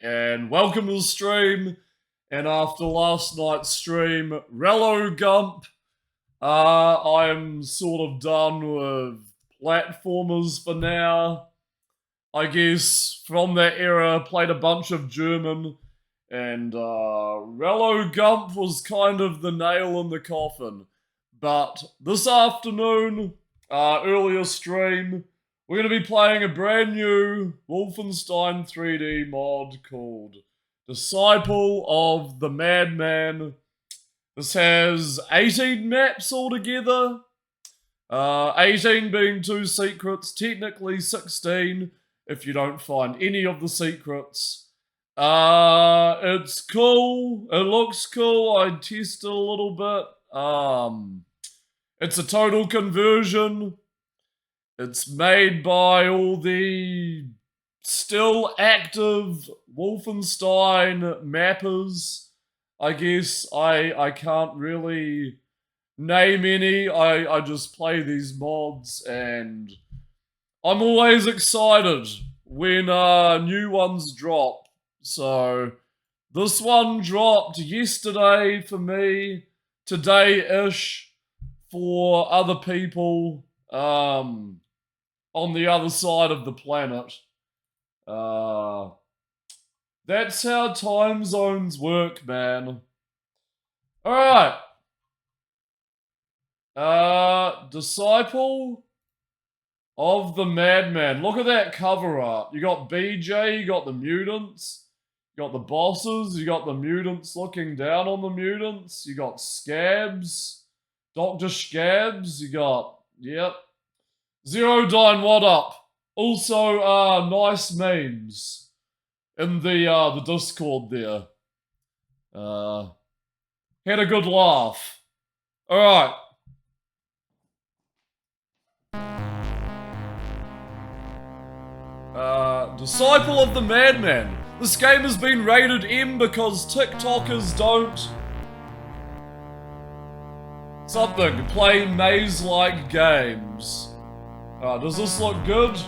and welcome to the stream. And after last night's stream, Rello Gump, I'm sort of done with platformers for now. I guess from that era, played a bunch of German, and Rello Gump was kind of the nail in the coffin. But this afternoon, earlier stream, we're going to be playing a brand new Wolfenstein 3D mod called Deciple of the Madman. This has 18 maps altogether. 18 being 2 secrets, technically 16 if you don't find any of the secrets. It's cool. It looks cool. I tested a little bit. It's a total conversion. It's made by all the still active Wolfenstein mappers. I guess I can't really name any. I just play these mods, and I'm always excited when new ones drop. So this one dropped yesterday for me, today-ish for other people on the other side of the planet. That's how time zones work, man. Alright. Deciple of the Madman. Look at that cover art. You got BJ, you got the mutants, you got the bosses, you got the mutants looking down on the mutants, you got Scabs, Dr. Scabs, you got, yep. Zero Dine, what up? Also, nice memes in the Discord there. Had a good laugh. Alright. Deciple of the Madman. This game has been rated M because TikTokers don't play maze-like games. Does this look good?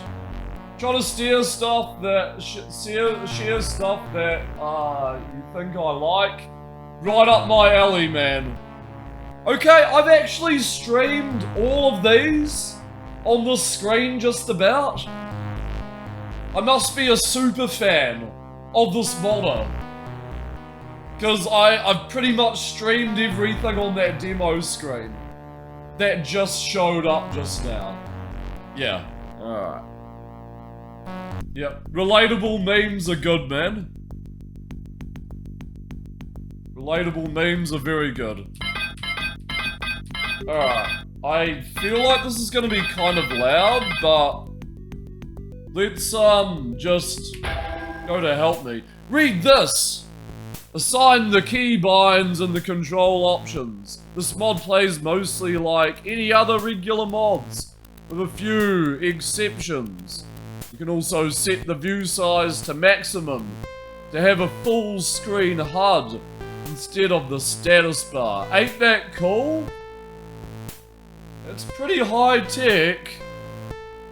Trying to steer stuff that share stuff that you think I like. Right up my alley, man. Okay, I've actually streamed all of these on the screen just about. I must be a super fan of this modder, because I've pretty much streamed everything on that demo screen that just showed up just now. Yeah, alright. Yep, relatable memes are good, man. Relatable memes are very good. Alright, I feel like this is gonna be kind of loud, but let's just go to help me. Read this! Assign the keybinds and the control options. This mod plays mostly like any other regular mods, with a few exceptions. You can also set the view size to maximum to have a full screen HUD instead of the status bar. Ain't that cool? It's pretty high tech.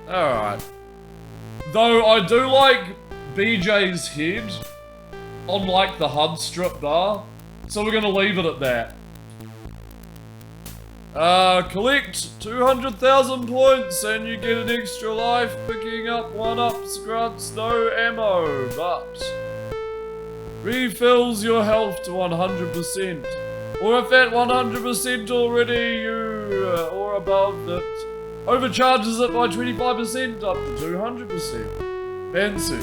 Alright. Though I do like BJ's head on like the HUD strip bar, so we're gonna leave it at that. Collect 200,000 points and you get an extra life picking up 1-ups, grunts, no ammo, but refills your health to 100%. Or if at 100% already or above, that overcharges it by 25% up to 200%. Fancy.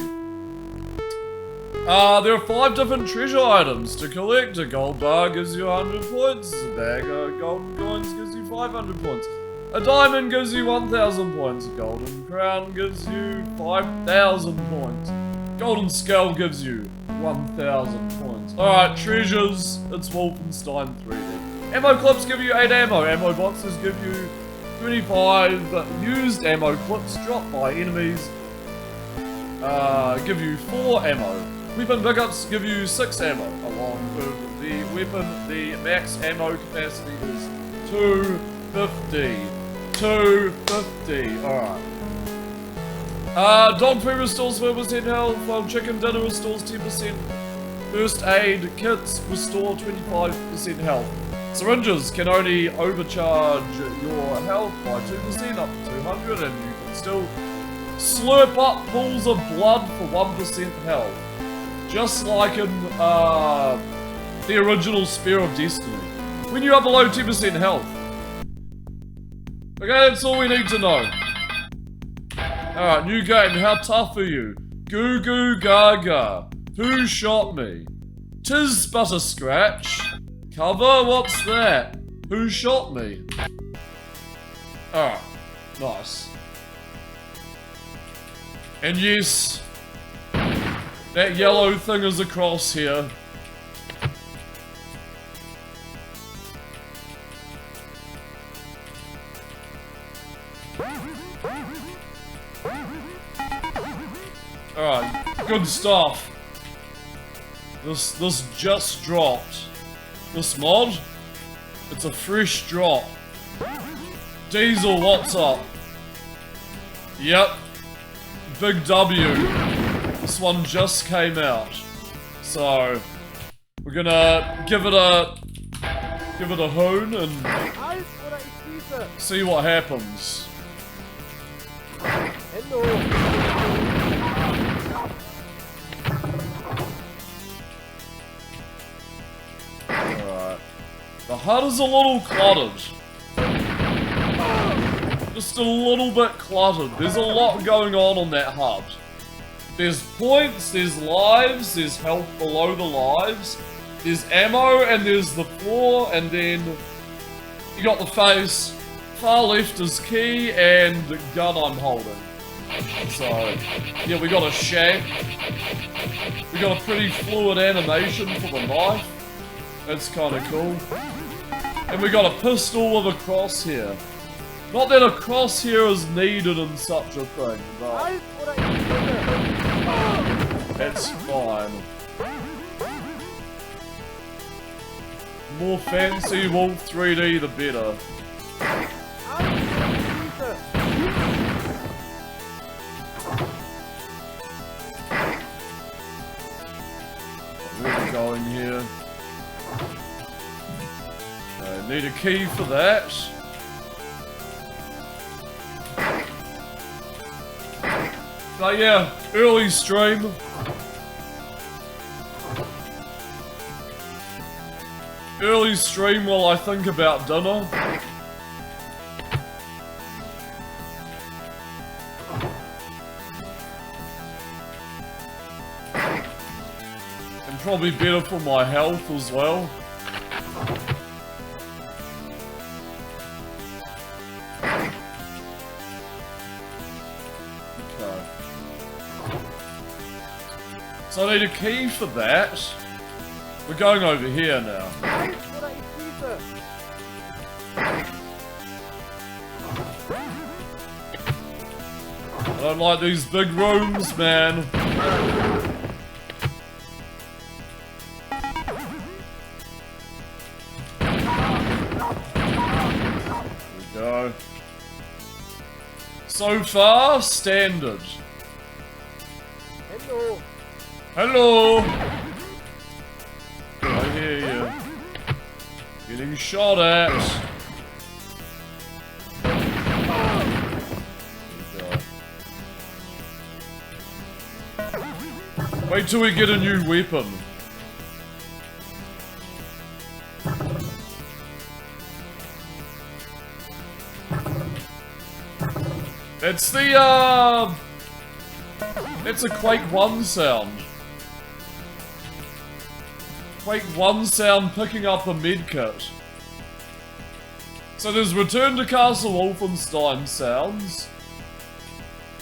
There are 5 different treasure items to collect. A gold bar gives you 100 points. A bag of golden coins gives you 500 points. A diamond gives you 1,000 points. A golden crown gives you 5,000 points. Golden skull gives you 1,000 points. Alright, treasures. It's Wolfenstein 3D. Ammo clips give you 8 ammo. Ammo boxes give you 25 used ammo clips dropped by enemies. Give you 4 ammo. Weapon pickups give you 6 ammo. Along with the weapon, the max ammo capacity is 250. 250. Alright. Dog food restores 4% health, while chicken dinner restores 10%. First aid kits restore 25% health. Syringes can only overcharge your health by 2% up to 200, and you can still slurp up pools of blood for 1% health. Just like in the original Spear of Destiny. When you are below 10% health. Okay, that's all we need to know. Alright, new game. How tough are you? Goo goo gaga. Who shot me? 'Tis but a scratch. Cover? What's that? Who shot me? Alright, nice. And yes, that yellow thing is across here. Alright, good stuff. This just dropped. This mod, it's a fresh drop. Diesel, what's up? Yep. Big W. This one just came out. So we're gonna give it a hoon and see what happens. Alright. The HUD is a little cluttered. Just a little bit cluttered. There's a lot going on that HUD. There's points, there's lives, there's health below the lives, there's ammo, and there's the floor, and then you got the face. Far left is key, and the gun I'm holding. So, yeah, we got a shank. We got a pretty fluid animation for the knife. That's kind of cool. And we got a pistol with a crosshair. Not that a crosshair is needed in such a thing, but that's fine. More fancy Wolf 3D, the better. Where are we going here? Need a key for that. But yeah, early stream. Early stream while I think about dinner. And probably better for my health as well. So I need a key for that. We're going over here now. I don't like these big rooms, man. There we go. So far, standard. Hello. Hello! I hear you. Getting shot at. Wait till we get a new weapon. It's the, it's a Quake 1 sound. Quake 1 sound picking up a medkit. So there's Return to Castle Wolfenstein sounds.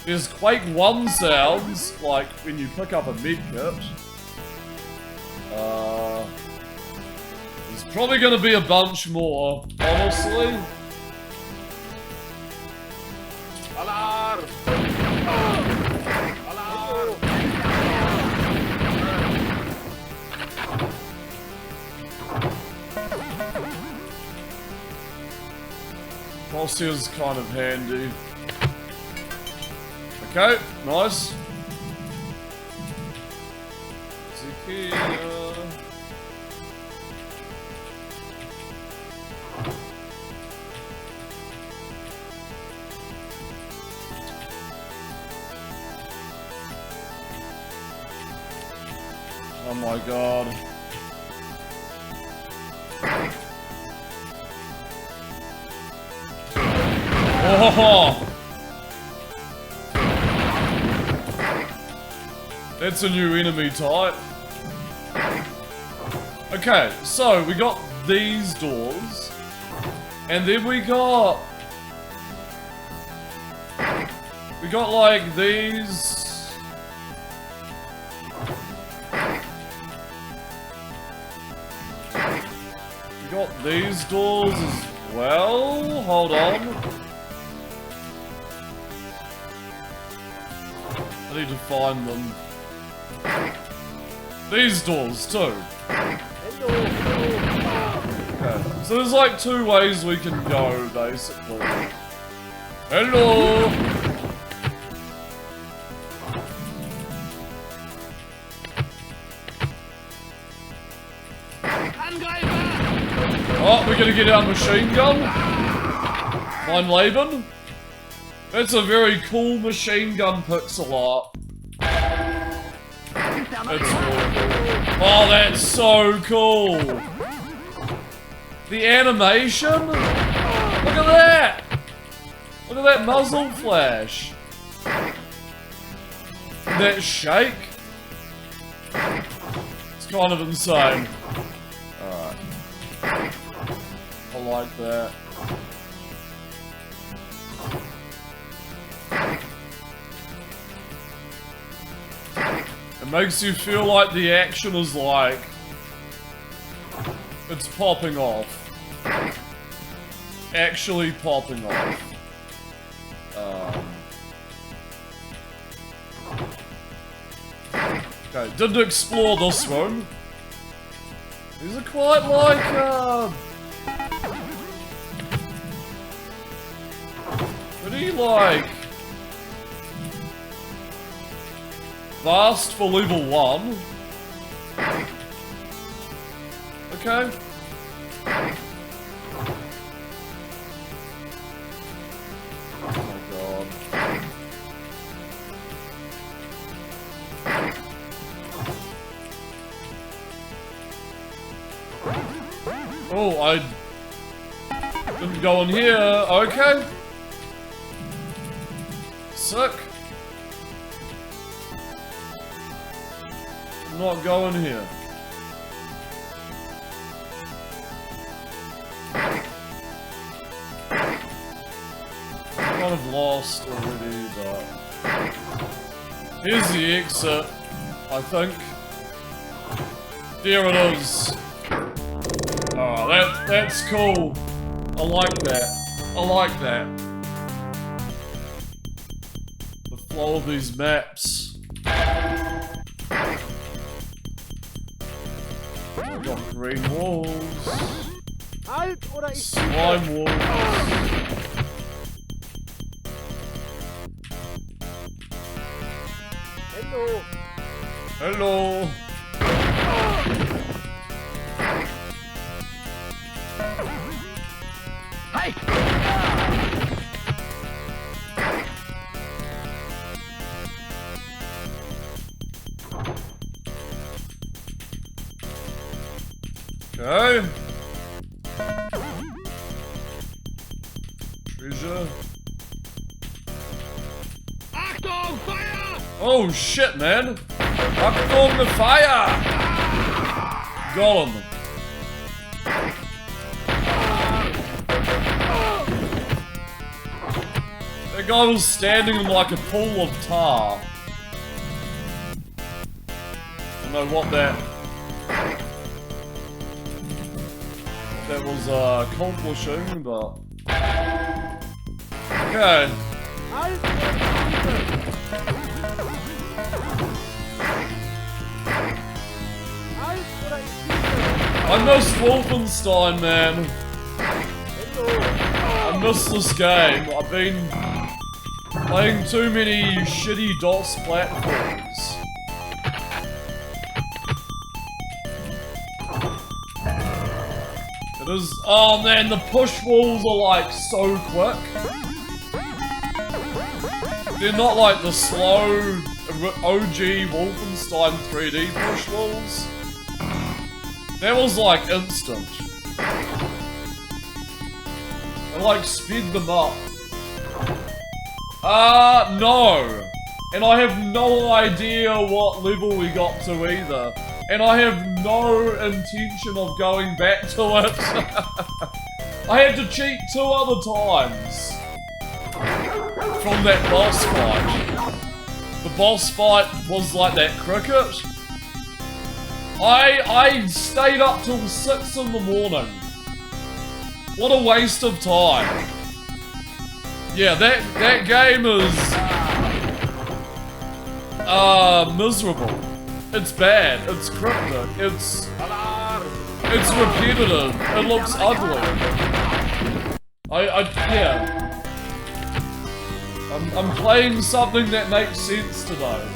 There's Quake 1 sounds, like when you pick up a medkit. There's probably gonna be a bunch more, honestly. Alarm! Alarm! Crosshair's kind of handy. Okay, nice. Zikia. Oh my god. Oh! That's a new enemy type. Okay, so we got these doors. And then we got like these. We got these doors as well. Hold on. I need to find them. These doors too. Okay, so there's like two ways we can go, basically. Hello! Oh, we're gonna get our machine gun. Mein Leben. That's a very cool machine gun pixel art. That's really cool. Oh, that's so cool. The animation? Look at that! Look at that muzzle flash. That shake. It's kind of insane. Alright. I like that. It makes you feel like the action is like... it's popping off. Actually popping off. Okay, didn't explore this room. These are quite like, pretty like... vast for level 1. Okay. Oh my god. Oh, I didn't go in here. Okay. Sick. I'm not going here. Kind of lost already, but here's the exit, I think. There it is. Oh, that's cool. I like that. I like that. The flow of these maps. We've got green walls. Slime walls. Hello. Hello. Hi. Okay. Treasure. Achtung, Feuer! Oh shit, man! Achtung, the fire! Got him. That guy was standing in like a pool of tar. I don't know what that was accomplishing, but okay. I missed Wolfenstein, man. I missed this game. I've been Playing too many shitty DOS platforms. It is. Oh man, the push walls are like so quick. They're not like the slow OG Wolfenstein 3D push walls. That was like instant. I like speed them up. No. And I have no idea what level we got to either. And I have no intention of going back to it. I had to cheat 2 other times. From that boss fight. The boss fight was like that cricket. I stayed up till 6 in the morning. What a waste of time. Yeah, that game is miserable. It's bad, it's cryptic, it's repetitive, it looks ugly. Yeah. I'm playing something that makes sense today.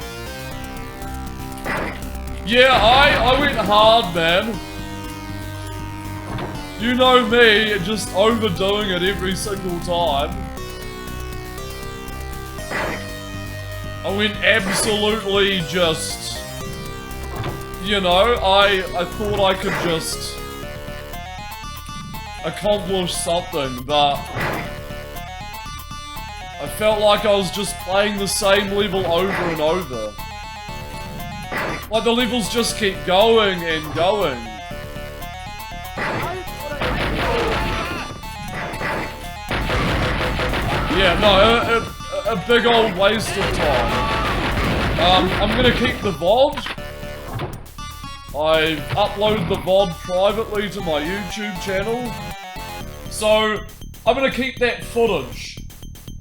Yeah, I went hard, man. You know me, just overdoing it every single time. I went absolutely just... You know, I thought I could just... accomplish something, but... I felt like I was just playing the same level over and over. Like the levels just keep going and going. Yeah, no, a big old waste of time. I'm gonna keep the VOD. I upload the VOD privately to my YouTube channel. So, I'm gonna keep that footage.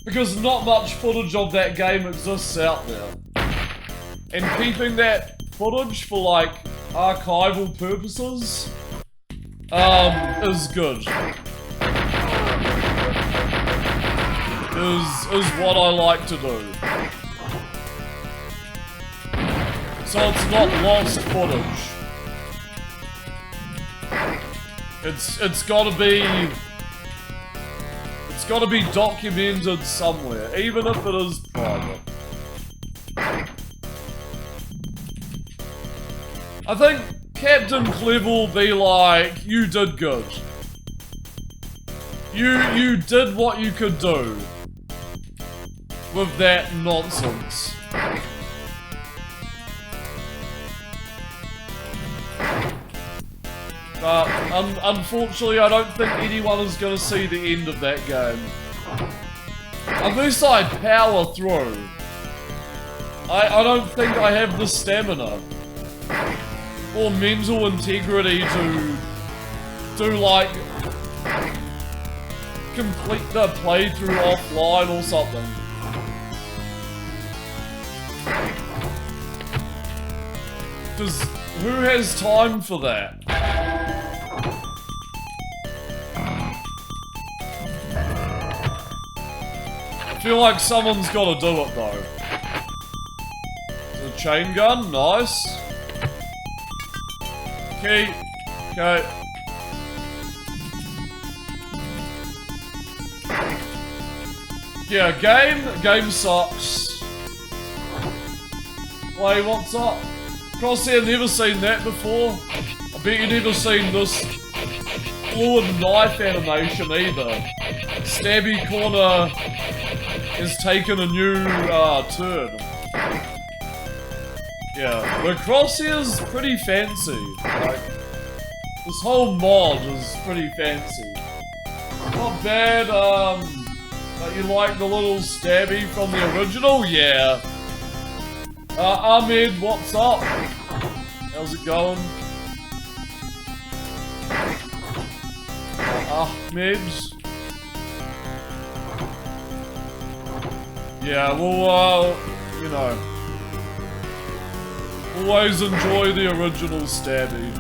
Because not much footage of that game exists out there. And keeping that footage for like archival purposes is good. Is what I like to do. So it's not lost footage. It's gotta be documented somewhere, even if it is private. I think Captain Clever will be like, you did good. You did what you could do with that nonsense. But unfortunately, I don't think anyone is going to see the end of that game. Unless I power through. I don't think I have the stamina or mental integrity to like complete the playthrough offline or something. Because who has time for that? I feel like someone's got to do it though. The chain gun, nice. Okay. Yeah, game sucks. Wait, what's up? Crosshair, never seen that before. I bet you never seen this fluid knife animation either. Stabby Corner has taken a new turn. Yeah, the Crosshair's pretty fancy. Like, this whole mod is pretty fancy. Not bad, but you like the little stabby from the original? Yeah. Ahmed, what's up? How's it going? Ahmed. Yeah, we'll, you know, always enjoy the original stabby.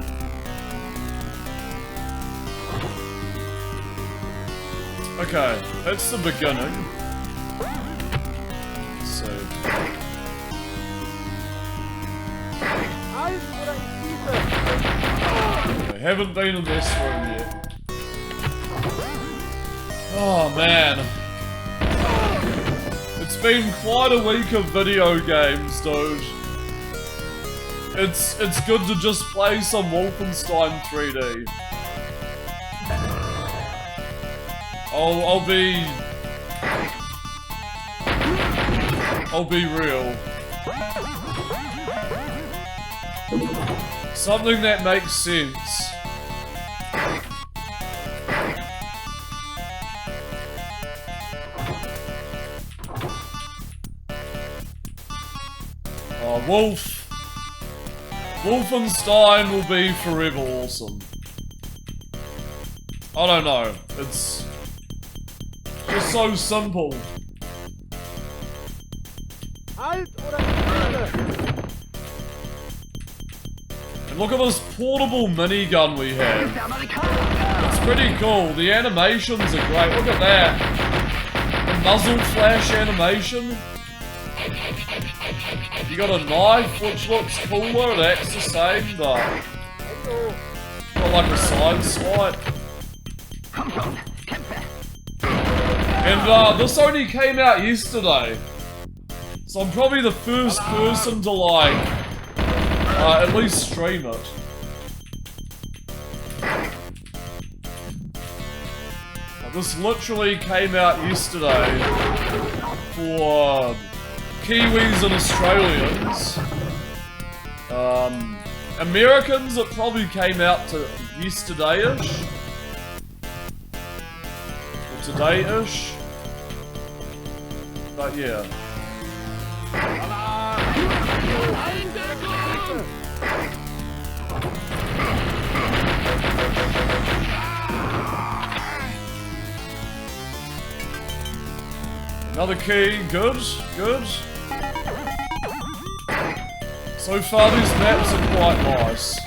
Okay, that's the beginning. I haven't been in this room yet. Oh man. It's been quite a week of video games, dude. It's good to just play some Wolfenstein 3D. I'll be real. Something that makes sense. Oh, Wolfenstein will be forever awesome. I don't know, it's just so simple. And look at this portable minigun we have. It's pretty cool. The animations are great. Look at that. The muzzle flash animation. You got a knife which looks cooler. That's the same, but got like a side swipe. And this only came out yesterday. So I'm probably the first person to like at least stream it. This literally came out yesterday for Kiwis and Australians. Americans, it probably came out to yesterday-ish. Or today-ish. But yeah. Another key, good, good. So far these maps are quite nice.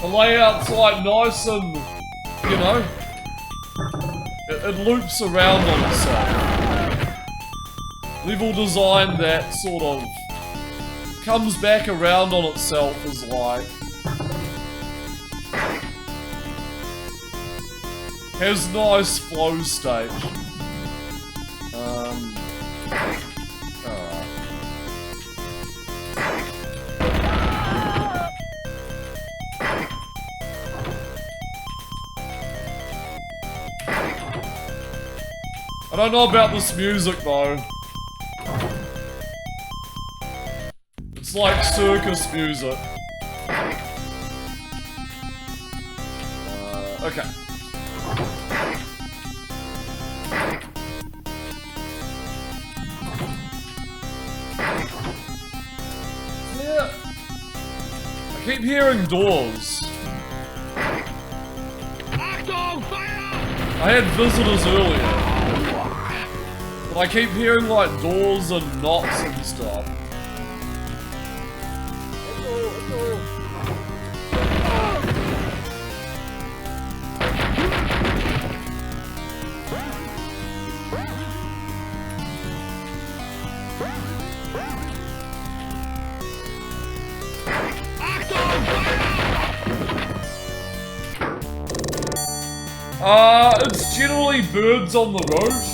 The layout's like nice and, you know, it loops around on itself. Level design that sort of comes back around on itself is like, has nice flow state. I don't know about this music though. It's like circus music. Okay. Yeah. I keep hearing doors. I had visitors earlier. I keep hearing like doors and knocks and stuff. It's generally birds on the roof.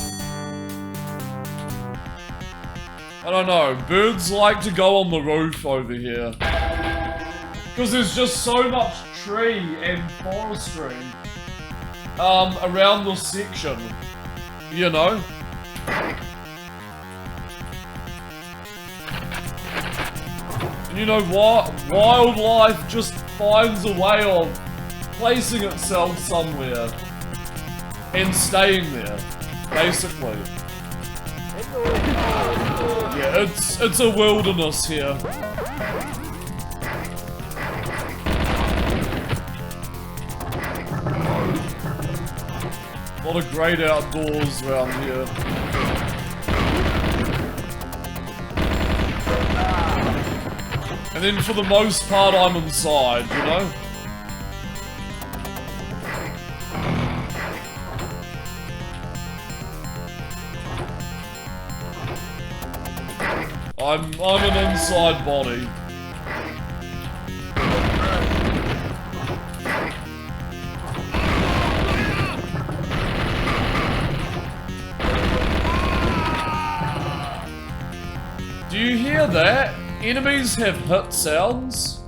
I don't know, birds like to go on the roof over here. Because there's just so much tree and forestry around this section, you know? And you know what? Wildlife just finds a way of placing itself somewhere and staying there, basically. Yeah, it's a wilderness here. A lot of great outdoors around here. And then for the most part I'm inside, you know? I'm an inside body. Do you hear that? Enemies have hit sounds.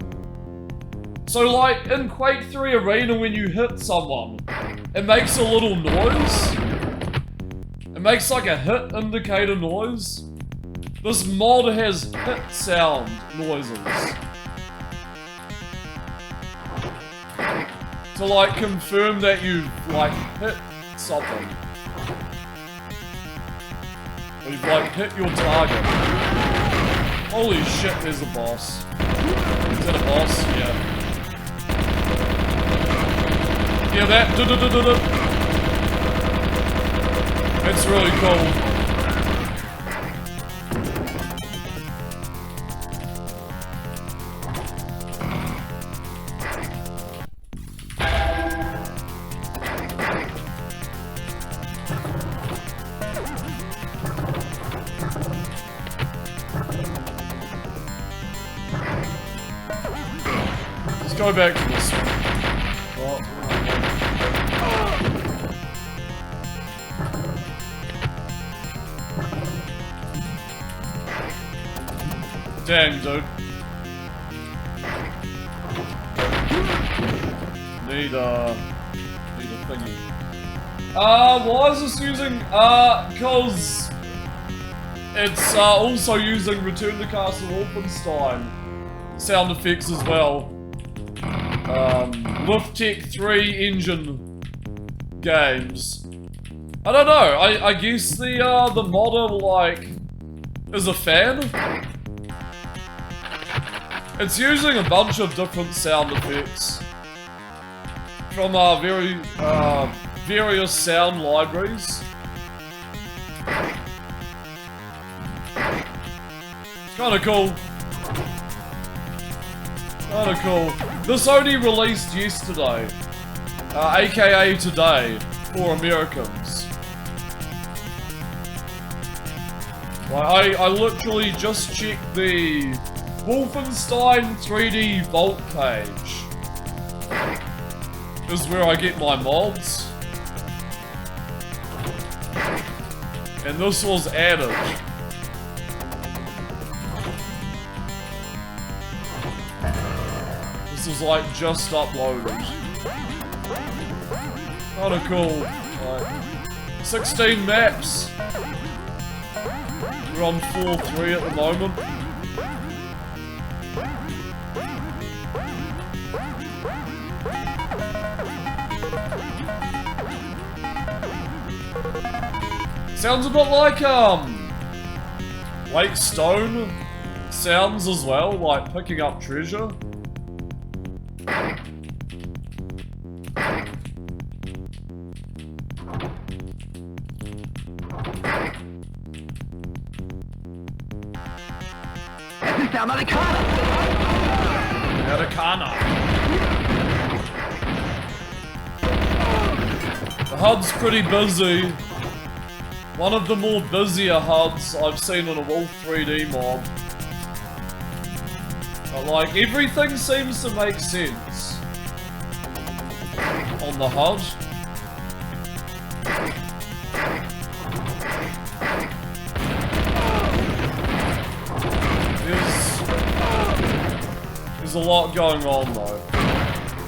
So like in Quake 3 Arena when you hit someone, it makes a little noise. It makes like a hit indicator noise. This mod has hit sound noises. To like confirm that you've like hit something. Or you've like hit your target. Holy shit, there's a boss. Is that a boss? Yeah. Yeah, that. It's really cool. Let's go back to this one. Dang, dude. Need a thingy. Why is this using, cause it's, also using Return to Castle Wolfenstein sound effects as well. Lift Tech 3 engine games. I don't know, I guess the modder, like, is a fan. It's using a bunch of different sound effects from various sound libraries. It's kinda cool. Kinda cool. This only released yesterday, aka today, for Americans. Like, I literally just checked the Wolfenstein 3D Vault page. This is where I get my mods. And this was added. This was like just uploaded. Kinda cool. Like, 16 maps. We're on 4-3 at the moment. Sounds a bit like, Lake Stone sounds as well, like picking up treasure. Es ist der Amerikaner! Amerikaner. The HUD's pretty busy. One of the more busier HUDs I've seen on a Wolf 3D mod. But like, everything seems to make sense on the HUD. There's a lot going on though.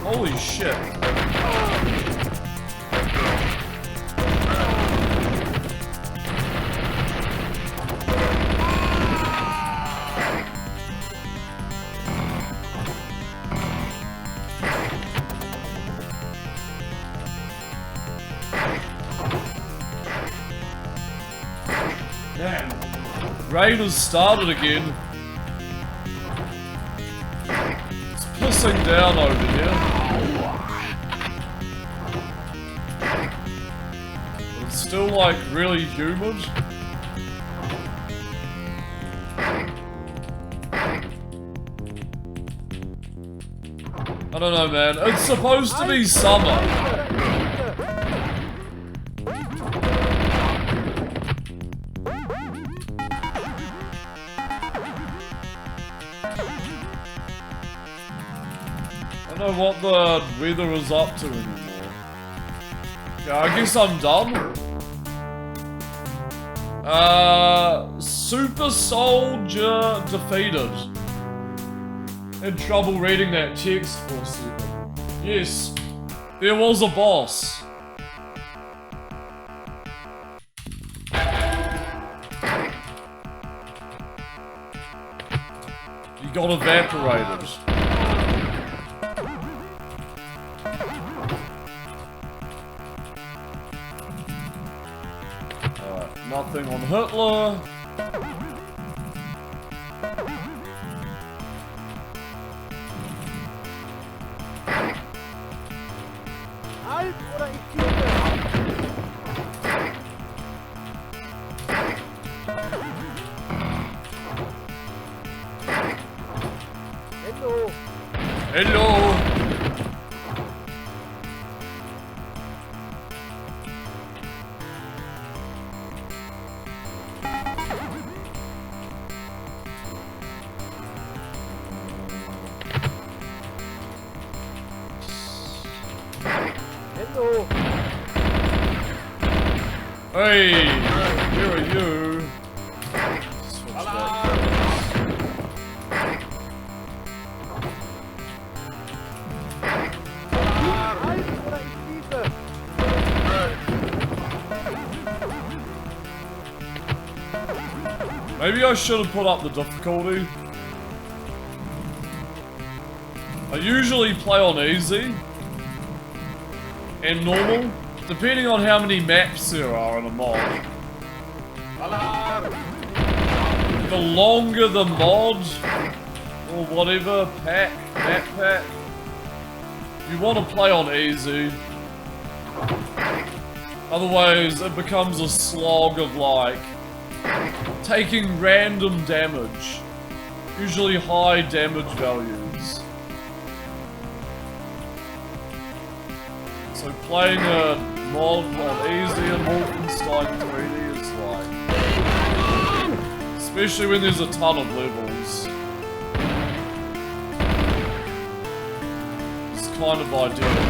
Holy shit. Man, rain has started again. It's pissing down over here. But it's still like really humid. I don't know, man. It's supposed to be summer. know what the weather is up to anymore. Yeah, I guess I'm done. Super Soldier defeated. Had trouble reading that text for a second. Yes, there was a boss. You got evaporated. Nothing on Hitler. Hello. Hello. Hello. Hey, here are you. Switch that. Maybe I should have put up the difficulty. I usually play on easy and normal, depending on how many maps there are in a mod. The longer the mod, or whatever, map pack, you want to play on easy. Otherwise, it becomes a slog of like, taking random damage. Usually high damage values. So playing a mod on easy and Wolfenstein 3D is like... especially when there's a ton of levels. It's kind of ideal.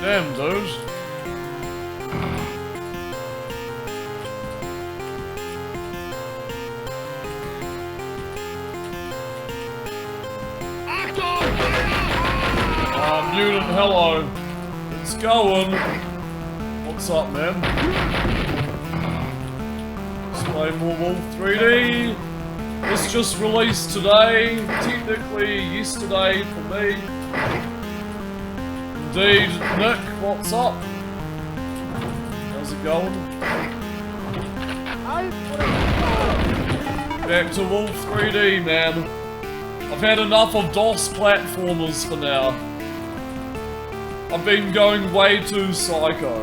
Damn, dude. Mutant, hello. It's going. What's up, man? Let's play more Wolf 3D. This just released today. Technically, yesterday for me. Indeed, Nick, what's up? How's it going? Back to Wolf 3D, man. I've had enough of DOS platformers for now. I've been going way too psycho.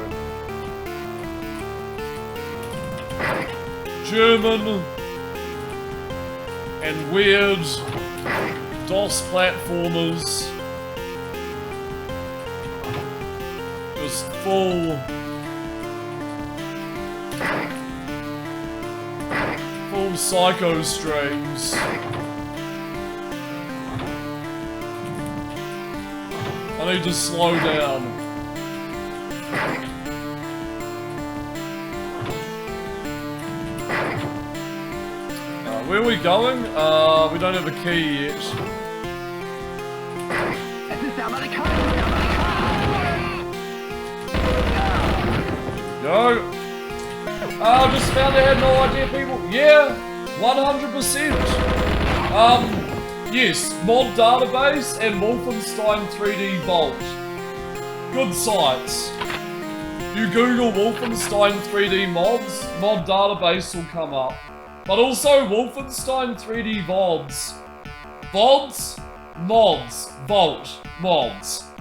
German and weird DOS platformers. Just full psycho streams. I need to slow down. Where are we going? We don't have a key yet. Go. I just found I had no idea, people. Yeah, 100%. Yes, Mod Database and Wolfenstein 3D Vault. Good sites. You Google Wolfenstein 3D mods, Mod Database will come up. But also Wolfenstein 3D VODs. VODs? Mods. Vault. Mods.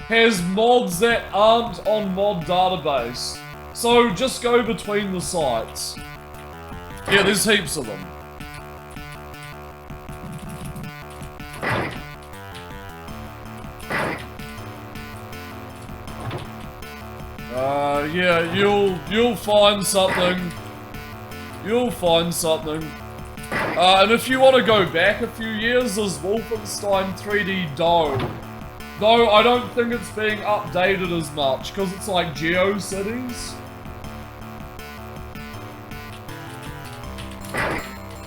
Has mods that aren't on Mod Database. So just go between the sites. Yeah, there's heaps of them. Yeah, you'll find something. You'll find something. And if you want to go back a few years, there's Wolfenstein 3D Dome. Though I don't think it's being updated as much, because it's like GeoCities.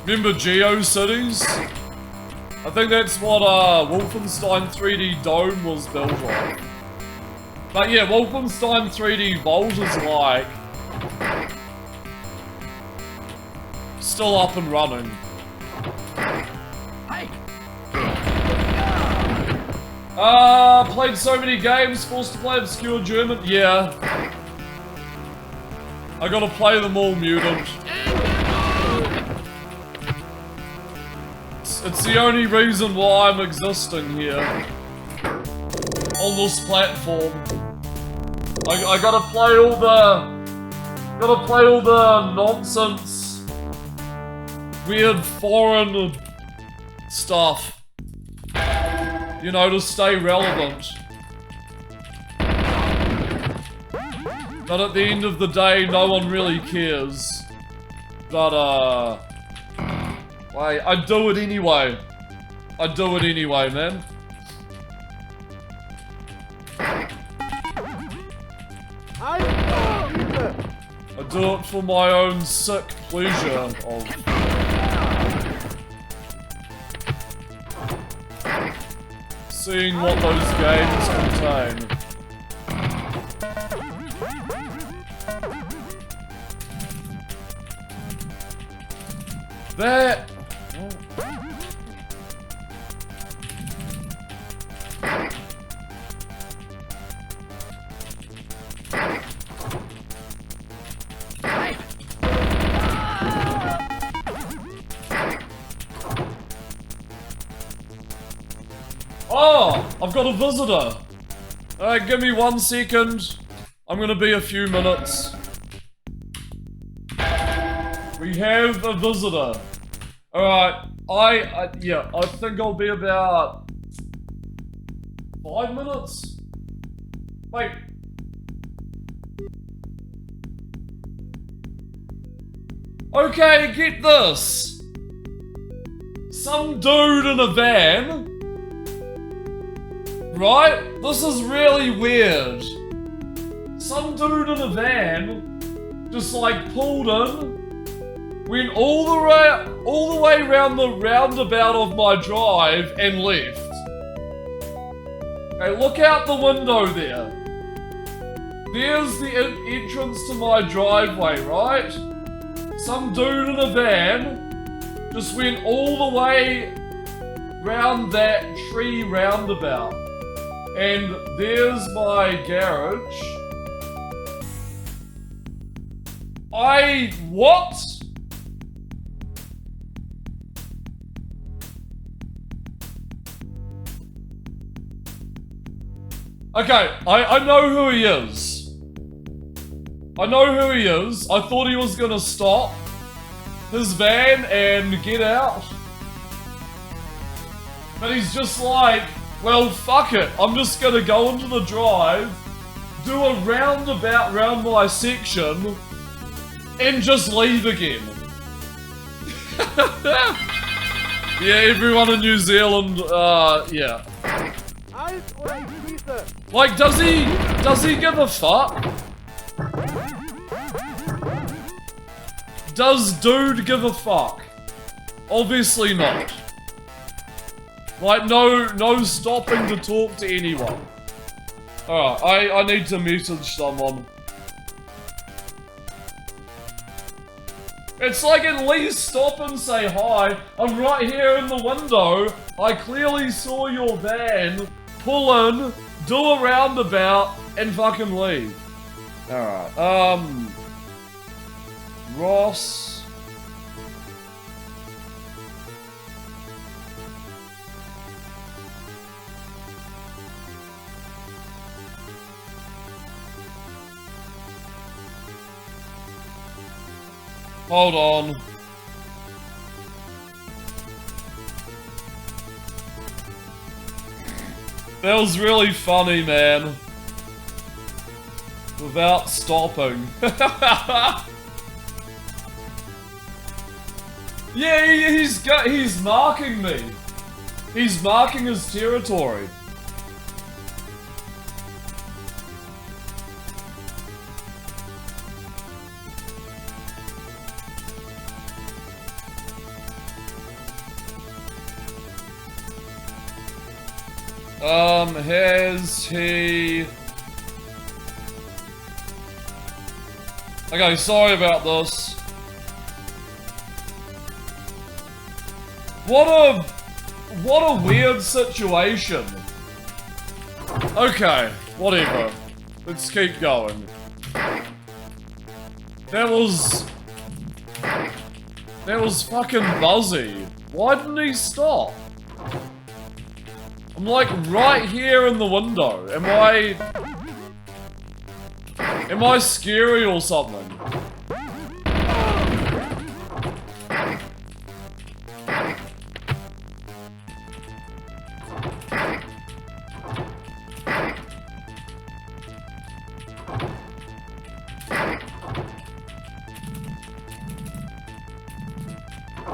Remember GeoCities? I think that's what Wolfenstein 3D Dome was built on. But yeah, Wolfenstein 3D Vault is like still up and running. Played so many games, forced to play obscure German. Yeah. I gotta play them all muted. It's the only reason why I'm existing here. On this platform. I gotta play all the nonsense, weird foreign stuff, you know, to stay relevant. But at the end of the day, no one really cares. But I do it anyway. I do it anyway, man. I do it for my own sick pleasure of seeing what those games contain. That... Oh, I've got a visitor. Give me 1 second. I'm gonna be a few minutes. We have a visitor. Alright, yeah, I think I'll be about 5 minutes. Wait. Okay, get this. Some dude in a van. Right? This is really weird. Some dude in a van just like pulled in, went all the way around the roundabout of my drive and left. Okay, look out the window there. There's the entrance to my driveway, right? Some dude in a van just went all the way round that tree roundabout. And there's my garage. What? Okay, I know who he is. I know who he is. I thought he was gonna stop his van and get out. But he's just like, well, fuck it. I'm just gonna go into the drive, do a roundabout round my section, and just leave again. Yeah, everyone in New Zealand, yeah. Like, does he give a fuck? Does dude give a fuck? Obviously not. Like, no stopping to talk to anyone. Alright, I need to message someone. It's like, at least stop and say hi. I'm right here in the window. I clearly saw your van pull in, do a roundabout, and fucking leave. Alright, Ross. Hold on. That was really funny, man. Without stopping. Yeah, he's marking me. He's marking his territory. Has he... Okay, sorry about this. What a weird situation. Okay, whatever. Let's keep going. That was fucking buzzy. Why didn't he stop? I'm like right here in the window. Am I scary or something?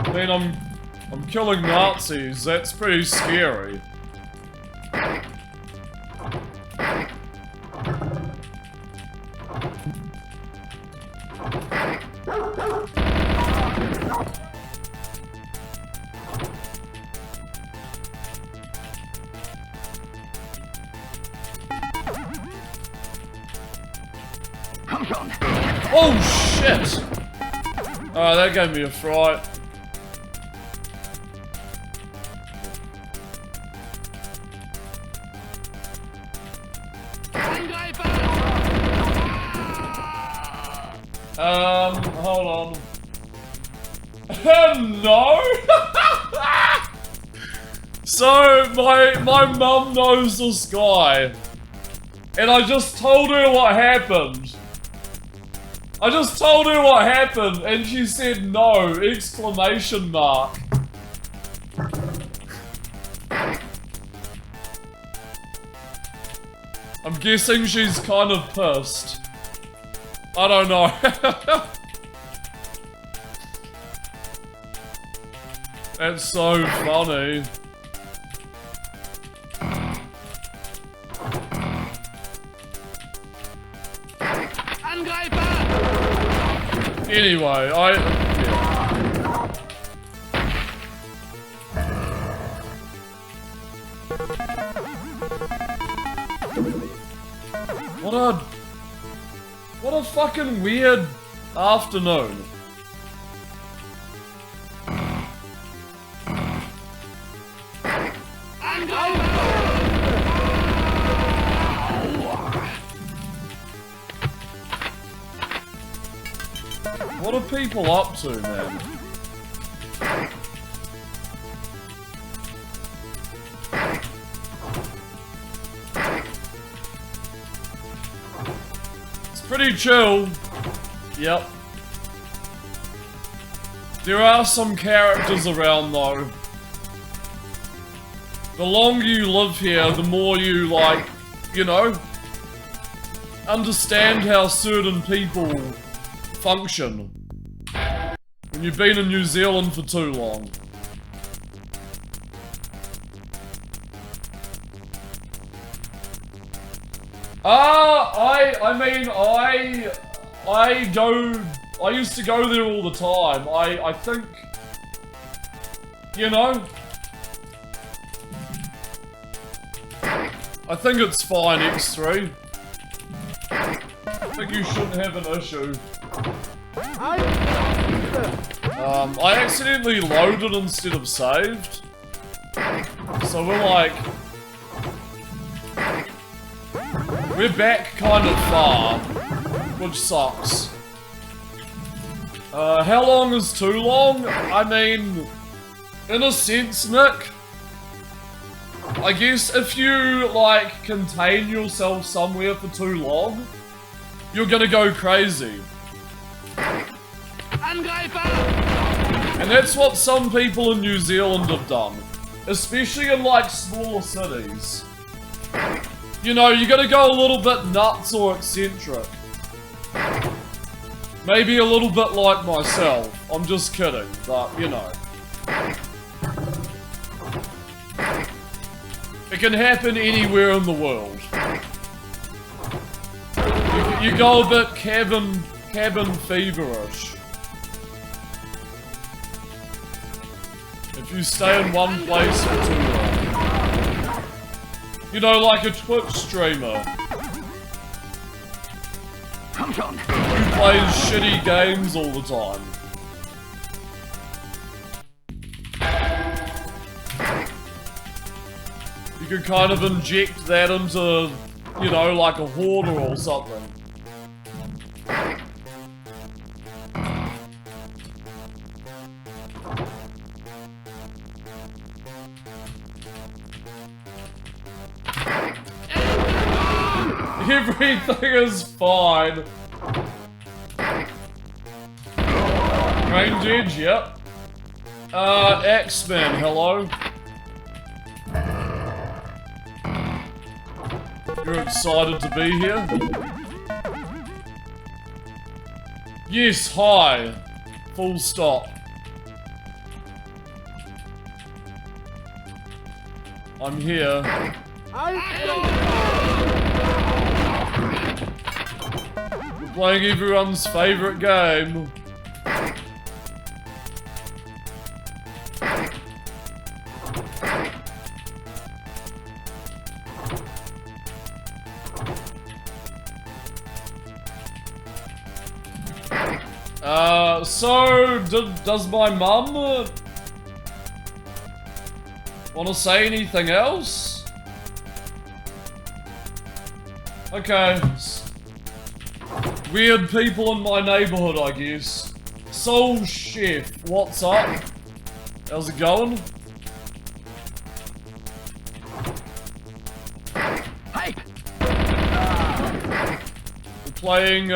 I mean, I'm killing Nazis. That's pretty scary. Oh shit! Alright, that gave me a fright. Hold on. No! So, my mum knows this guy. And I just told her what happened. I just told her what happened, and she said no! Exclamation mark. I'm guessing she's kind of pissed. I don't know. That's so funny. Anyway, yeah. What a fucking weird afternoon. What are people up to, man? It's pretty chill. Yep. There are some characters around, though. The longer you live here, the more you, like, you know, understand how certain people function when you've been in New Zealand for too long. I used to go there all the time. I think, you know, I think it's fine, X3. I think you shouldn't have an issue. I accidentally loaded instead of saved. So we're back kind of far, which sucks. How long is too long? I mean, in a sense, Nick, I guess if you, like, contain yourself somewhere for too long, you're gonna go crazy. And that's what some people in New Zealand have done. Especially in, like, smaller cities. You know, you gotta go a little bit nuts or eccentric. Maybe a little bit like myself. I'm just kidding, but you know. It can happen anywhere in the world. You go a bit cabin feverish. If you stay in one place for too long. You know, like a Twitch streamer. Who plays shitty games all the time. You could kind of inject that into, you know, like a hoarder or something. Everything is fine. Range edge, yep. X-Men, hello. You're excited to be here? Yes, hi. Full stop. I'm here. We're playing everyone's favorite game. So, does my mum want to say anything else? Okay. Weird people in my neighborhood, I guess. Soul Chef, what's up? How's it going? Hey! We're playing,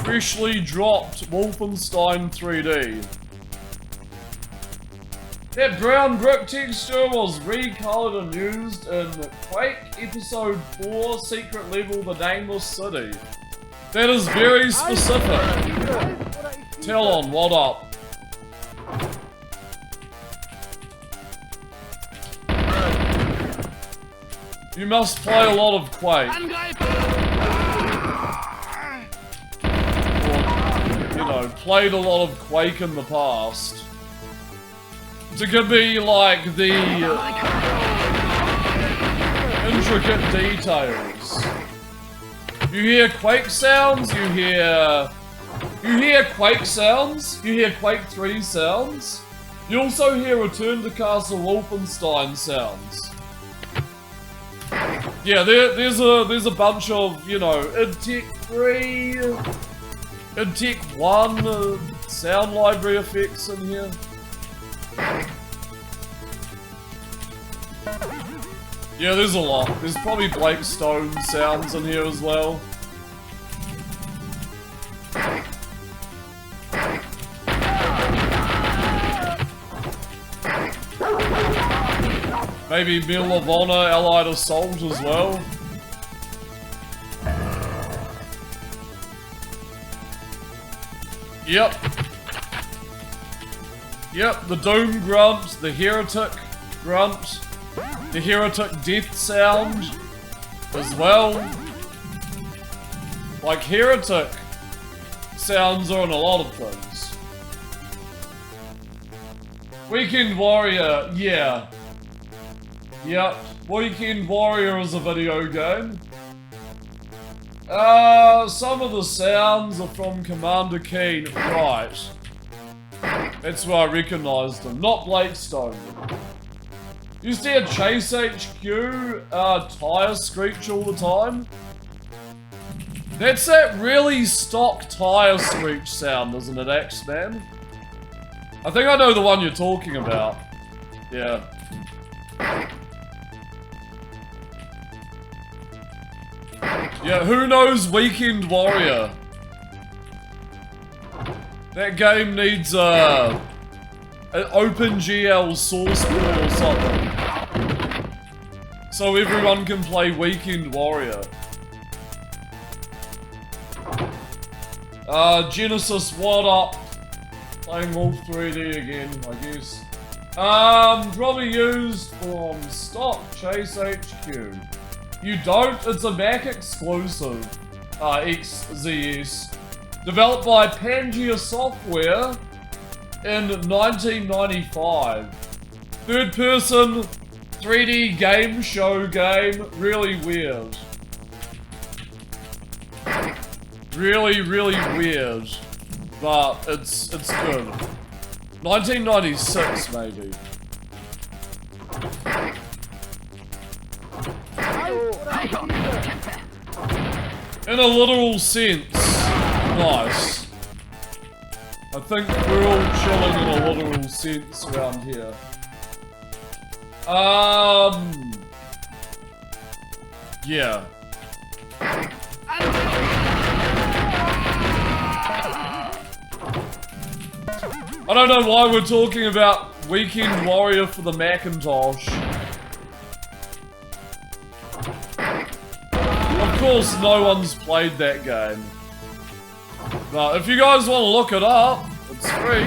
freshly dropped Wolfenstein 3D. That brown brick texture was recolored and used in Quake Episode 4 Secret Level The Nameless City. That is very specific. Talon, what up? You must play a lot of Quake. You know, played a lot of Quake in the past. To give me, like, the intricate details. You hear Quake sounds, you hear Quake sounds, you hear Quake 3 sounds. You also hear Return to Castle Wolfenstein sounds. Yeah, there's a bunch of, you know, id Tech 3, id Tech 1 sound library effects in here. Yeah, there's a lot. There's probably Blake Stone sounds in here as well. Maybe Medal of Honor, Allied Assault as well. Yep. Yep, the Doom grunt, the Heretic grunt, the Heretic death sound as well. Like, Heretic sounds are in a lot of things. Weekend Warrior, yeah. Yep, Weekend Warrior is a video game. Some of the sounds are from Commander Keen, right. That's where I recognised him, not Blake Stone. Used to hear Chase HQ, tyre screech all the time. That's that really stock tyre screech sound, isn't it, X-Man? I think I know the one you're talking about. Yeah. Yeah, who knows Weekend Warrior? That game needs an OpenGL source code or something. so everyone can play Weekend Warrior. Genesis, what up? Playing Wolf 3D again, I guess. Probably used from stock Chase HQ. You don't? It's a Mac exclusive. XZS. Developed by Pangea Software in 1995. Third person 3D game show game. Really weird. Really, really weird. But it's good. 1996 maybe. In a literal sense, nice. I think we're all chilling in a literal sense around here. Yeah. I don't know why we're talking about Weekend Warrior for the Macintosh. Of course, no one's played that game. But if you guys want to look it up, it's free.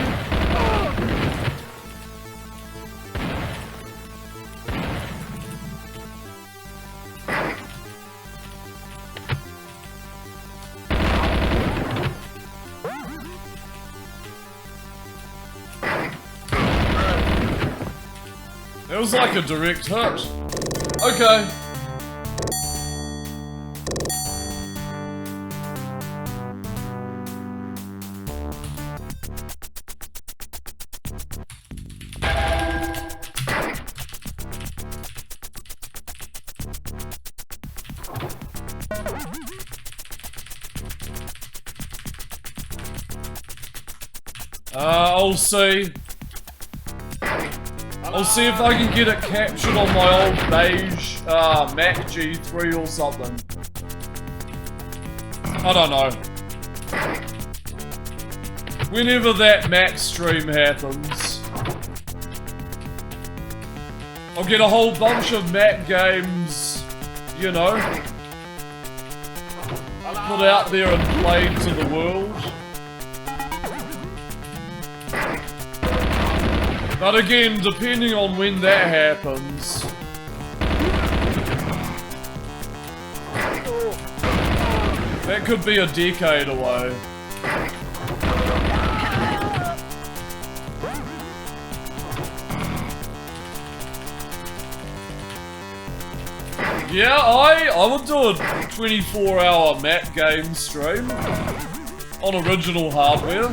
It was like a direct hit. Okay. I'll see. I'll see if I can get it captured on my old beige Mac G3 or something. I don't know. Whenever that Mac stream happens, I'll get a whole bunch of Mac games, you know, put out there and played to the world. But again, depending on when that happens, that could be a decade away. Yeah, I would do a 24-hour Mac game stream on original hardware.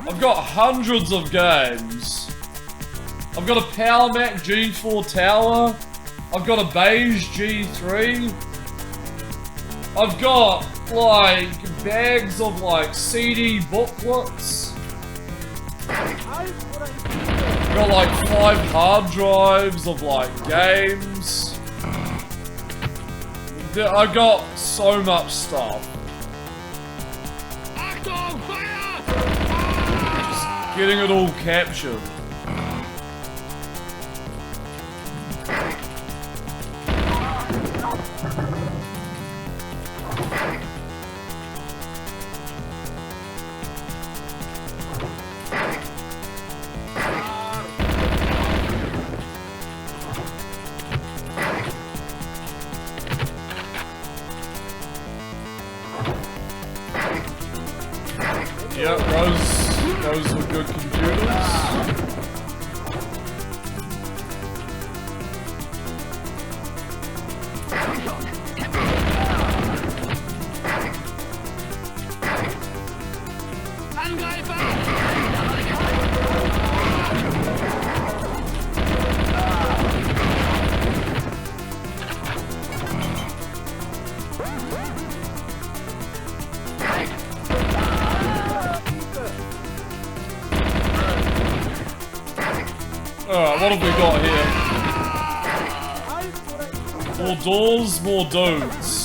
I've got hundreds of games. I've got a Power Mac G4 Tower. I've got a beige G3. I've got, like, bags of, like, CD booklets. I've got, like, 5 hard drives of, like, games. I got so much stuff. Getting it all captured. Yeah, those were good computers. Alright, what have we got here? More doors, more dudes.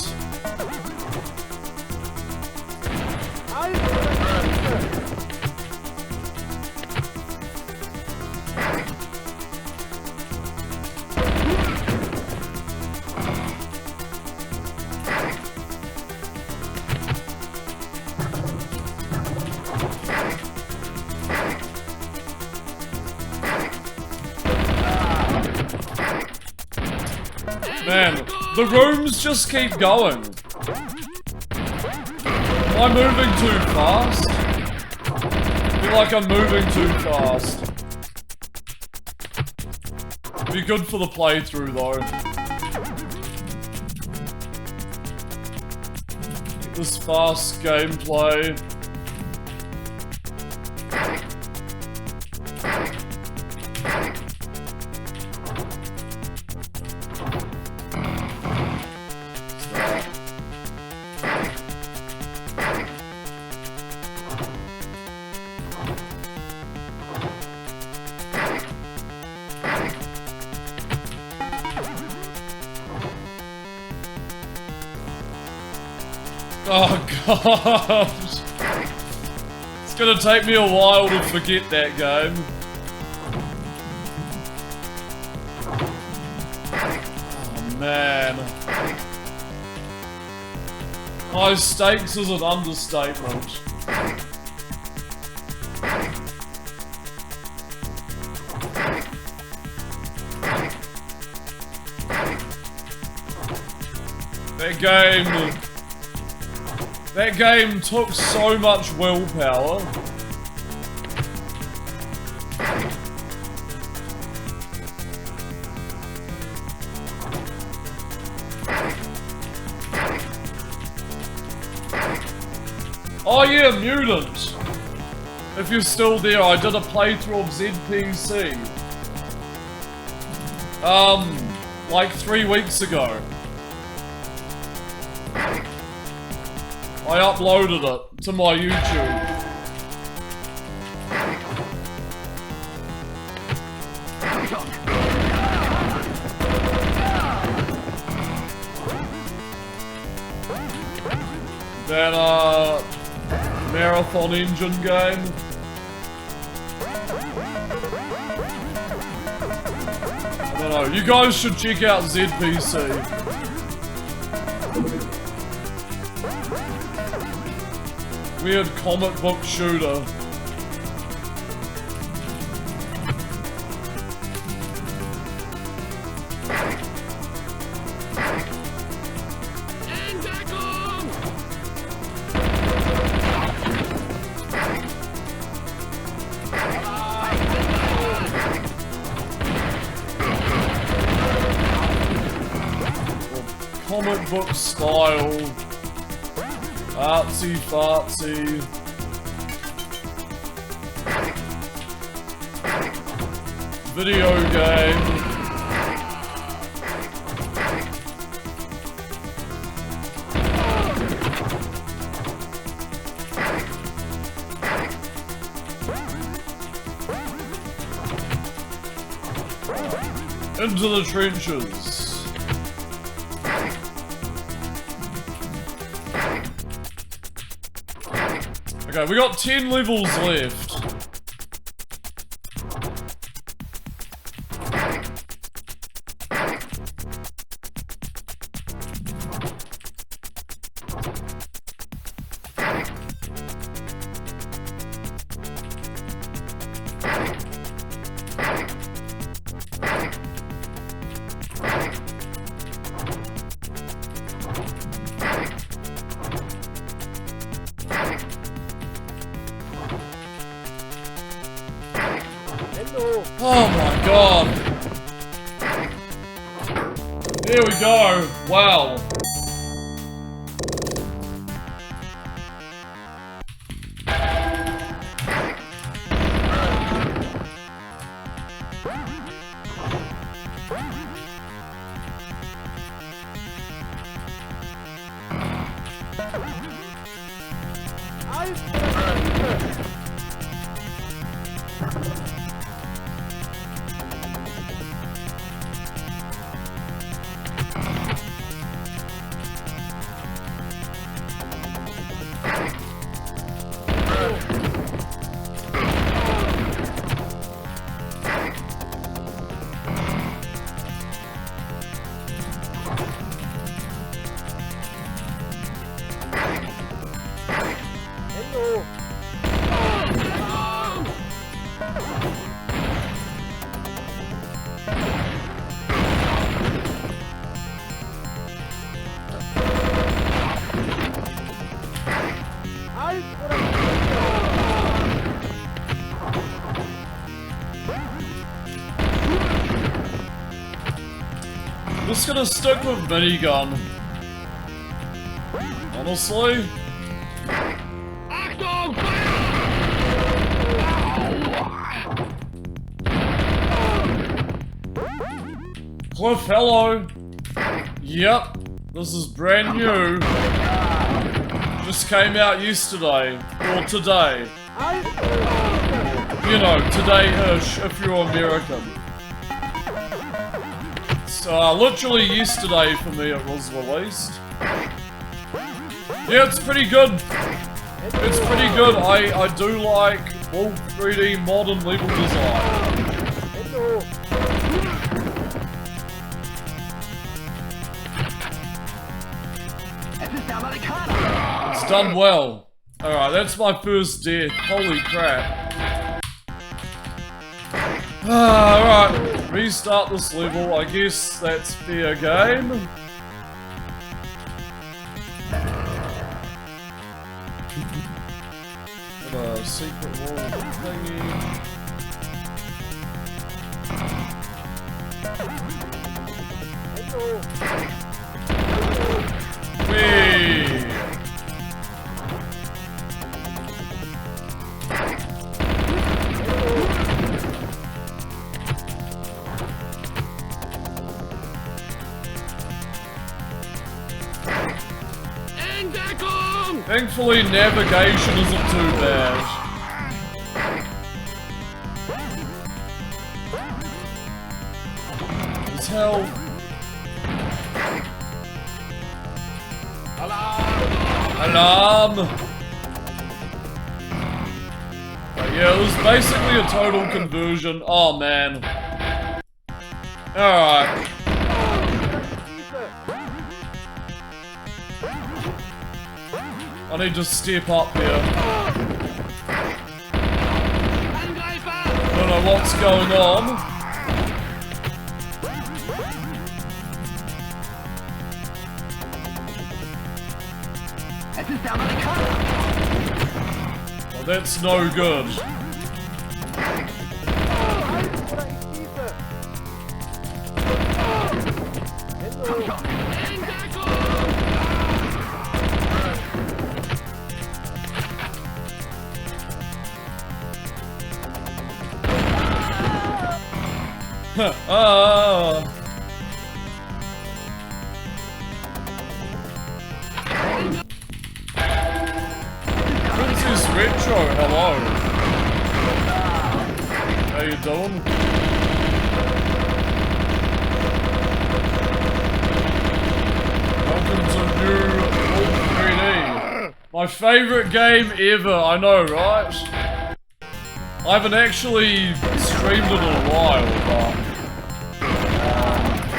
Man, the rooms just keep going. Am I moving too fast? I feel like I'm moving too fast. Be good for the playthrough though. This fast gameplay. Oh gosh! It's gonna take me a while to forget that game. Oh man. High stakes is an understatement. That game took so much willpower. Oh yeah, Mutant! If you're still there, I did a playthrough of ZPC. Like 3 weeks ago. I uploaded it to my YouTube. That, Marathon Engine game. I don't know, you guys should check out ZPC. Weird comic book shooter. Comic book style. Artsy fartsy. Video game. Into the trenches. Okay, we got 10 levels left. Oh my god. Here we go. Wow. just gonna stick with minigun. Honestly. Cliff, hello. Yep, this is brand new. Just came out yesterday, or today. You know, today-ish, if you're American. So, literally yesterday for me it was released. Yeah, it's pretty good. It's pretty good. I do like Wolf 3D modern level design. It's done well. Alright, that's my first death. Holy crap. Alright, restart this level. I guess that's fair game. Got a secret wall thingy. Whee! Thankfully, navigation isn't too bad. As hell. Alarm! Yeah, it was basically a total conversion. Oh man. Alright. I need to step up here. Don't know what's going on. Well, that's no good. Princess Retro, hello. How you doing? Welcome to new Wolf 3D. My favourite game ever, I know, right? I haven't actually streamed it in a while, but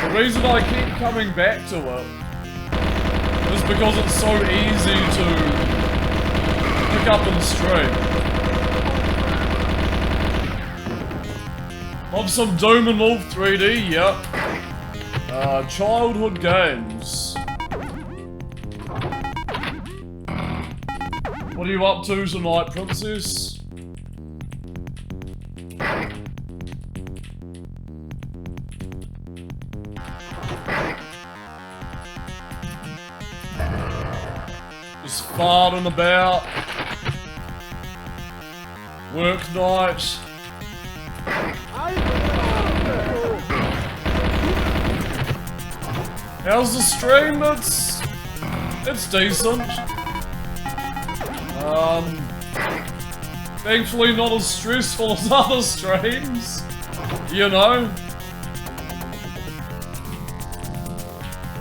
the reason I keep coming back to it is because it's so easy to pick up and stream. Love some Doom and Wolf 3D, yep. Childhood games. What are you up to tonight, Princess? Just farting about. Work night. How's the stream? It's decent. Thankfully not as stressful as other streams. You know?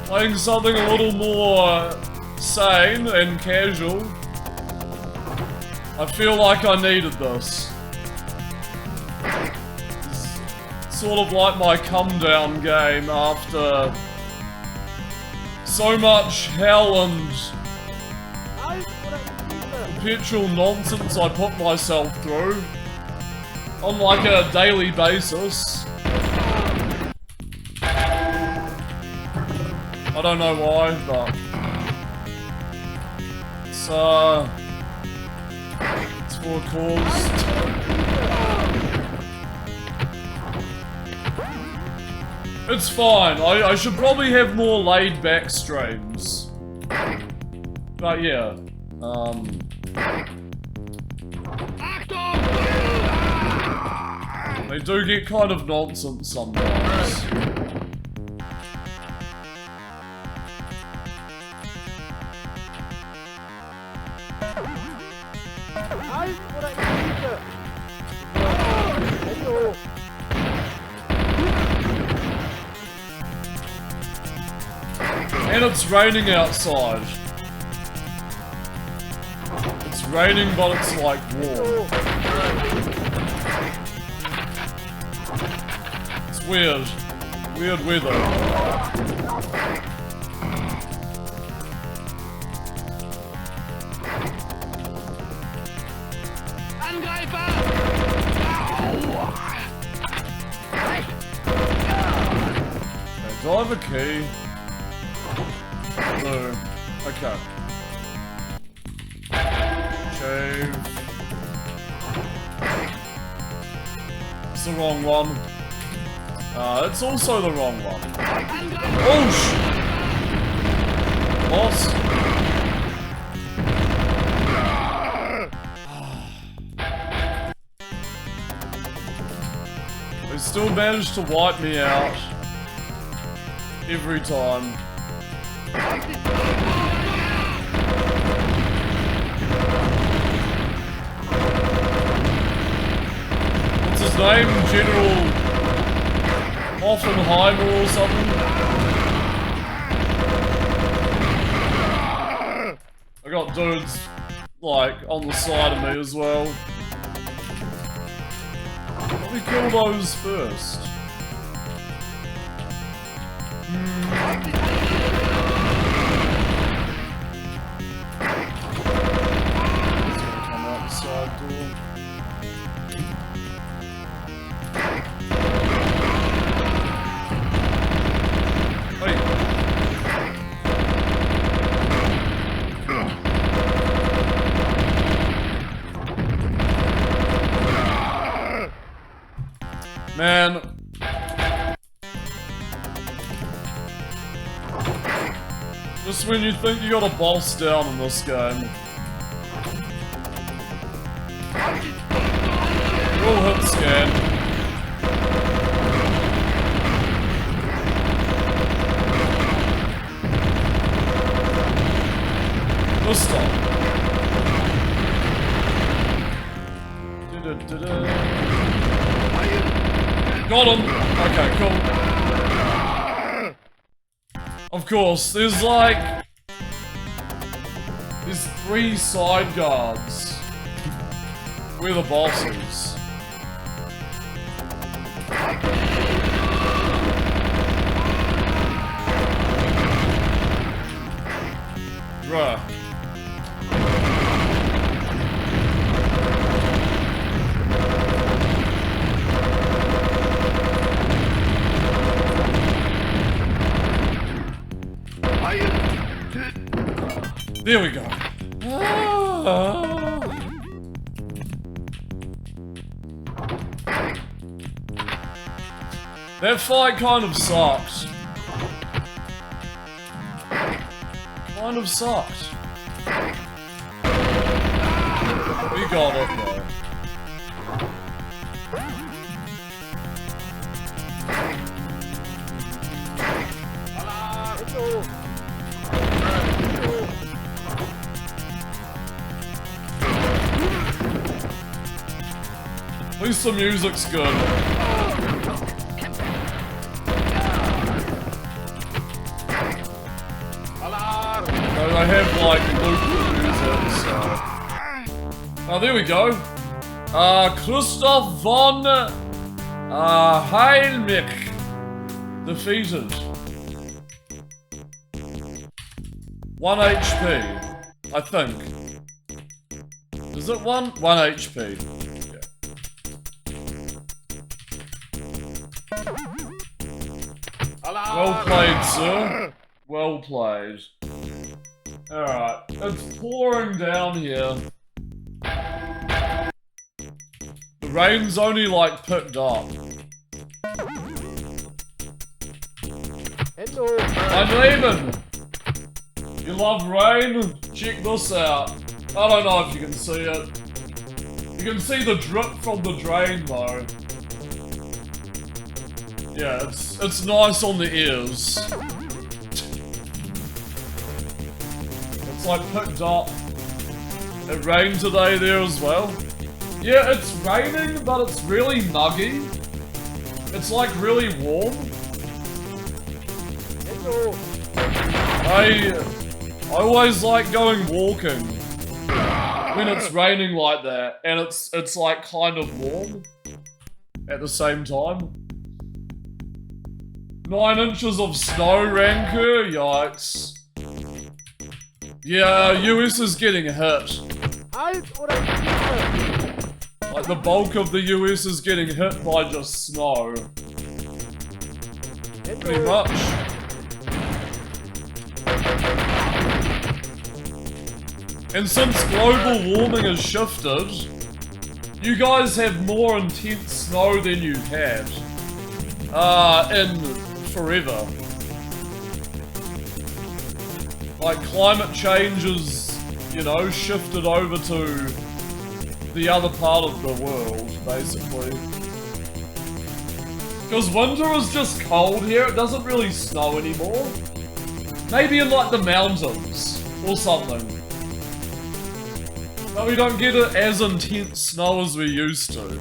Playing something a little more sane and casual. I feel like I needed this. It's sort of like my come down game after so much hell and perpetual nonsense I put myself through on like a daily basis. I don't know why, but it's for a cause. It's fine. I should probably have more laid-back streams. But yeah. They do get kind of nonsense sometimes. And it's raining outside. It's raining, but it's like warm. It's weird. Weird weather. Okay, do I have a key? No. Okay. Shave. It's the wrong one. It's also the wrong one. Oh Lost. They still managed to wipe me out. Every time. What's his name? General Offenheimer or something? I got dudes, like, on the side of me as well. Let me kill those first. Come out the side door. Hey. Man. Just when you think you got a boss down in this game. Roll hit scan. This time. Got him! Okay, cool. Of course, there's like... There's 3 side guards. We're the bosses. Bruh. There we go. That fight kind of sucked. Kind of sucked. We got it though. At least the music's good. I have like looped music, so. Oh, there we go. Christoph von Heilmich defeated. 1 HP, I think. Is it 1? 1 HP. Well played, sir. Well played. Alright, it's pouring down here. The rain's only like picked up. I'm leaving. You love rain? Check this out. I don't know if you can see it. You can see the drip from the drain though. Yeah, it's nice on the ears. It's like picked up. It rained today there as well. Yeah, it's raining, but it's really muggy. It's like really warm. I always like going walking when it's raining like that, and it's like kind of warm at the same time. 9 inches of snow, Ranker, yikes. Yeah, US is getting hit. Like the bulk of the US is getting hit by just snow. Pretty much. And since global warming has shifted, you guys have more intense snow than you've had in forever. Like climate change is, you know, shifted over to the other part of the world, basically. Because winter is just cold here, it doesn't really snow anymore. Maybe in like the mountains or something. But we don't get it as intense snow as we used to.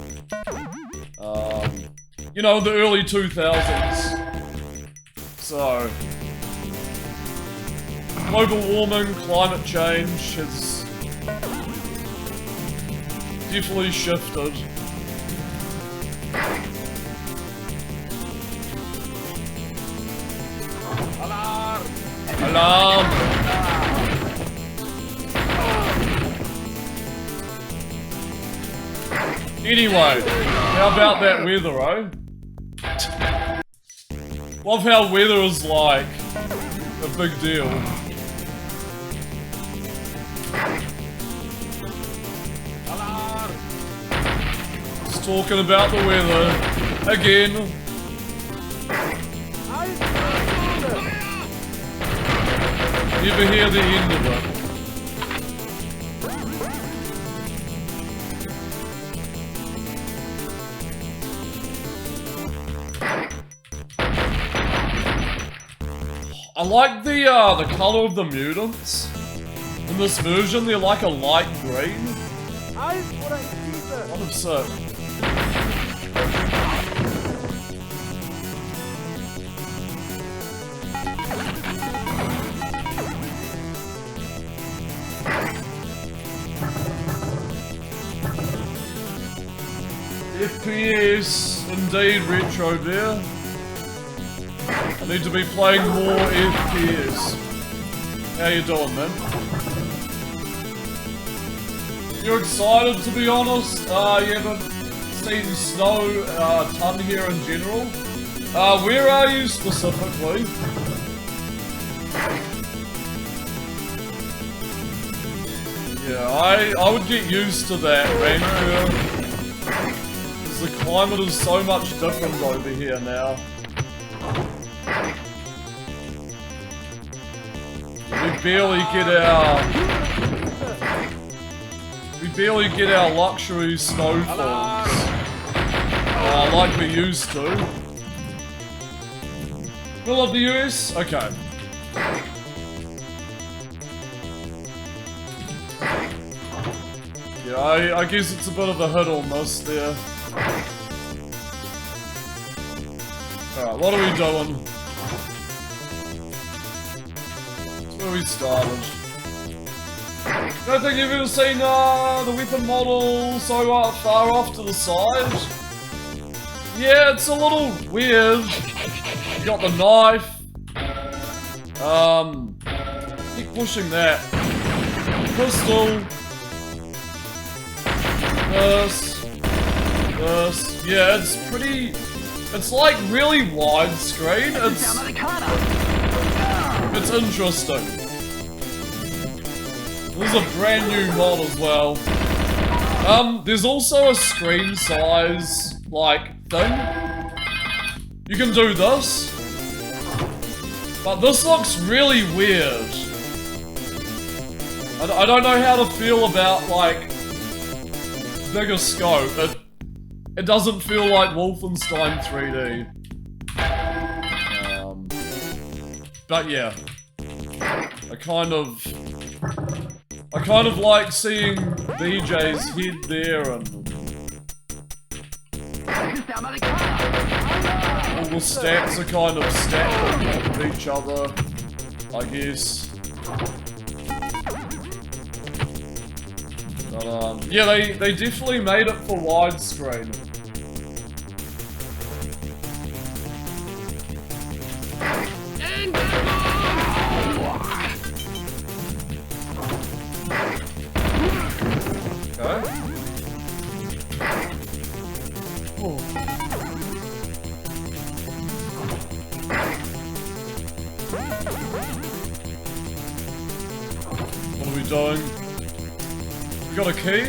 You know, the early 2000s. So, global warming, climate change has definitely shifted. Alarm! Alarm! Anyway, how about that weather, eh? Love how weather is like a big deal. Alarm! Just talking about the weather again. Never hear the end of it. I like the color of the mutants. In this version, they're like a light green. What of sick. FPS, indeed, Retro Bear. I need to be playing more FPS. How you doing, man? You're excited, to be honest? You haven't seen snow a ton here in general? Where are you specifically? Yeah, I would get used to that, Ranker. Because the climate is so much different over here now. We barely get our luxury snowfalls like we used to. Middle of the US? Okay. Yeah, I guess it's a bit of a hit or miss there. Alright, what are we doing? Where we started. Don't think you've ever seen the weapon model so far off to the side. Yeah, it's a little weird. You got the knife. Keep pushing that. Pistol. This. Yeah, it's pretty. It's like really widescreen. It's interesting. This is a brand new mod as well. There's also a screen size, like, thing. You can do this. But this looks really weird. I don't know how to feel about, like, bigger scope. It doesn't feel like Wolfenstein 3D. But yeah. I kind of like seeing BJ's head there and all the stats are kind of stacked with each other, I guess. But yeah, they definitely made it for widescreen. Okay. Oh. What are we doing? We got a key?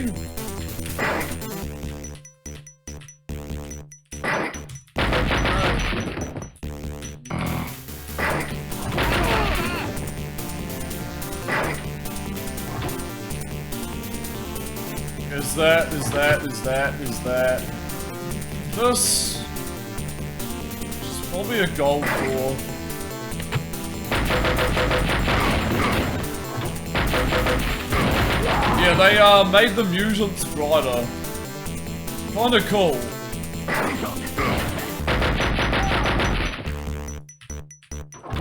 Is that? This is probably a gold door. Yeah, they made the mutants brighter. Kinda cool.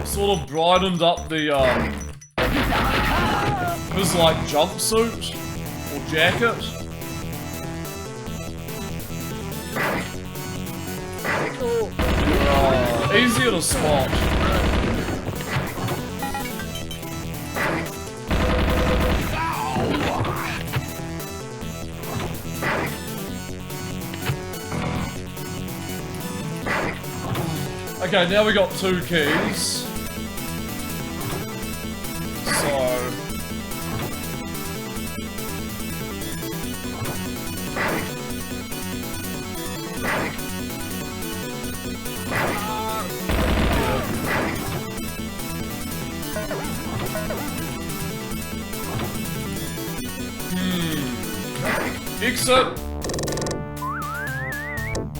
Sort of brightened up the his like jumpsuit or jacket. Easier to spot. Okay, now we got 2 keys. So... Exit.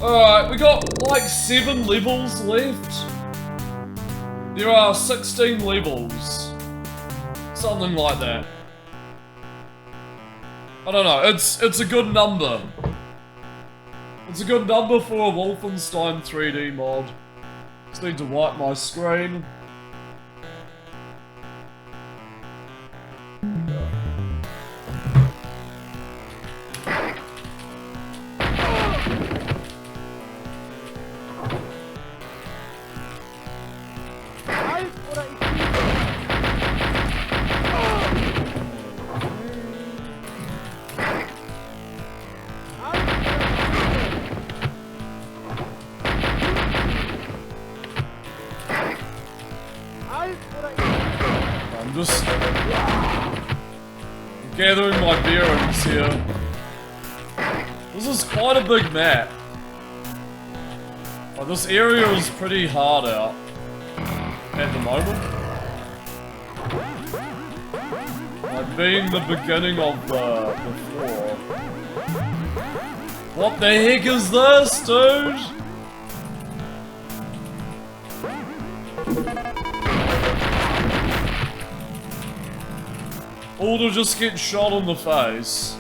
Alright, we got like 7 levels left. There are 16 levels. Something like that. I don't know, it's a good number. It's a good number for a Wolfenstein 3D mod. Just need to wipe my screen. I'm just gathering my bearings here. This is quite a big map. Oh, this area is pretty hard out at the moment. Like being the beginning of the floor. What the heck is this, dude? Or to just get shot in the face.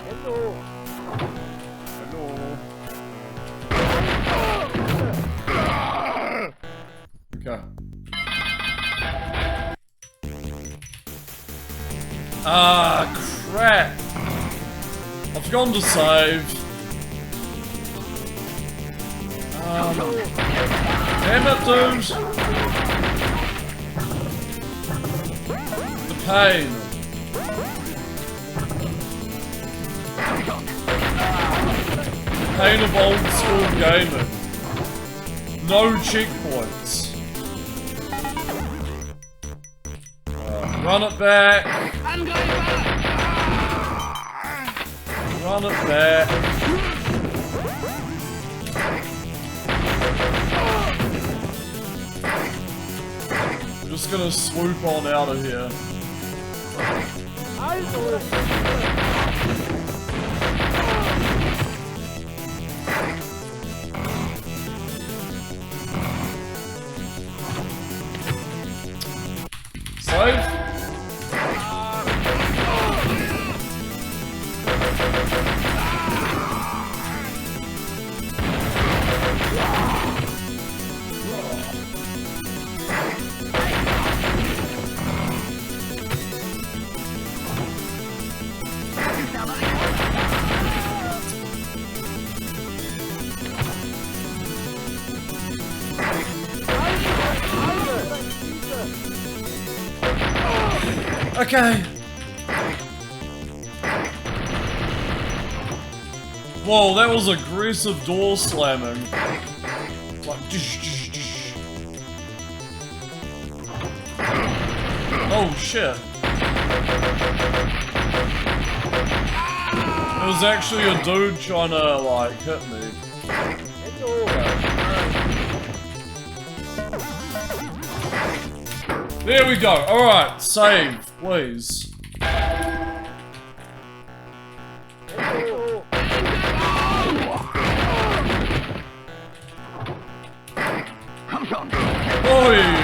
Hello. Okay. Ah, crap. I've gone to save. Damn it, dude. The pain. The pain of old school gaming. No checkpoints. Run it back. Run it back. I'm just gonna swoop on out of here. Save. Okay. Whoa, that was aggressive door slamming. Like, dish, dish, dish. Oh shit. It was actually a dude trying to, like, hit me. There we go. Alright, save, please. Oi!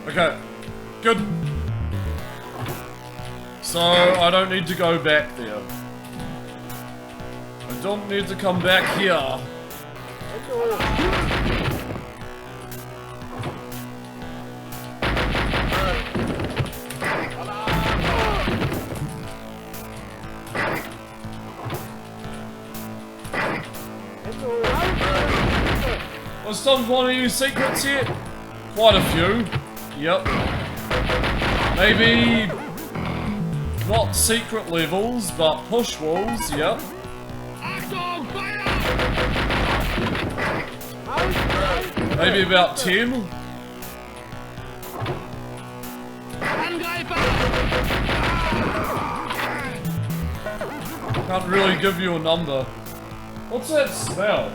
Okay, good. So, I don't need to go back there. I don't need to come back here. Was done one of you secrets yet? Quite a few. Yep. Maybe not secret levels, but push walls, yep. Maybe about 10. Can't really give you a number. What's that smell?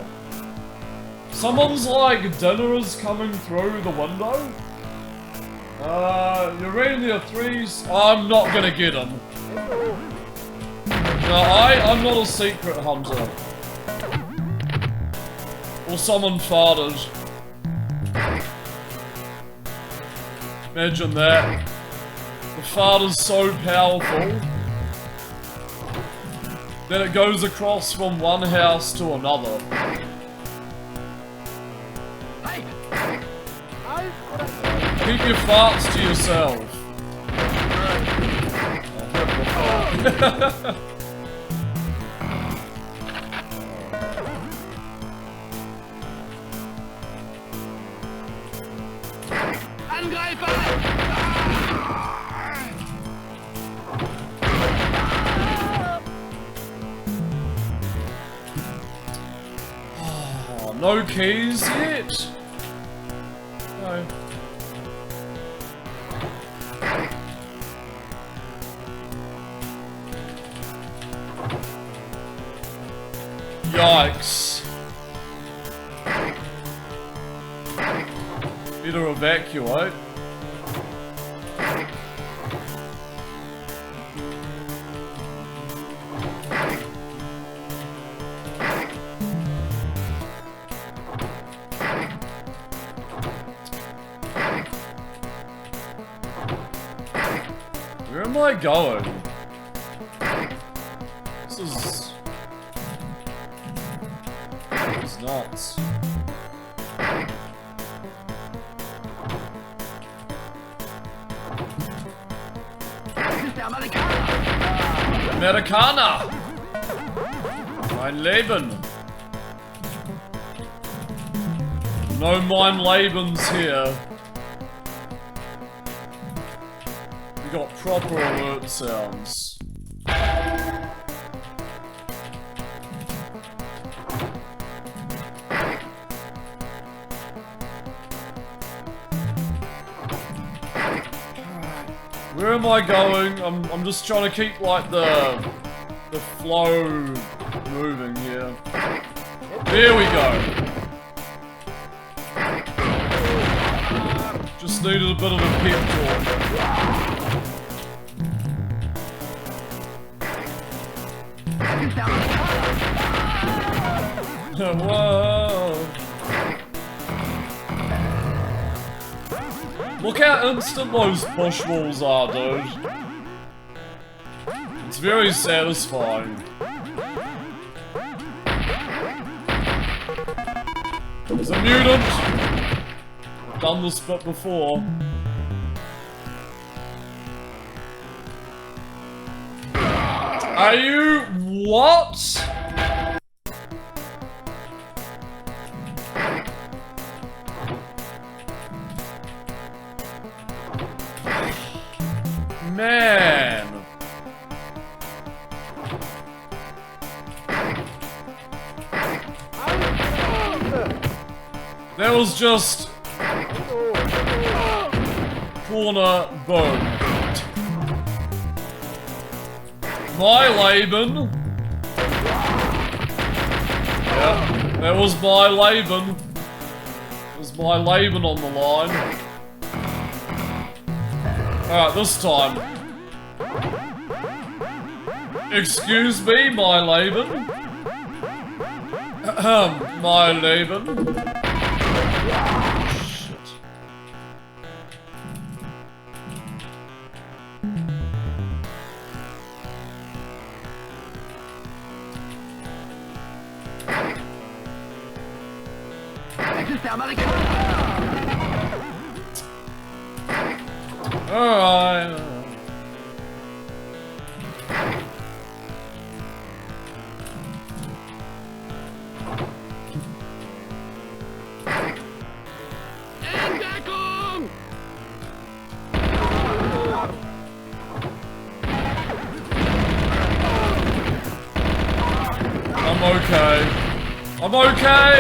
Someone's like dinner is coming through the window. You're reading the threes. I'm not gonna get him. No, I'm not a secret hunter. Or someone farted. Imagine that. The fart is so powerful that it goes across from one house to another. Keep your farts to yourself. Oh, no keys yet? No. Yikes. Better evacuate. Where am I going? This is... It's nuts. Amerikaner! Mein Leben! No mein Lebens here. We got proper alert sounds. Where am I going? I'm just trying to keep like the flow moving here. There we go. Just needed a bit of a pep talk. Whoa. Look how instant those push walls are, dude. It's very satisfying. There's a mutant! I've done this bit before. Are you... what? Man. That was just corner bone. My Laban. Yeah, that was my Laban. There's my Laban on the line. Alright, this time. Excuse me, my Laban. My Laban. Shit. Alright. I'm okay. I'm okay!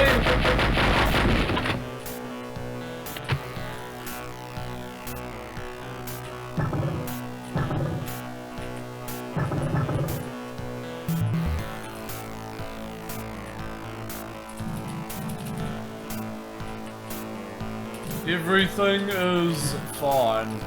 Everything is fine.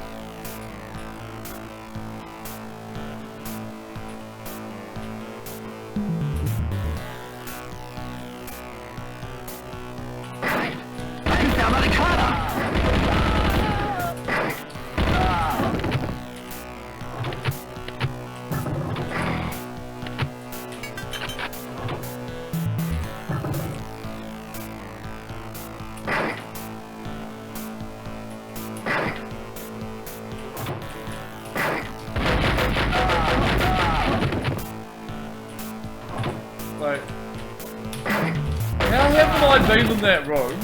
Wait. How haven't I been in that room?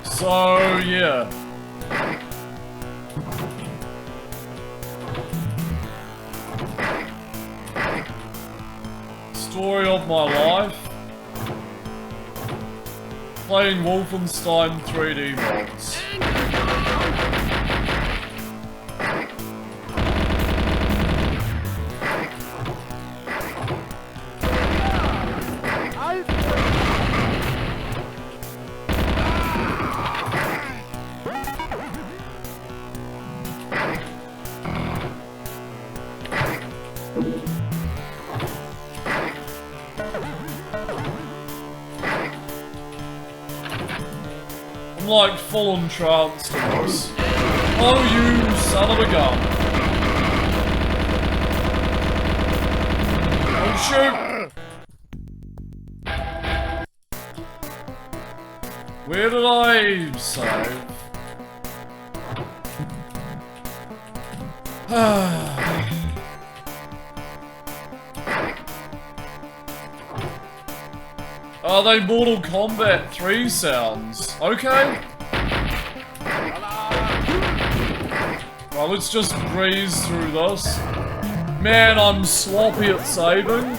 So, yeah. Story of my life. Playing Wolfenstein 3D mods. like full entranced in this. Oh, you son of a gun. Oh, shoot! Where did I save? Are they Mortal Kombat 3 sounds? Okay. Well, let's just breeze through this. Man, I'm sloppy at saving.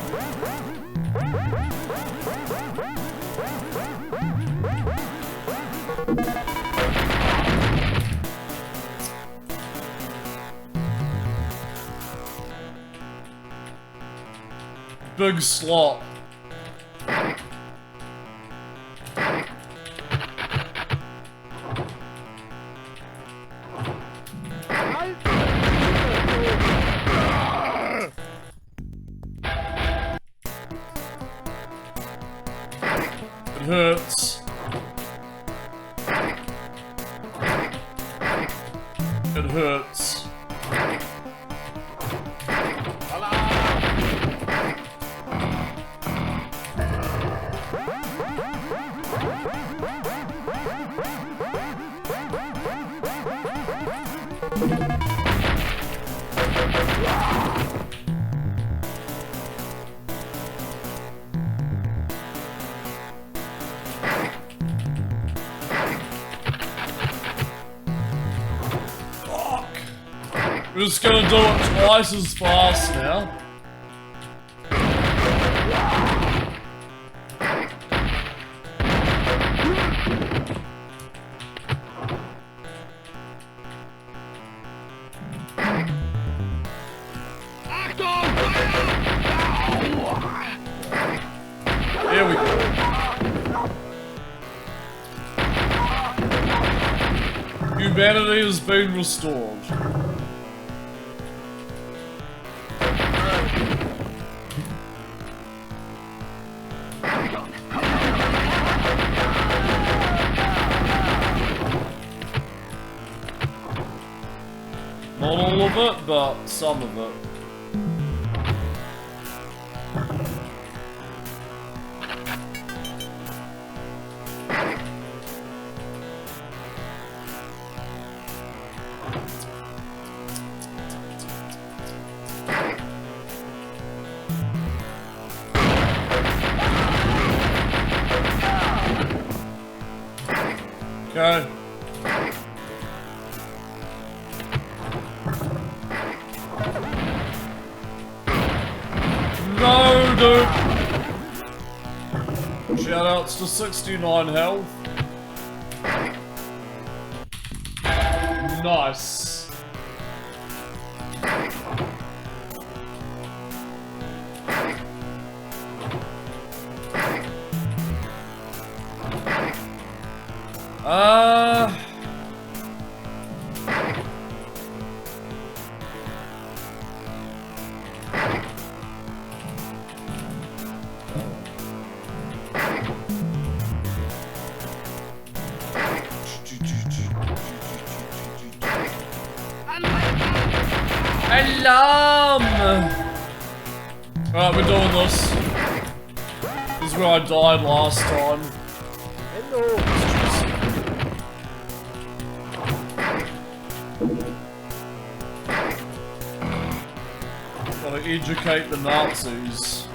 Big slot. It hurts. It hurts. We're just gonna do it twice as fast now. Here we go. Humanity has been restored. Not all of it, but some of it. Okay. No, dude! Shoutouts to 69 health. Nice. Alarm! Alright, we're doing this. This is where I died last time. Hello. Gotta educate the Nazis.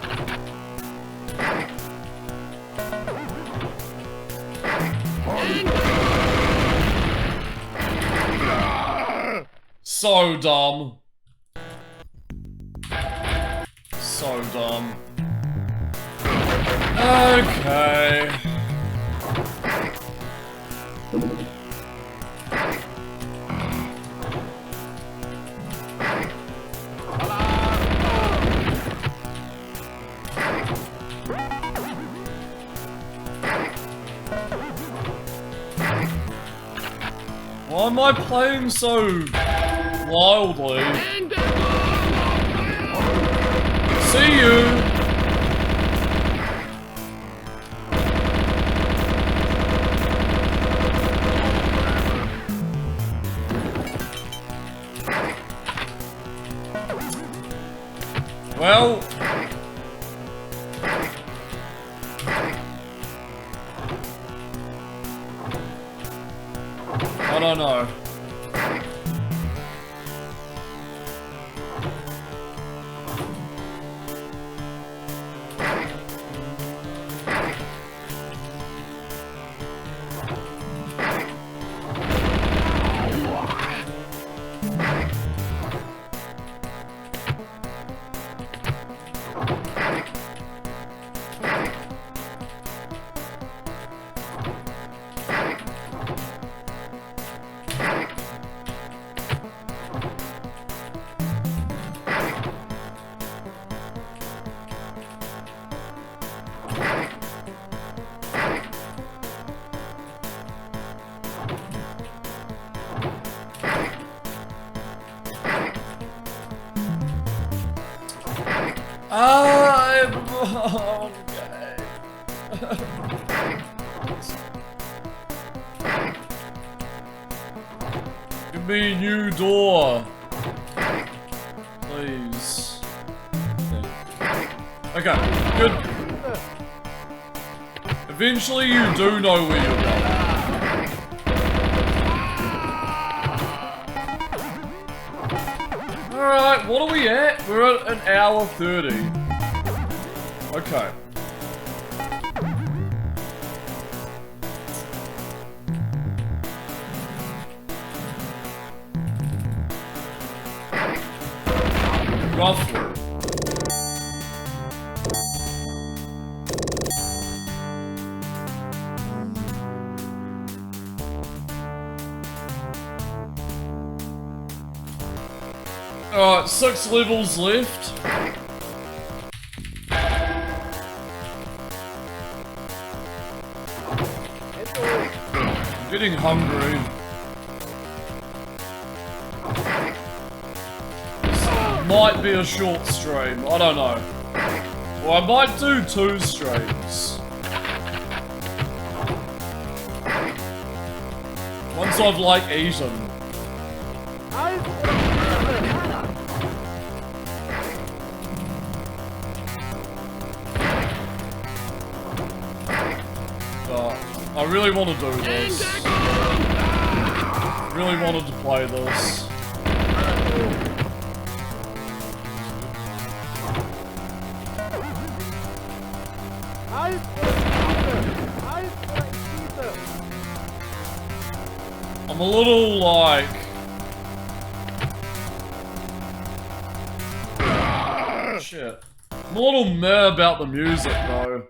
So dumb. So dumb. Okay. Why am I playing so wildly? See you! Well... I don't know. Okay. Give me a new door. Please. Okay, good. Eventually you do know where you're going. Alright, what are we at? We're at an hour 30. Okay. Roughly. Alright, 6 levels left. I'm getting hungry. This might be a short stream, I don't know. Or I might do 2 streams. Once I've, like, eaten. I really want to do this. Really wanted to play this. I'm a little like... Shit. I'm a little meh about the music though.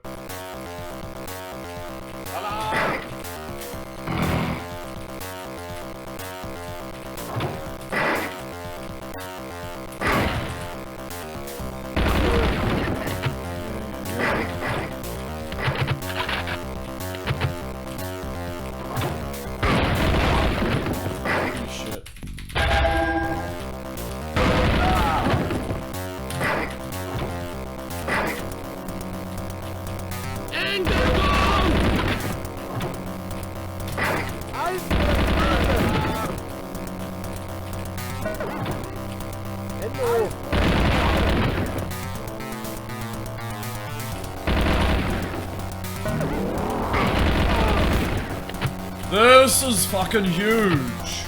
This is fucking huge.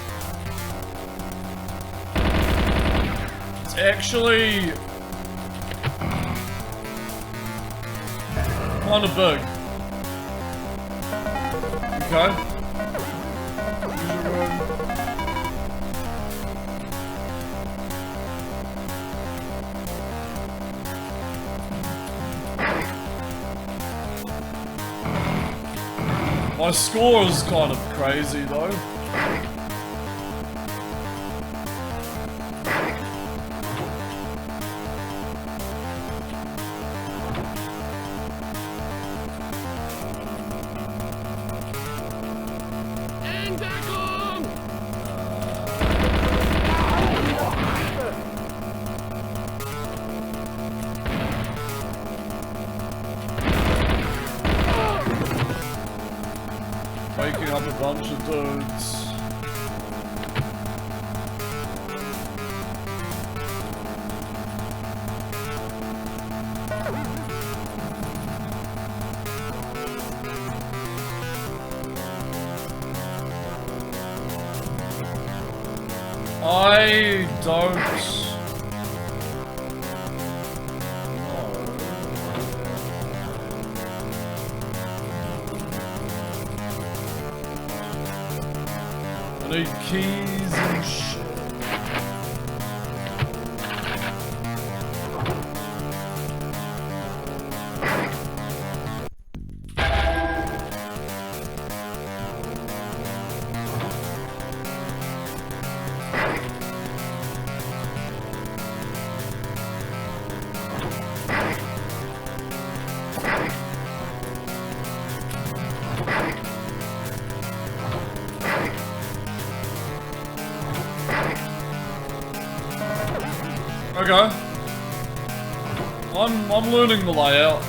It's actually kind of big. Okay. My score is kind of crazy though. Waking up a bunch of dudes. I don't know. I need keys and shit. Okay. I'm learning the layout.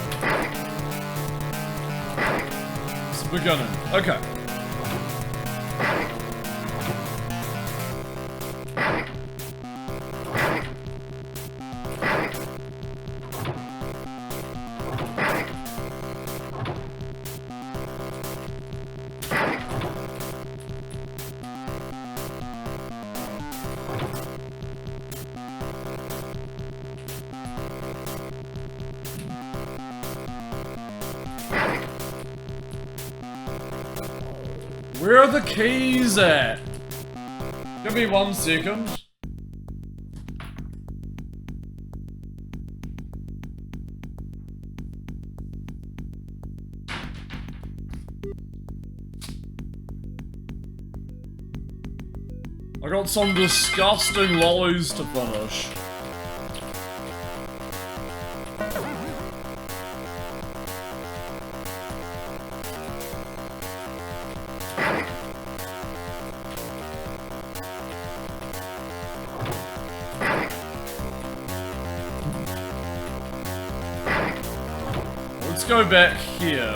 It's the beginning. Okay. Where are the keys at? Give me 1 second. I got some disgusting lollies to finish. Let's go back here.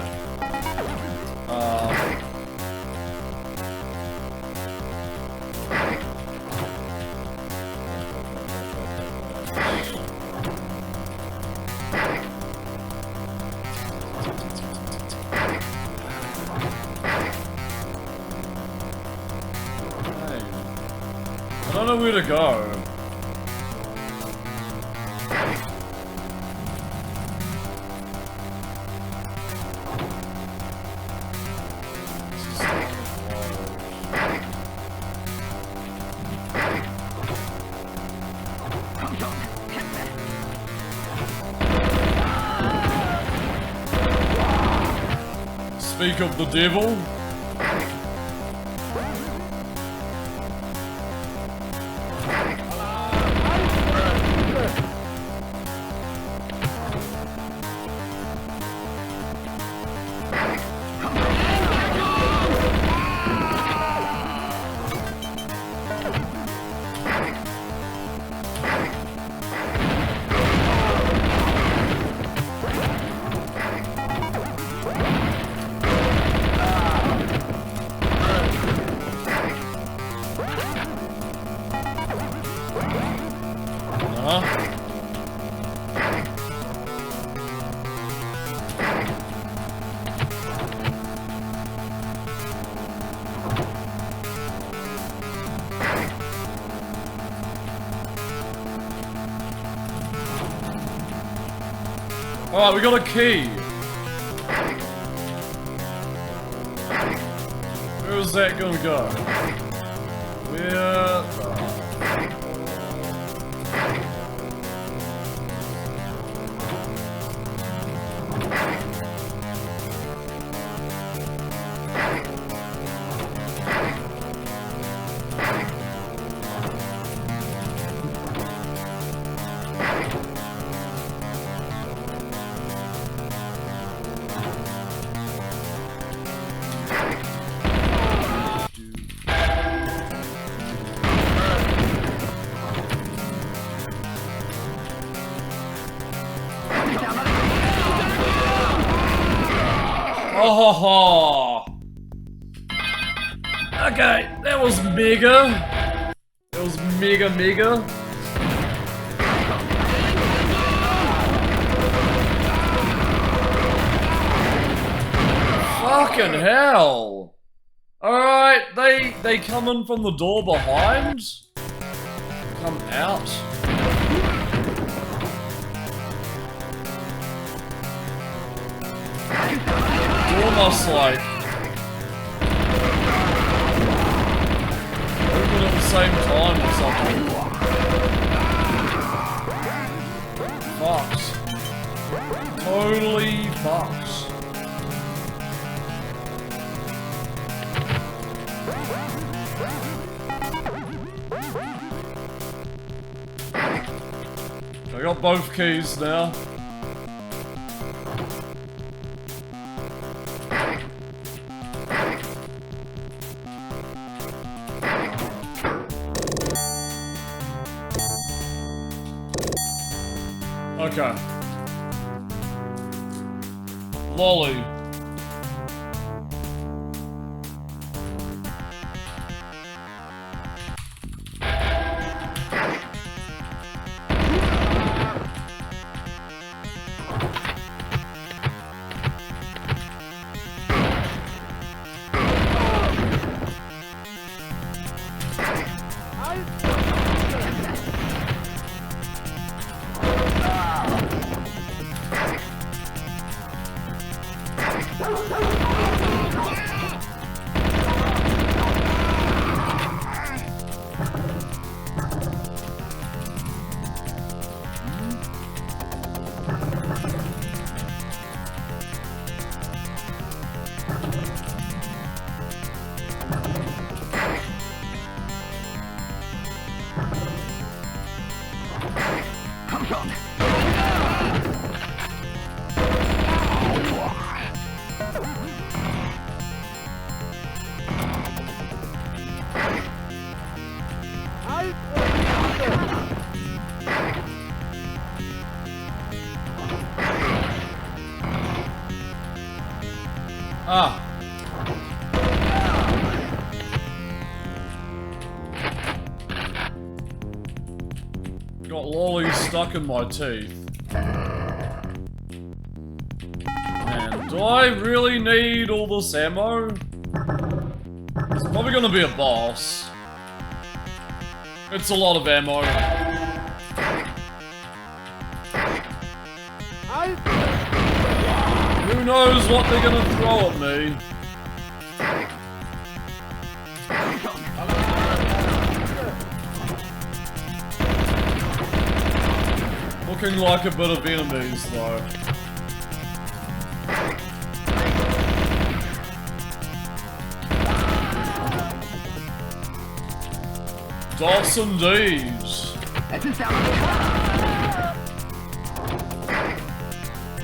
I don't know where to go. Speak of the devil. Alright, we got a key. Where is that gonna go? Where? Oh, okay, that was mega. That was mega. Fucking hell! All right, they come in from the door behind. come out? Door must like open at the same time or something. Fucked. Totally fucked. I got both keys now. Okay. Lolly. Ah. Got lollies stuck in my teeth. Man, do I really need all this ammo? It's probably gonna be a boss. It's a lot of ammo. Who knows what they're gonna throw at me? Looking like a bit of enemies though. DOS indeed.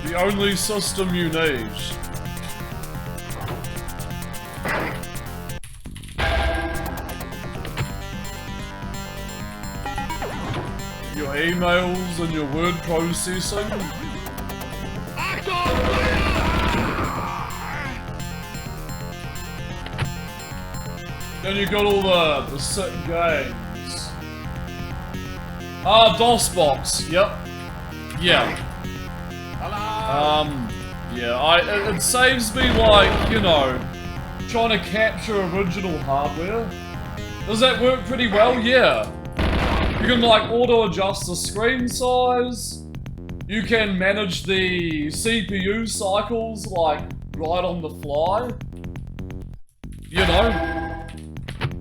The only system you need. Your emails and your word processing. Then you got all the sick games. Ah, DOSBox, yep. Yeah. Yeah, it saves me like, you know, trying to capture original hardware. Does that work pretty well? Yeah. You can like auto-adjust the screen size. You can manage the CPU cycles like right on the fly. You know?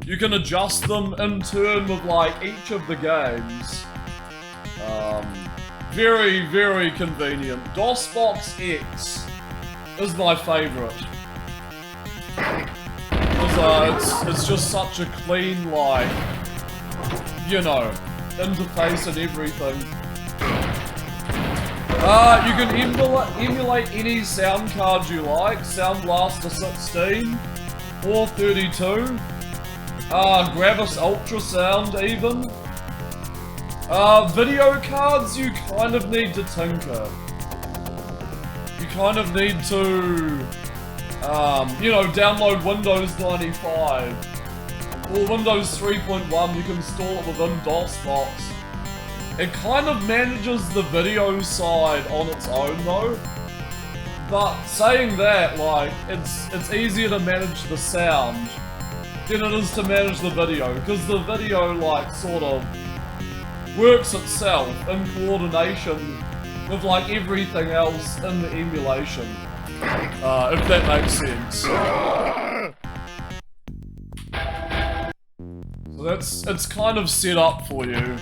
You can adjust them in turn with like each of the games. Very, very convenient. DOSBox X is my favorite. Because it's just such a clean, like, you know, interface and everything. You can emulate any sound card you like. Sound Blaster 16 or 32. Gravis Ultrasound even. Video cards, you kind of need to tinker. You kind of need to, you know, download Windows 95. Or Windows 3.1, you can install it within DOSBox. It kind of manages the video side on its own though. But saying that, like, it's easier to manage the sound than it is to manage the video. Because the video, like, sort of works itself in coordination with like everything else in the emulation. If that makes sense. So it's kind of set up for you.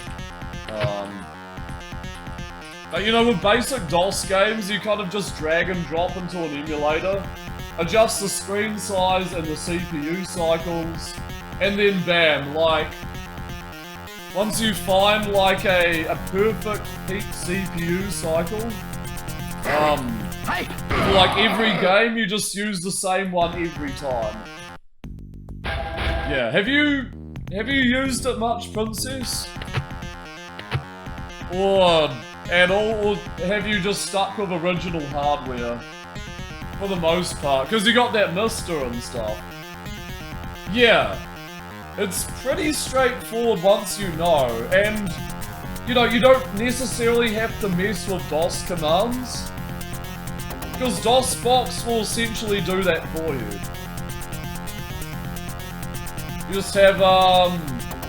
But you know, with basic DOS games, you kind of just drag and drop into an emulator, adjust the screen size and the CPU cycles, and then bam, like, once you find like a perfect peak CPU cycle, for like every game, you just use the same one every time. Yeah, have you used it much, Princess? Or at all, or have you just stuck with original hardware? For the most part, because you got that mister and stuff. Yeah, it's pretty straightforward once you know, and you know, you don't necessarily have to mess with DOS commands, because DOSBox will essentially do that for you. You just have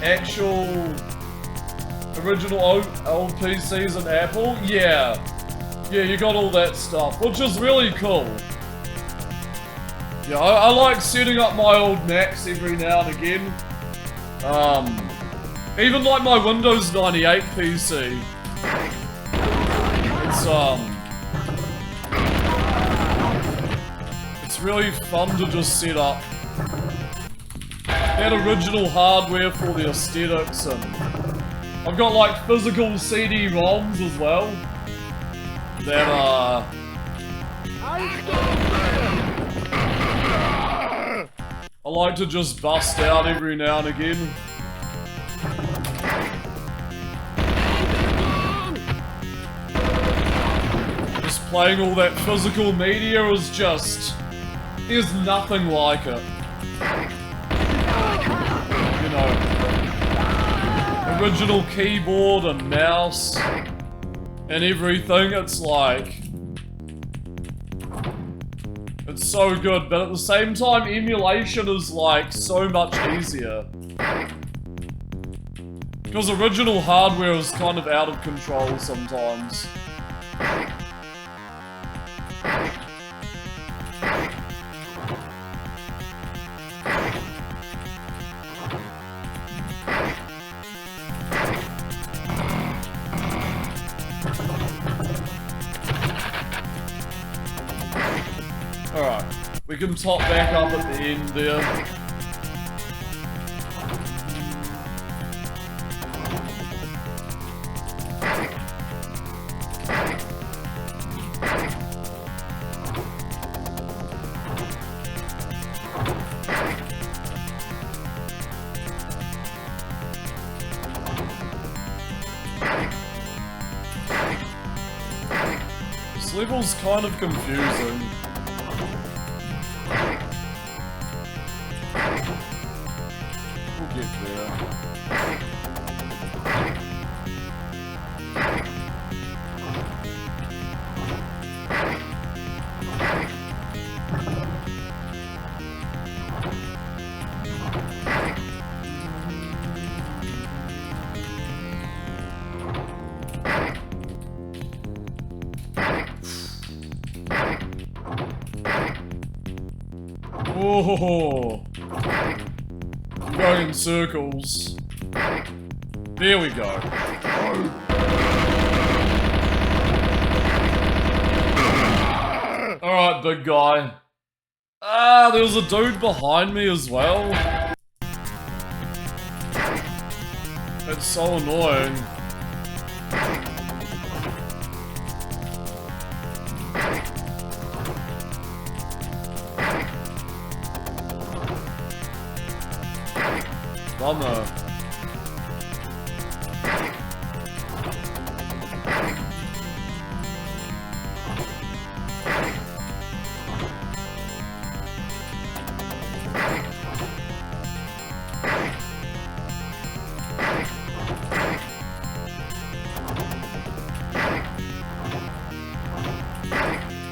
actual original old PCs and Apple. Yeah, you got all that stuff, which is really cool. Yeah, I like setting up my old Macs every now and again. Even like my Windows 98 PC. It's really fun to just set up that original hardware for the aesthetics, and I've got like physical CD-ROMs as well that I like to just bust out every now and again. Just playing all that physical media is just... there's nothing like it. You know, original keyboard and mouse and everything, it's like... it's so good, but at the same time, emulation is like so much easier. Because original hardware is kind of out of control sometimes. Alright, we can top back up at the end there. This level's kind of confusing. We'll get there. Oh, I'm going in circles. There we go. Alright, big guy. Ah, there was a dude behind me as well. That's so annoying. Bummer.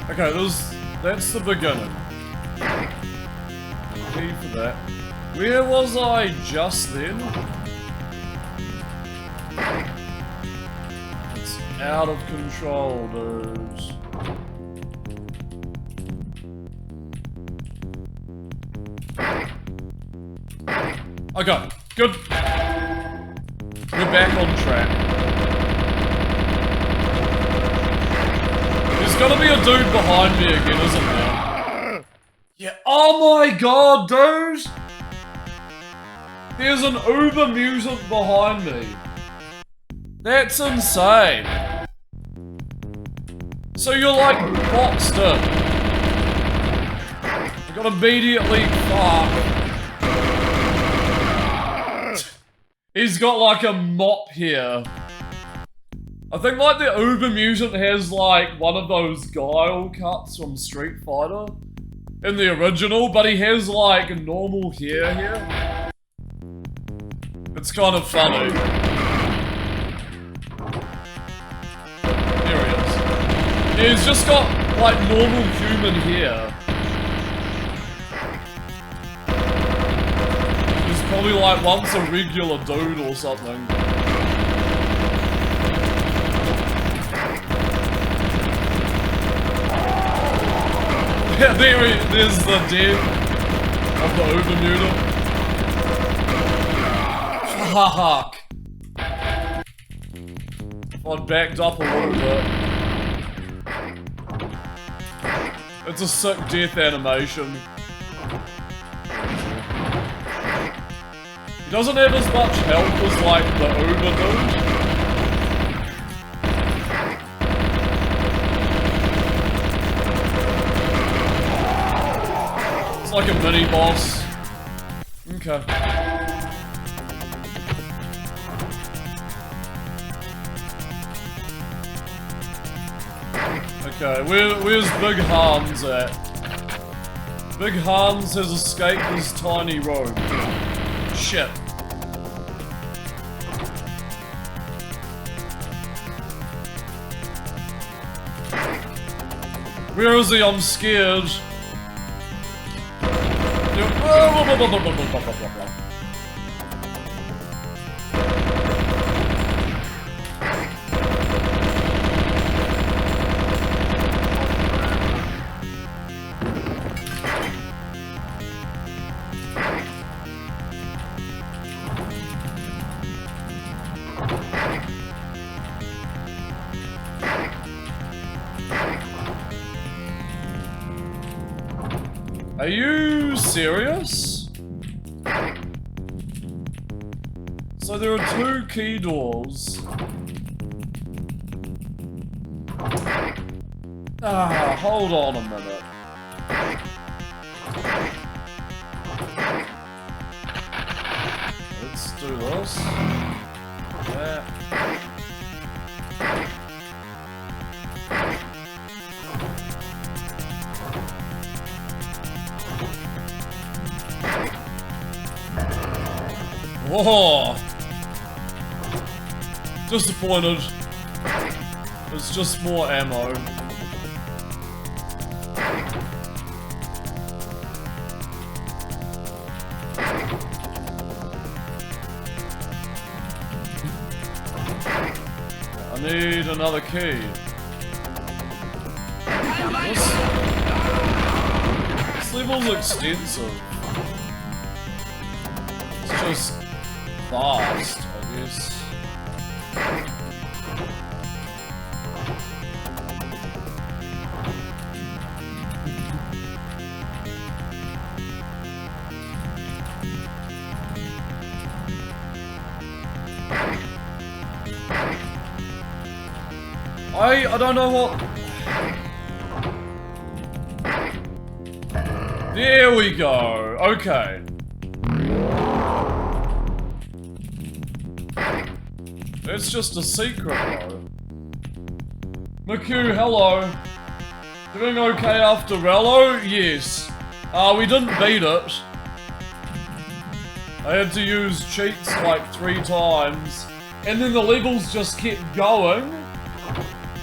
Okay, that's the beginning. Key for that. Where was I just then? out of control, dudes. Okay, good. We're back on track. There's gotta be a dude behind me again, isn't there? Yeah. Oh my god, dude! There's an Uber mutant behind me. That's insane. So you're like boxed in. I got immediately fucked. He's got like a mop here. I think like the Uber mutant has like one of those guile cuts from Street Fighter in the original, but he has like normal hair here. It's kind of funny. There he is. Yeah, he's just got like normal human hair. He's probably like once a regular dude or something. Yeah, there's the death of the Uber mutant. Fuck. I backed up a little bit. It's a sick death animation. He doesn't have as much health as like the Uber dude. It's like a mini boss. Okay. Okay, where's Big Hans at? Big Hans has escaped his tiny room. Shit. Where is he? I'm scared. Are you serious? So there are 2 key doors. Ah, hold on a minute. Let's do this. That. Whoa! Disappointed. It's just more ammo. I need another key. This level's extensive. It's just fast, I guess. I don't know what... There we go, okay. It's just a secret though. McHugh, hello. Doing okay after Rello? Yes. We didn't beat it. I had to use cheats like 3 times. And then the levels just kept going.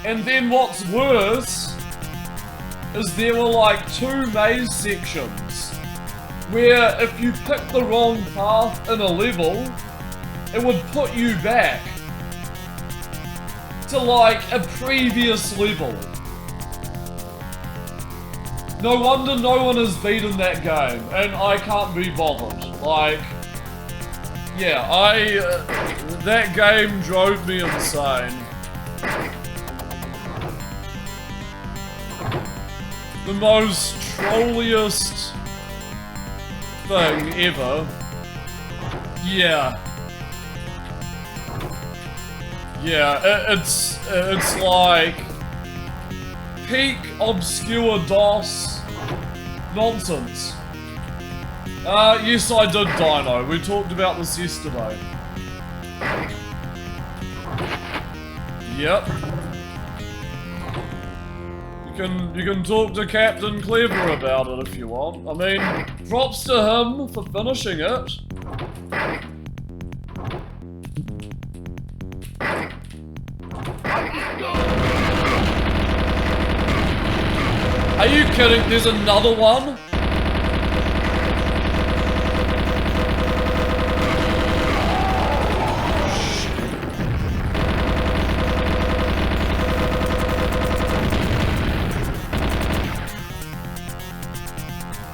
And then what's worse is there were like 2 maze sections where if you picked the wrong path in a level, it would put you back. to like a previous level. No wonder no one has beaten that game, and I can't be bothered. Like, yeah, that game drove me insane. The most trolliest thing ever. Yeah. Yeah, it's like peak obscure DOS nonsense. Yes, I did Dino. We talked about this yesterday. Yep. You can talk to Captain Clever about it if you want. I mean, props to him for finishing it. Are you kidding? There's another one?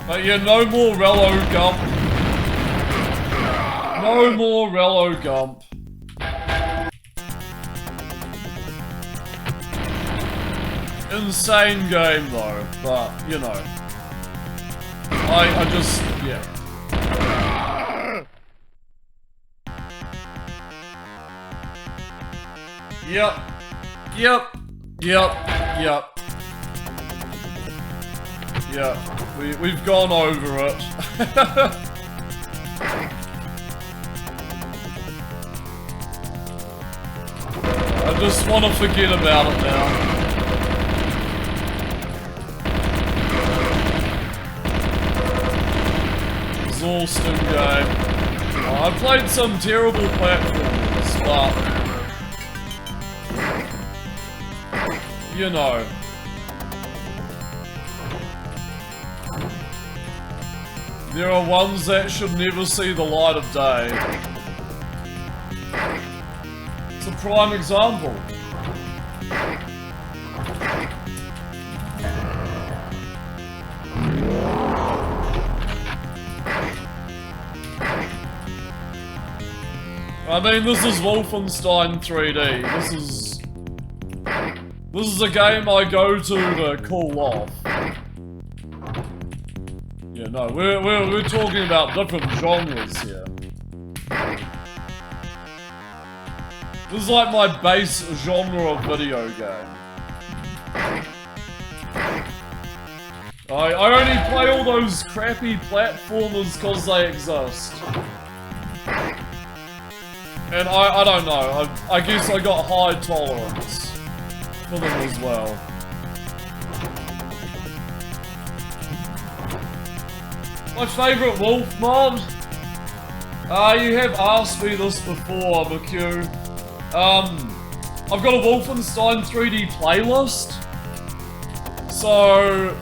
But yeah, no more Rello Gump. No more Rello Gump. Insane game though, but you know. I just, yeah. Yep. Yeah, we've gone over it. I just want to forget about it now. Exhausting game. I've played some terrible platforms, but you know. There are ones that should never see the light of day. It's a prime example. I mean, this is Wolfenstein 3D. This is a game I go to cool off. Yeah, no, we're talking about different genres here. This is like my base genre of video game. I only play all those crappy platformers because they exist. And I don't know, I guess I got high tolerance for them as well. My favourite Wolf mod? You have asked me this before, McHugh. I've got a Wolfenstein 3D playlist. So,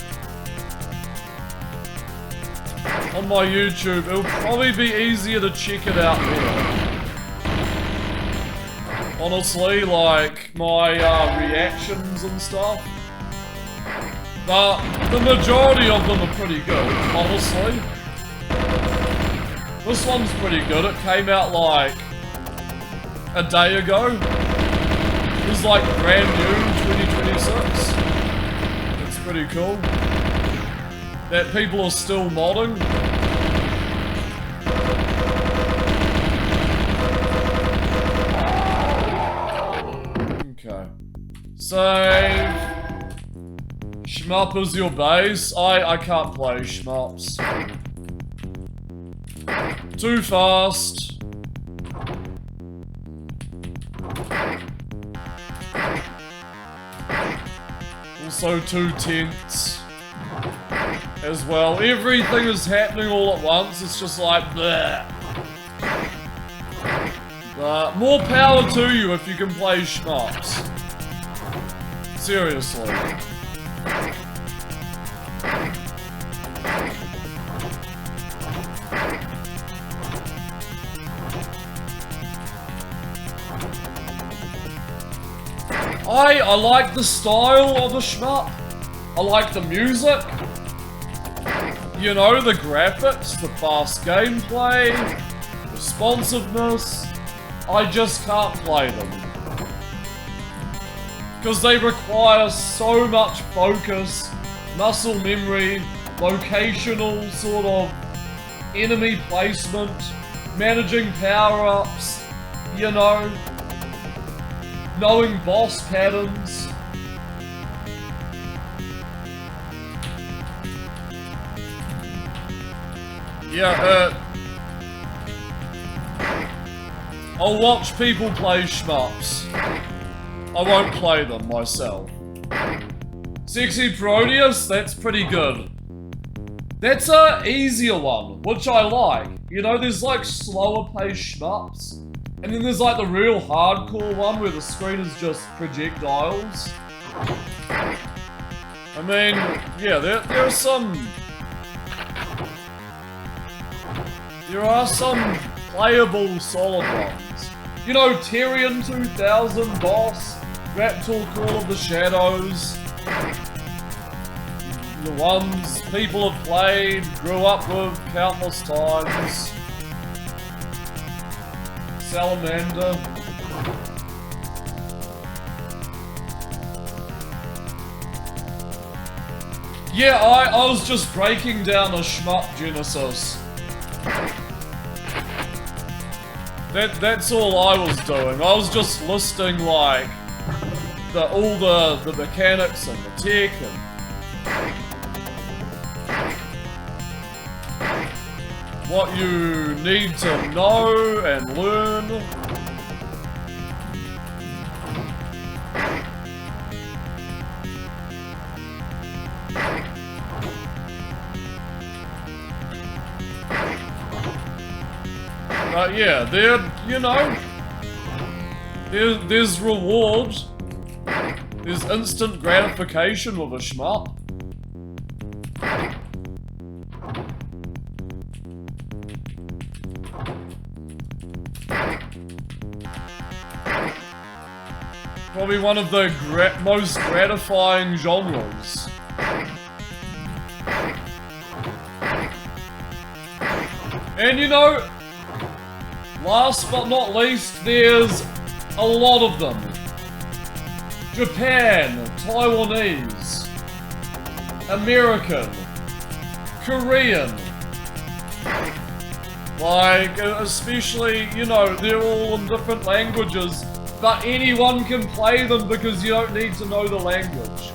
on my YouTube, it'll probably be easier to check it out there. Honestly, like, my reactions and stuff. The majority of them are pretty good, honestly. This one's pretty good. It came out like a day ago. It's like brand new, 2026. It's pretty cool. That people are still modding. Okay. Save. Shmup is your base? I can't play shmups. Too fast. Also too tense. As well. Everything is happening all at once. It's just like bleh. But more power to you if you can play shmups. Seriously. I like the style of the shmup. I like the music. You know, the graphics, the fast gameplay, responsiveness. I just can't play them. Because they require so much focus, muscle memory, locational sort of enemy placement, managing power-ups, you know, knowing boss patterns. Yeah, I'll watch people play shmups. I won't play them myself. Sexy Proteus, that's pretty good. That's a easier one, which I like. You know, there's like slower paced shmups. And then there's like the real hardcore one where the screen is just projectiles. I mean, yeah, there are some... There are some playable solid ones. You know, Tyrion 2000 boss, Raptor Call of the Shadows. The ones people have played, grew up with countless times. Salamander. Yeah, I was just breaking down a shmup Genesis. That's all I was doing. I was just listing like all the mechanics and the tech and what you need to know and learn. But yeah, you know, there's reward. There's instant gratification with a shmup. Probably one of the most gratifying genres. And you know, last but not least, there's a lot of them. Japan, Taiwanese, American, Korean. Like, especially, you know, they're all in different languages, but anyone can play them because you don't need to know the language.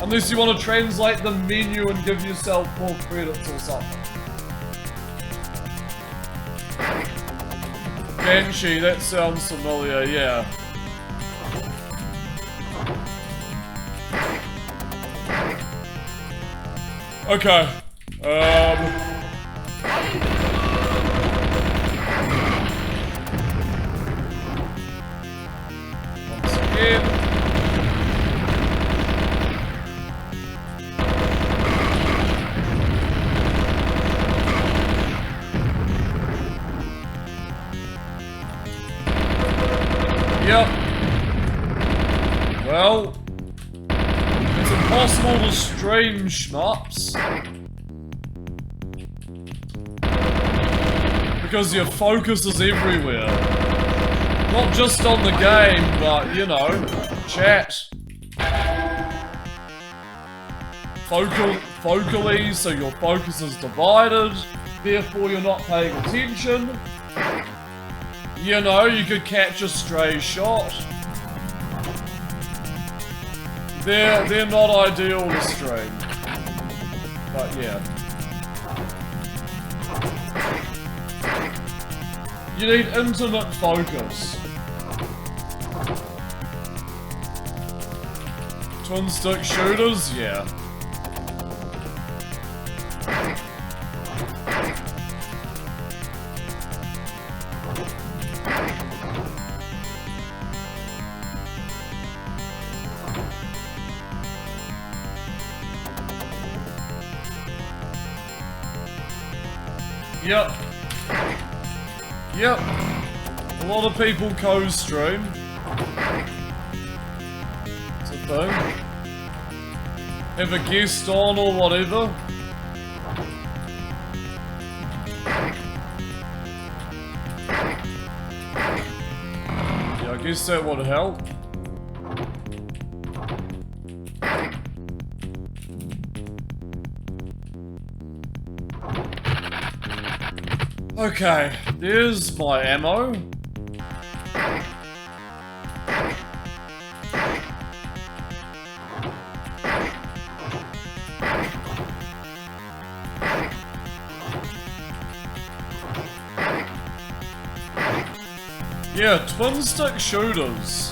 Unless you want to translate the menu and give yourself more credits or something. Banshee, that sounds familiar, yeah. Okay. Once again. Yep. Well, it's impossible to stream shmups because your focus is everywhere. Not just on the game, but, you know, chat. Focally, so your focus is divided, therefore you're not paying attention. You know, you could catch a stray shot. They're not ideal to stream. But yeah. You need intimate focus. Twin stick shooters? Yeah. Yep. Yep. A lot of people co-stream. thing. Have a guest on or whatever. Yeah, I guess that would help. Okay, there's my ammo. Yeah, twin stick shooters.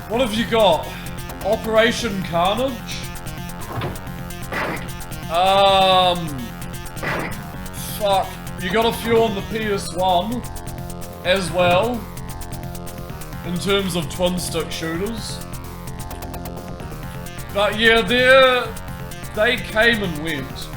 What have you got? Operation Carnage? Fuck. You got a few on the PS1 as well, in terms of twin stick shooters. But yeah, they came and went.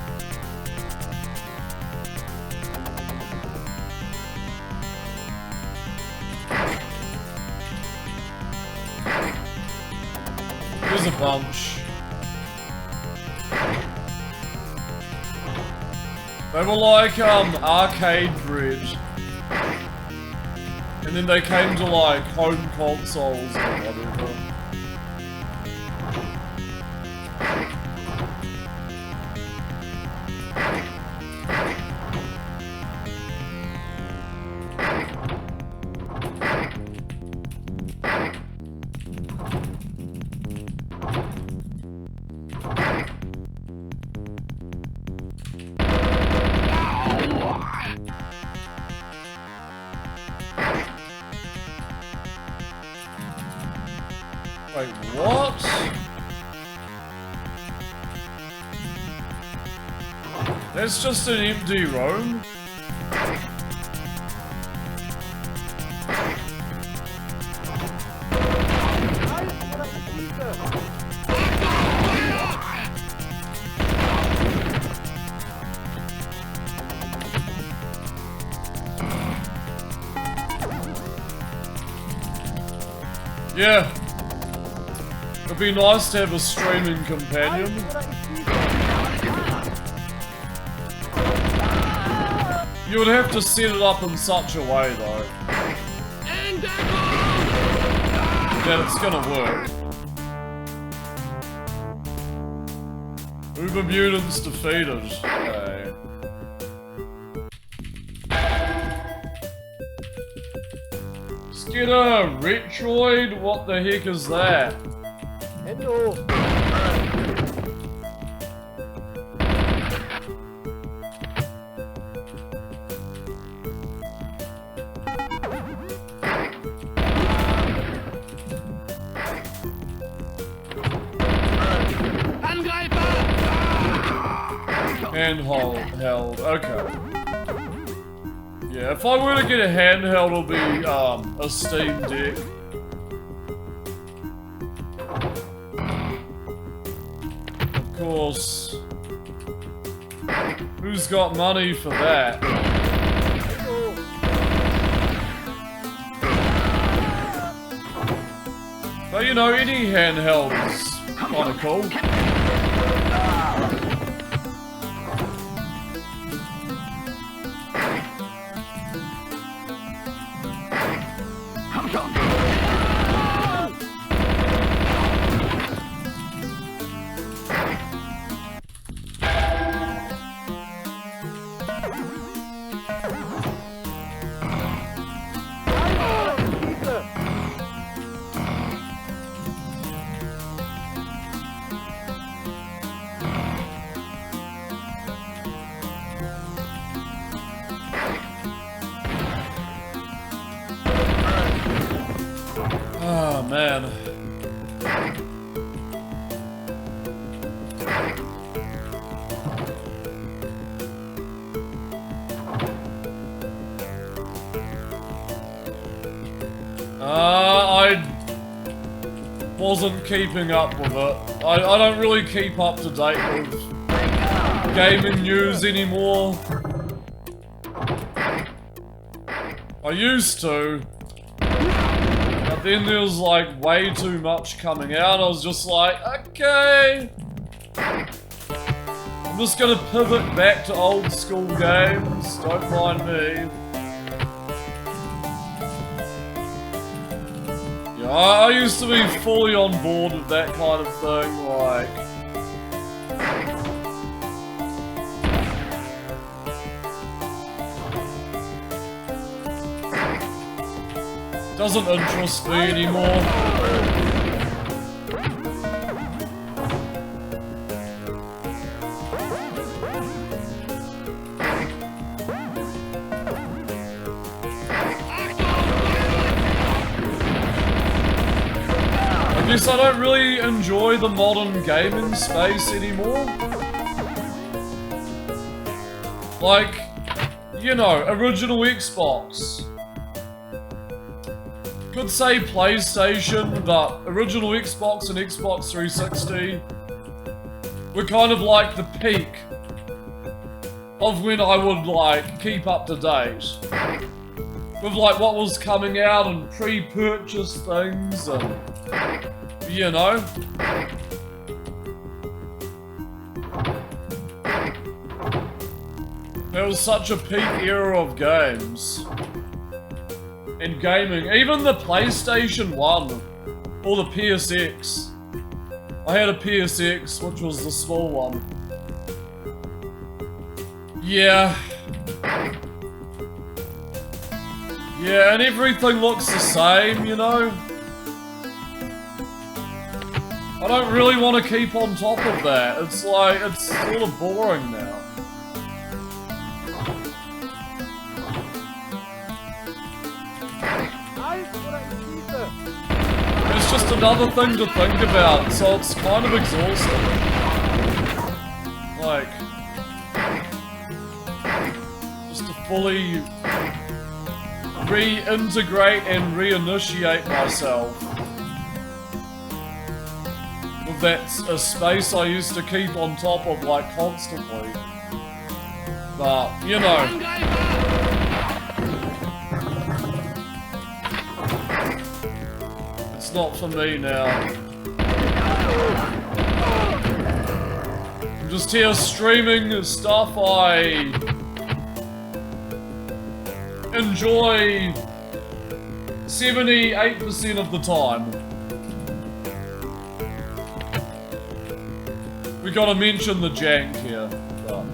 There's a bunch. They were like, arcade bread. And then they came to like home consoles or whatever. Wait, what? That's just an empty room? Yeah. It'd be nice to have a streaming companion. You would have to set it up in such a way though that it's gonna work. Uber mutants defeated. Okay. Let's get a Retroid? What the heck is that? Hello. Handheld, okay. Yeah, if I were to get a handheld, it'll be a Steam Deck. Of course. Who's got money for that? But you know, any handheld is kinda cool. Oh man. I wasn't keeping up with it. I don't really keep up to date with gaming news anymore. I used to. But then there was like way too much coming out. I was just like, okay. I'm just gonna pivot back to old school games. Don't mind me. Yeah, I used to be fully on board with that kind of thing, like... Doesn't interest me anymore. I guess I don't really enjoy the modern gaming space anymore. Like, you know, original Xbox. Could say PlayStation, but original Xbox and Xbox 360 were kind of like the peak of when I would like keep up to date with like what was coming out and pre-purchase things and you know. It was such a peak era of games. In gaming, even the PlayStation 1 or the PSX. I had a PSX, which was the small one. Yeah. Yeah, and everything looks the same, you know? I don't really want to keep on top of that. It's like, it's sort of boring now. It's just another thing to think about, so it's kind of exhausting. Like, just to fully reintegrate and reinitiate myself with that a space I used to keep on top of like constantly. But, you know. Not for me now. I'm just here streaming stuff I enjoy 78% of the time. We gotta mention the jank here. But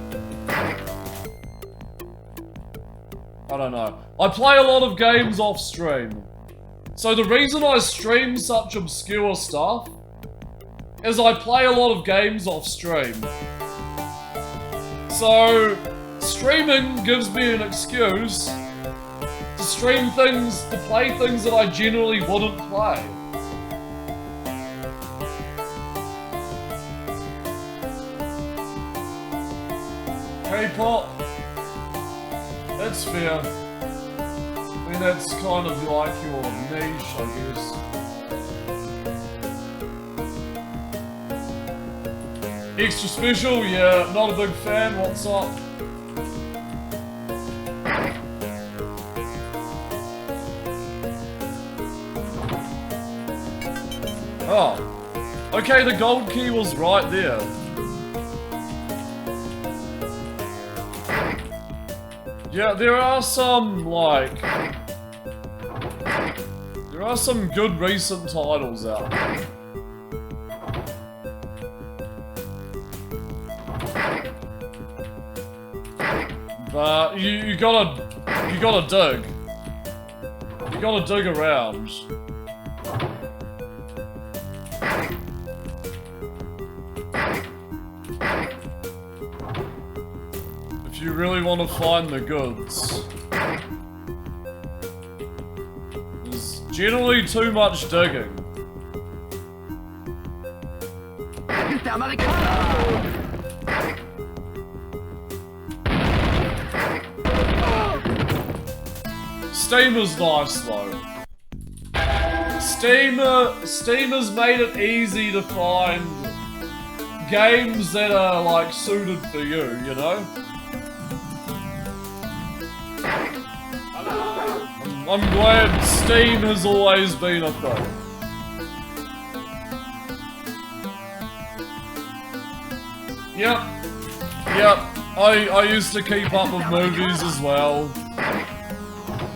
I don't know. I play a lot of games off stream. So the reason I stream such obscure stuff is I play a lot of games off stream. So streaming gives me an excuse to stream things, to play things that I generally wouldn't play. K-pop, that's fair. I mean, that's kind of like your niche, I guess. Extra special? Yeah, not a big fan. What's up? Oh. Okay, the gold key was right there. Yeah, there are some, like... There are some good recent titles out there. But you gotta dig. You gotta dig around. If you really want to find the goods. There's generally too much digging. Steam is nice though. Steam has made it easy to find games that are like suited for you, you know? I'm glad Steam has always been a thing. Yep. Yep. I used to keep up with movies as well.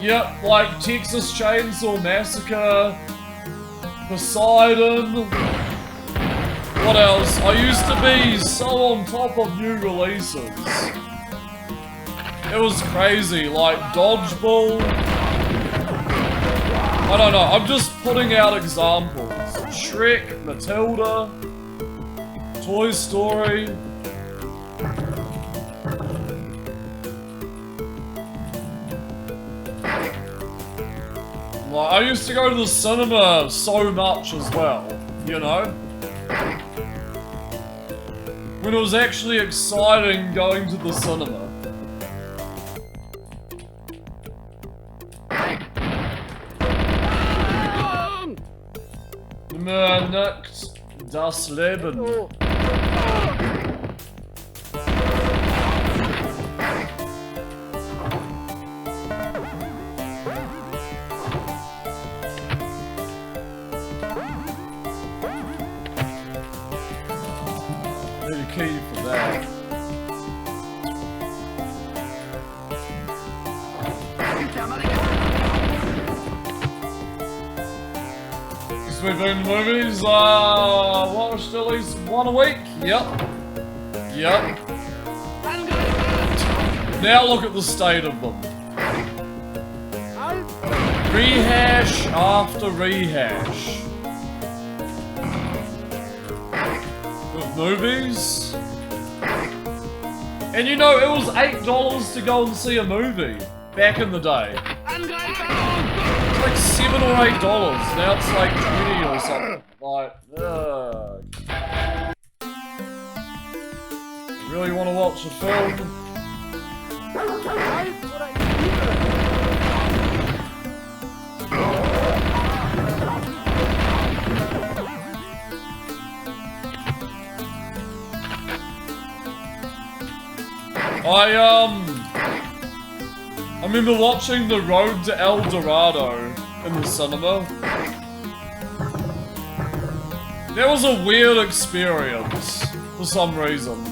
Yep, like Texas Chainsaw Massacre, Poseidon. What else? I used to be so on top of new releases. It was crazy, like Dodgeball. I don't know, I'm just putting out examples. Shrek, Matilda, Toy Story. Like, I used to go to the cinema so much as well, you know? When it was actually exciting going to the cinema. Nicht das Leben. Need a key for that. We've been to movies, watched at least one a week. Yep. Yep. Now look at the state of them. Rehash after rehash. With movies. And you know, it was $8 to go and see a movie back in the day. Like $7 or $8. Now it's like 20 or something. Like, you really want to watch a film? I remember watching The Road to El Dorado in the cinema. That was a weird experience for some reason.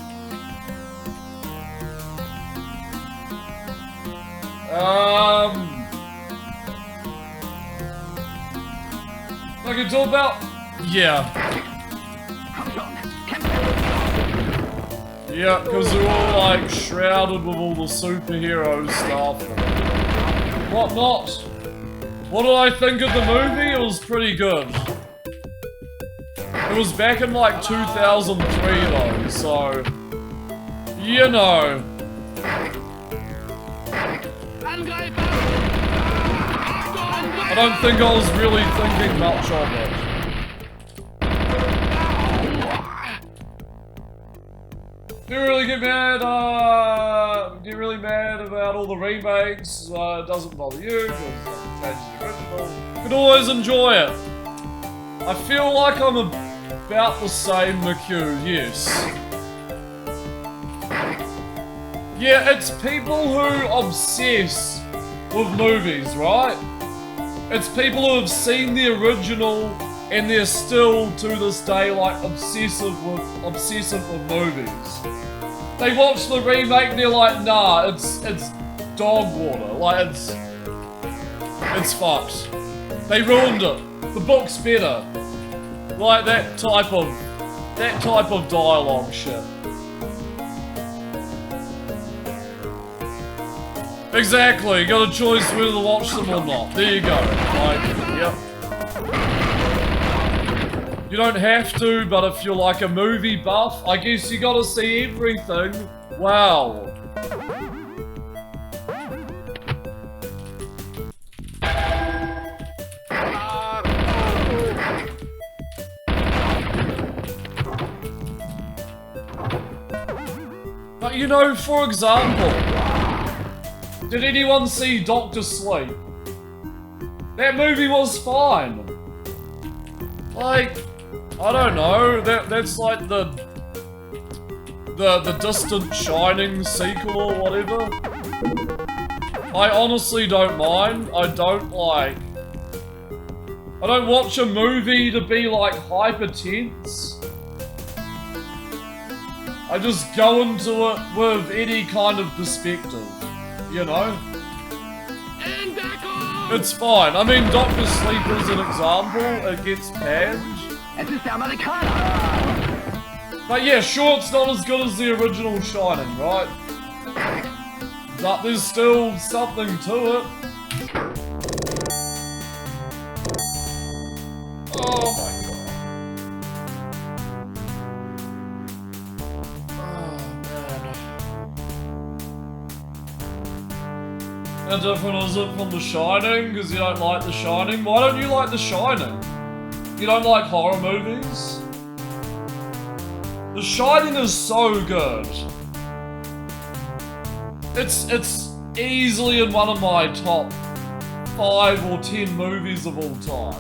I can talk about... Yeah. Yeah, because they're all like shrouded with all the superhero stuff and whatnot. What did I think of the movie? It was pretty good. It was back in like 2003 though, so... You know. I don't think I was really thinking much of it. Do you really get mad, get really mad about all the remakes? It doesn't bother you, because it changes the original. You can always enjoy it. I feel like I'm about the same McHugh, yes. Yeah, it's people who obsess with movies, right? It's people who have seen the original and they're still, to this day, like, obsessive with movies. They watch the remake and they're like, nah, it's dog water. Like, it's fucked. They ruined it. The book's better. Like, that type of dialogue shit. Exactly, you got a choice whether to watch them or not. There you go. Like, yep. You don't have to, but if you're like a movie buff, I guess you gotta see everything. Wow. But you know, for example, did anyone see Dr. Sleep? That movie was fine. Like, I don't know, that's like the Distant Shining sequel or whatever. I honestly don't mind. I don't watch a movie to be like hyper tense. I just go into it with any kind of perspective, you know? It's fine. I mean, Dr. Sleep is an example. It gets panned. But yeah, sure, it's not as good as the original Shining, right? But there's still something to it. Oh my god. Oh man. How different is it from The Shining? Because you don't like The Shining? Why don't you like The Shining? You don't like horror movies? The Shining is so good. It's easily in one of my top 5 or 10 movies of all time.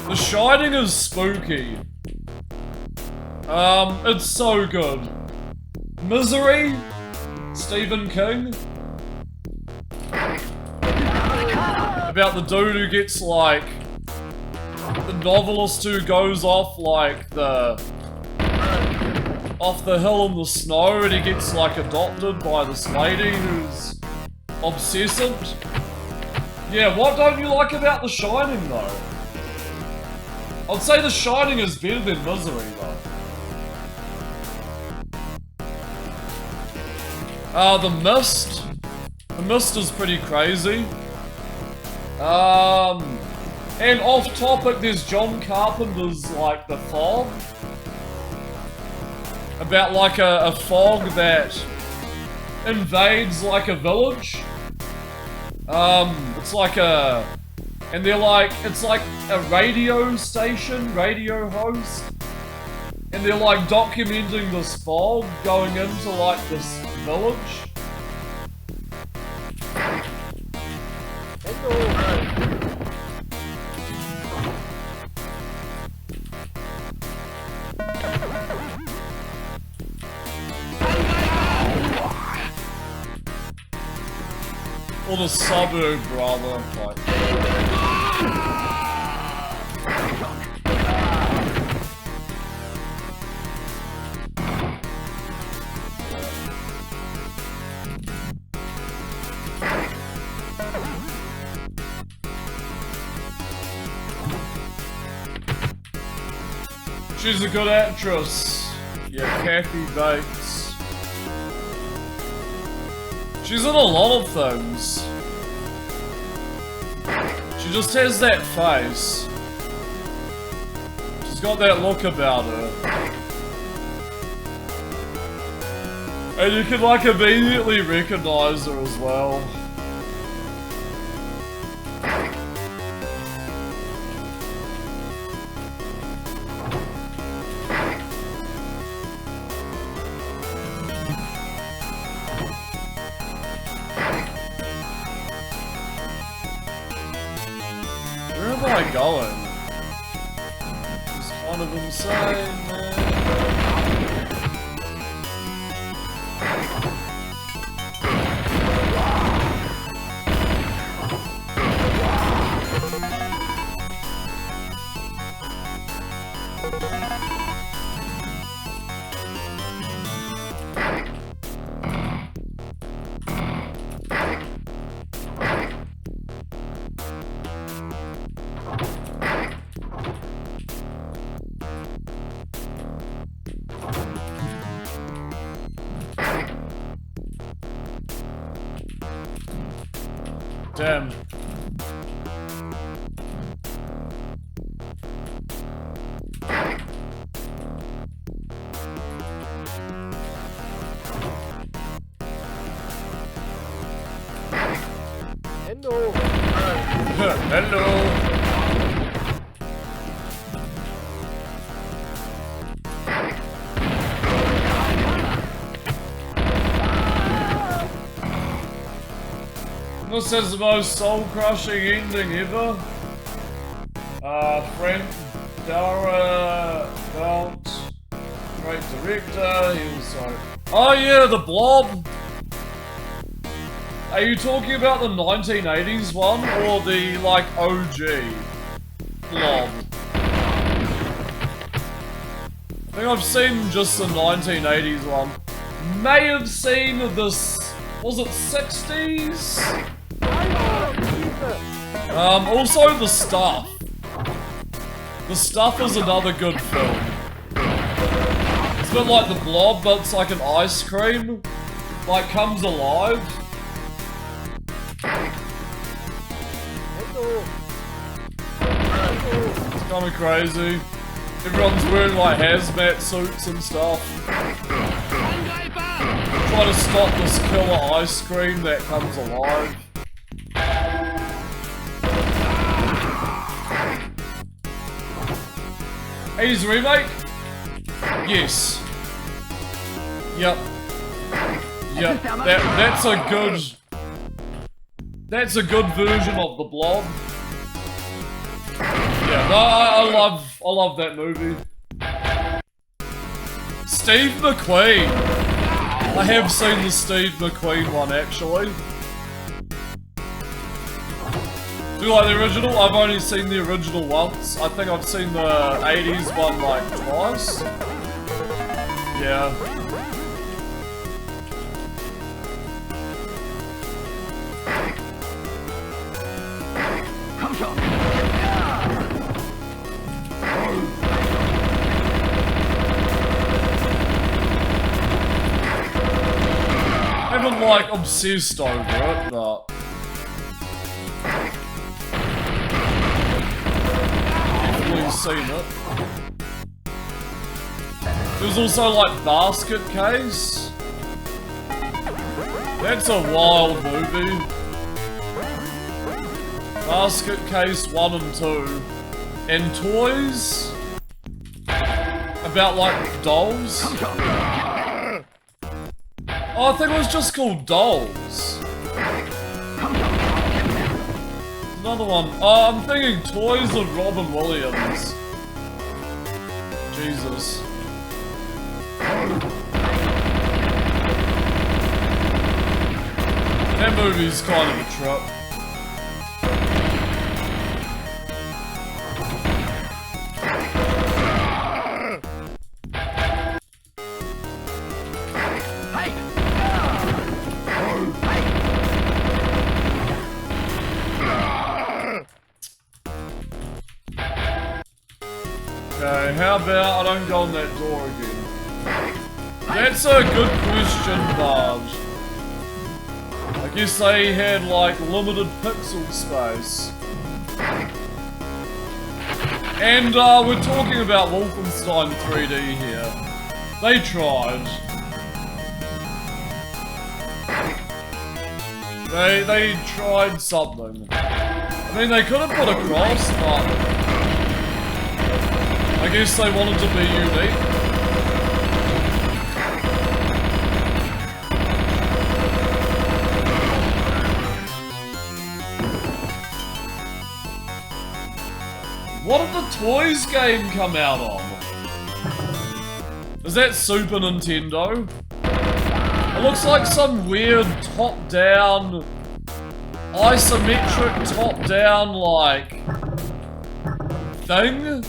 The Shining is spooky. It's so good. Misery? Stephen King? About the dude who gets like... the novelist who goes off like off the hill in the snow and he gets like adopted by this lady who's obsessant. Yeah, what don't you like about The Shining though? I'd say The Shining is better than Misery though. The Mist. The Mist is pretty crazy. And off topic, there's John Carpenter's like The Fog. About like a fog that invades like a village. It's like a... and they're like, it's like a radio station, radio host. And they're like documenting this fog going into like this village. Or the suburb, rather. Like. She's a good actress. Yeah, Kathy Bates. She's in a lot of things. She just has that face. She's got that look about her. And you can like immediately recognize her as well. Where am I going? It's kind of insane, man. Damn. Hello. Hello. This has the most soul-crushing ending ever. Frank Darabont, great director. He also. Oh yeah, The Blob. Are you talking about the 1980s one or the like OG Blob? I think I've seen just the 1980s one. May have seen this. Was it 60s? Also The Stuff. The Stuff is another good film. It's a bit like The Blob, but it's like an ice cream. Like, comes alive. It's kind of crazy. Everyone's wearing like hazmat suits and stuff. Try to stop this killer ice cream that comes alive. 80s remake? Yes. Yep. Yep. That's a good version of The Blob. Yeah, no, I love that movie. Steve McQueen. I have seen the Steve McQueen one actually. Do you like the original? I've only seen the original once. I think I've seen the 80s one like twice. Yeah. I haven't like obsessed over it, but definitely seen it. There's also like Basket Case. That's a wild movie. Basket Case 1 and 2. And Toys. About like dolls. Oh, I think it was just called Dolls. Another one. Oh, I'm thinking Toys of Robin Williams. Jesus. That movie's kind of a trip. Okay, how about I don't go on that door again? That's a good question, Barge. I guess they had like limited pixel space. And we're talking about Wolfenstein 3D here. They tried. They tried something. I mean, they could have put a cross, but I guess they wanted to be unique. What did the Toys game come out on? Is that Super Nintendo? It looks like some weird top-down, isometric top-down, like, thing?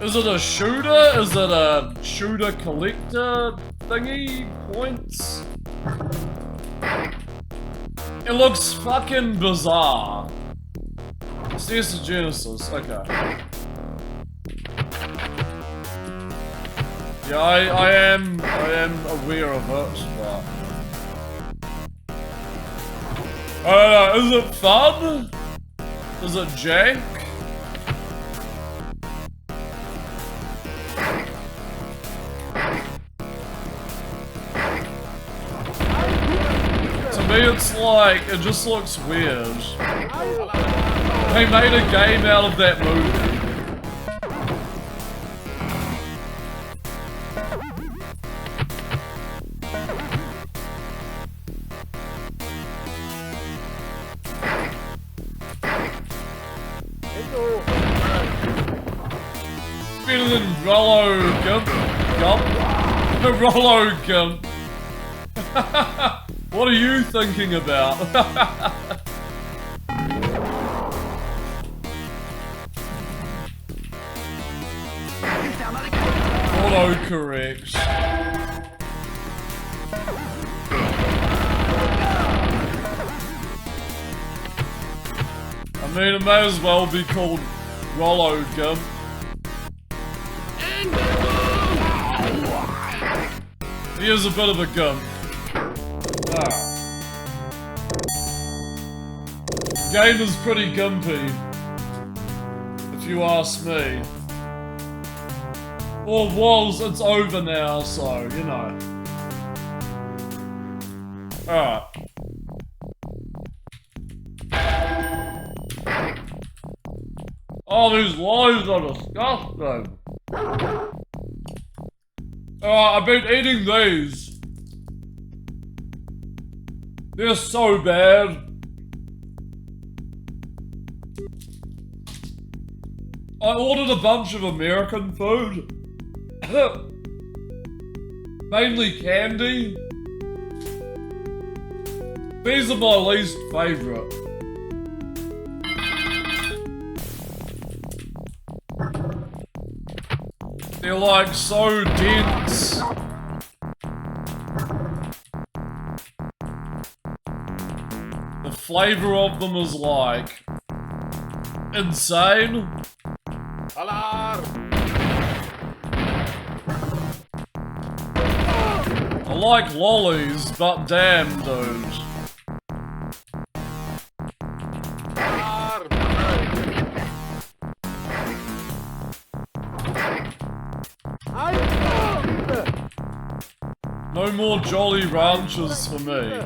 Is it a shooter? Is it a shooter collector thingy? Points? It looks fucking bizarre. CS Genesis, okay. Yeah, I am aware of it, but I don't know, is it fun? Is it jank? To me it's like, it just looks weird. They made a game out of that movie. Better than Rollo Gump. Rollo Gump. What are you thinking about? Autocorrect. I mean, it may as well be called Rollo Gump. He is a bit of a gump. Game is pretty gumpy, if you ask me. Or was, it's over now, so, you know. Alright. Oh, these lives are disgusting. I've been eating these. They're so bad. I ordered a bunch of American food. Mainly candy. These are my least favorite. They're like so dense. The flavor of them is like insane. Alarm! I like lollies, but damn, dude. No more Jolly Ranchers for me.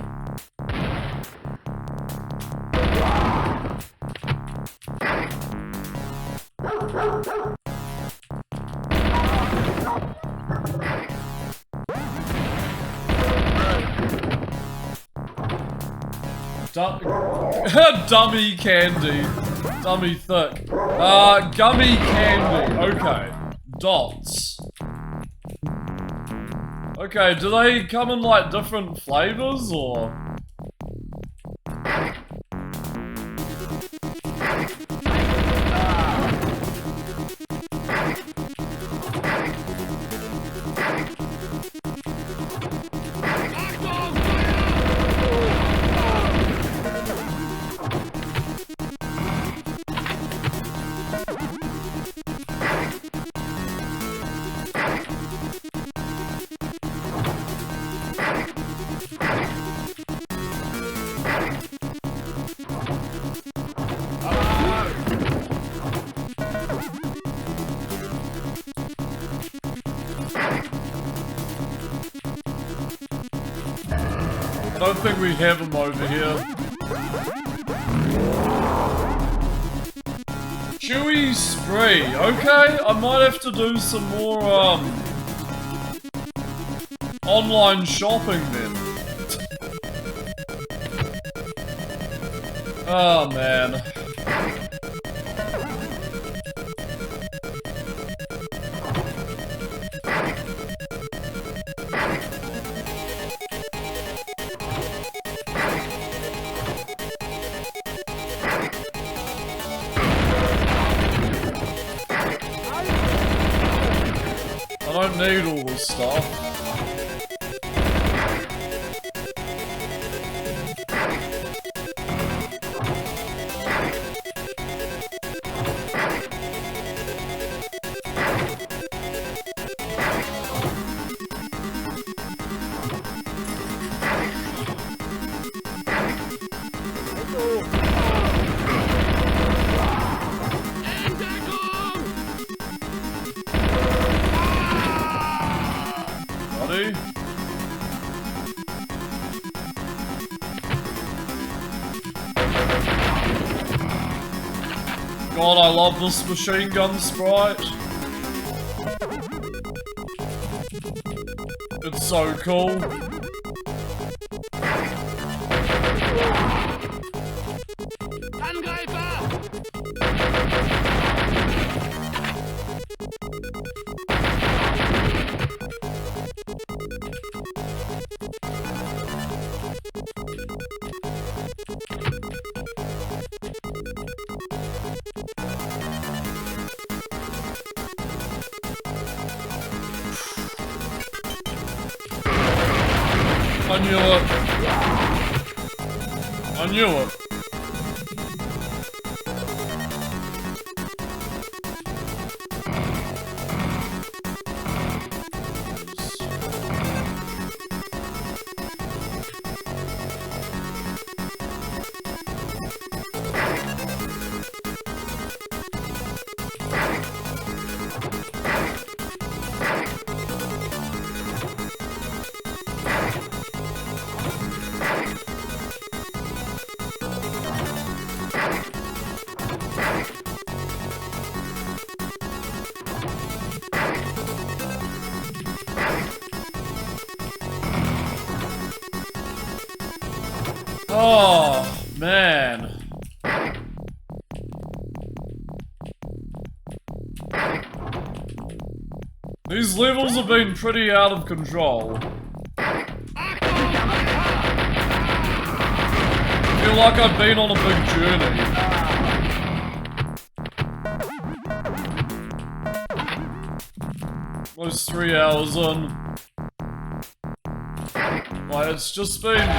Dummy candy. Dummy thick. Gummy candy. Okay. Dots. Okay, do they come in like different flavors or? I don't think we have them over here. Chewy Spree. Okay, I might have to do some more, online shopping then. Oh, man. I don't need all this stuff. God, I love this machine gun sprite. It's so cool. Angreifer! I knew it. I knew it. Oh, man. These levels have been pretty out of control. I feel like I've been on a big journey. Almost 3 hours in. Like, it's just been...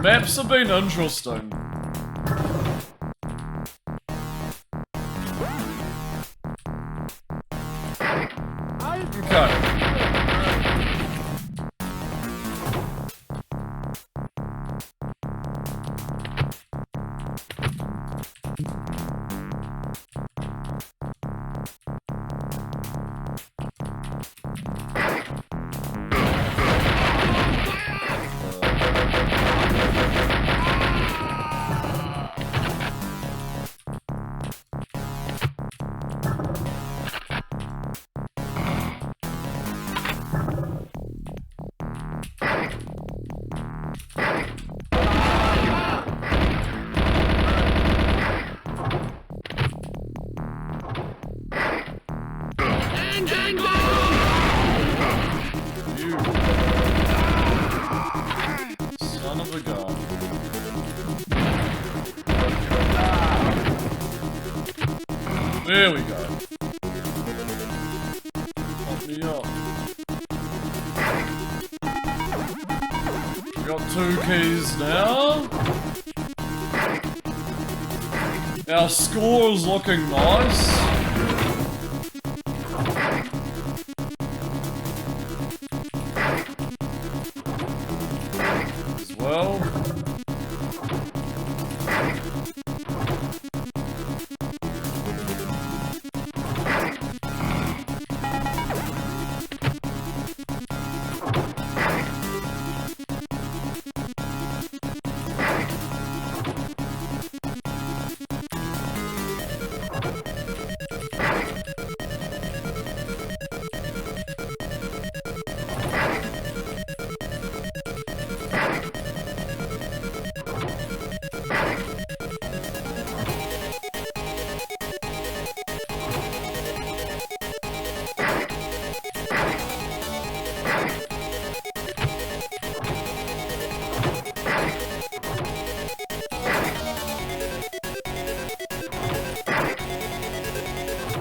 Maps have been interesting. Okay. Son of a gun. There we go. Pop me up. We got 2 keys now. Our score is looking nice. As well.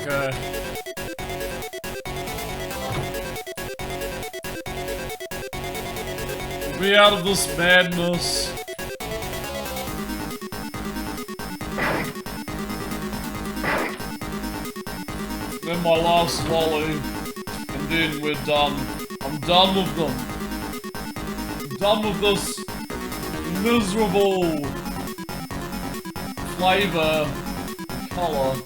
Okay. We'll be out of this madness. Then my last lolly, and then we're done. I'm done with them. I'm done with this miserable flavor, color.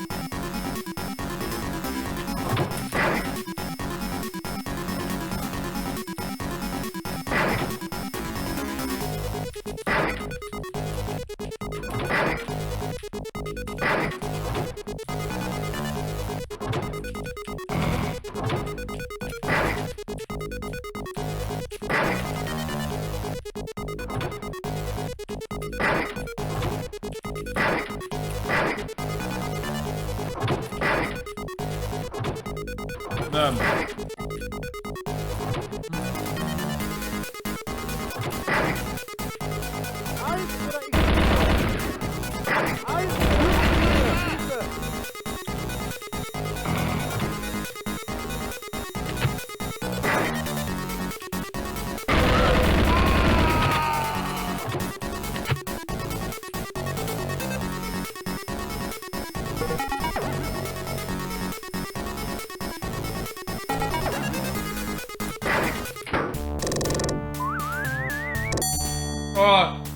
Alright.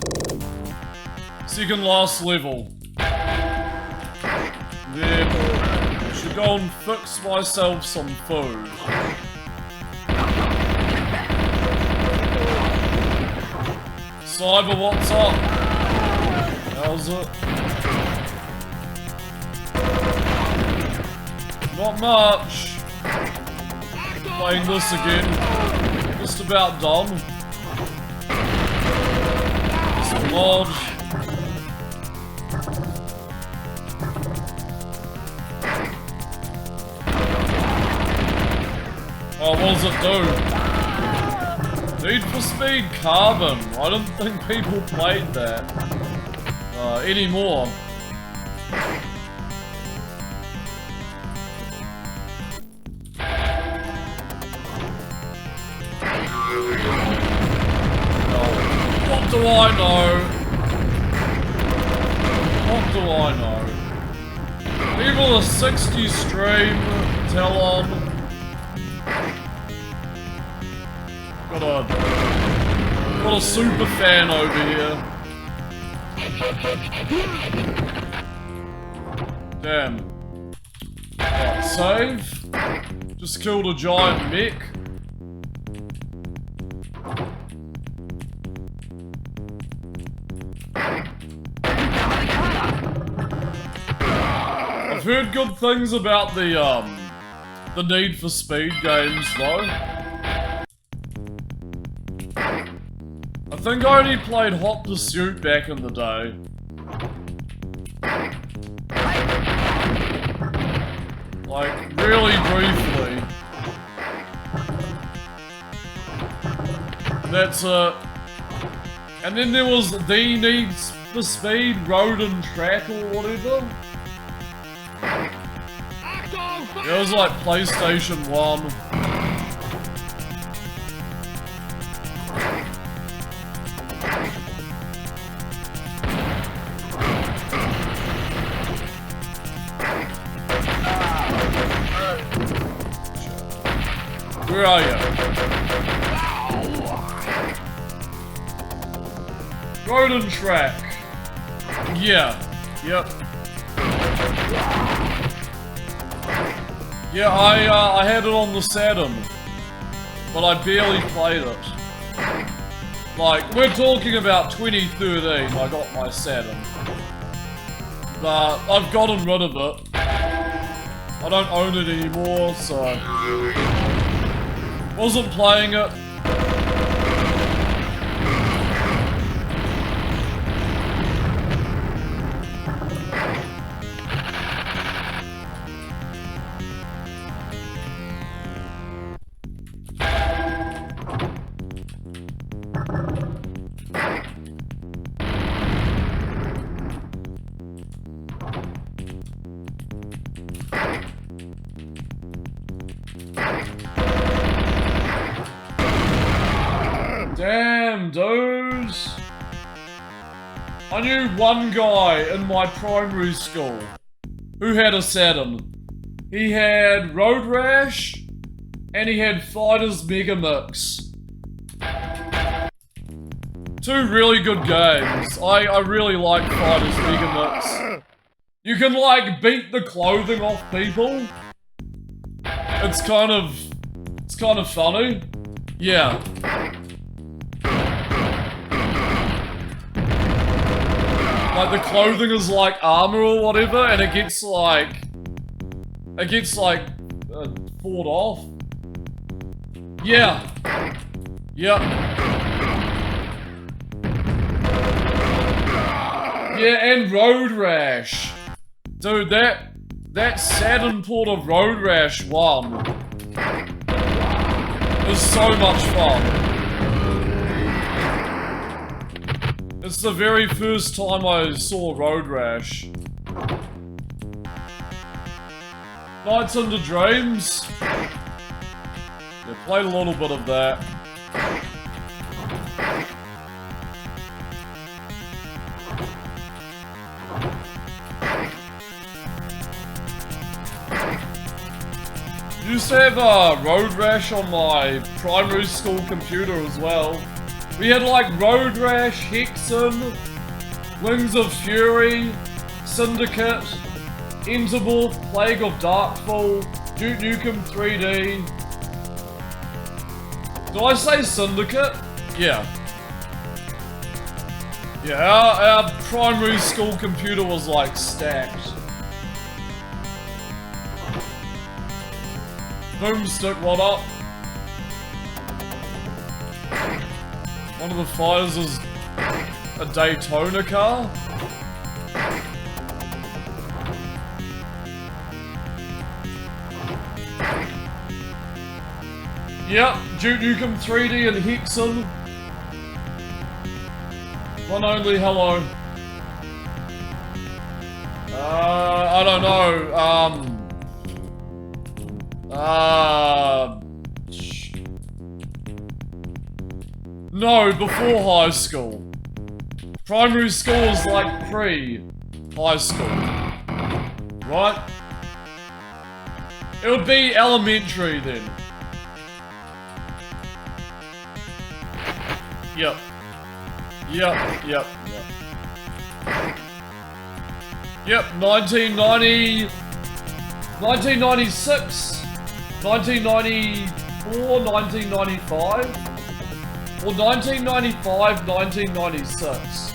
Second last level. Then I should go and fix myself some food. Cyber, what's up? How's it? Not much. Playing this again. Just about done. Some mod. Oh, what does it do? Need for Speed Carbon. I don't think people played that anymore. What do I know? What do I know? People a 60 stream, tell on. Got a super fan over here. Damn. Right, save. Just killed a giant mech. I've heard good things about the Need for Speed games though. I think I only played Hot Pursuit back in the day. Like, really briefly. That's it. And then there was the Need for Speed Road and Track or whatever. It was like PlayStation 1. Where are you? Road and Track. Yeah. Yep. Yeah, I had it on the Saturn, but I barely played it. Like, we're talking about 2013, I got my Saturn. But I've gotten rid of it. I don't own it anymore, so... Wasn't playing it. Damn, dudes. I knew one guy in my primary school who had a Saturn. He had Road Rash and he had Fighters Mega Mix. Two really good games. I really like Fighters Mega Mix. You can like beat the clothing off people. It's kind of funny. Yeah. Like, the clothing is like armor or whatever, and it gets fought off. Yeah. Yep. Yeah, and Road Rash. Dude, that Saturn port of Road Rash 1 is so much fun. It's the very first time I saw Road Rash. Nights into Dreams. Yeah, played a little bit of that. Used to have Road Rash on my primary school computer as well. We had like Road Rash, Hexen, Wings of Fury, Syndicate, Entermorph, Plague of Darkfall, Duke Nukem 3D. Did I say Syndicate? Yeah. Yeah, our primary school computer was like stacked. Boomstick, what up? One of the fighters is a Daytona car. Yep, Duke Nukem 3D and Hexen. One only hello. I don't know, no, before high school. Primary school is like pre-high school. Right? It would be elementary then. Yep. Yep. Yep, 1990... 1996... 1994, 1995... Or 1995, 1996.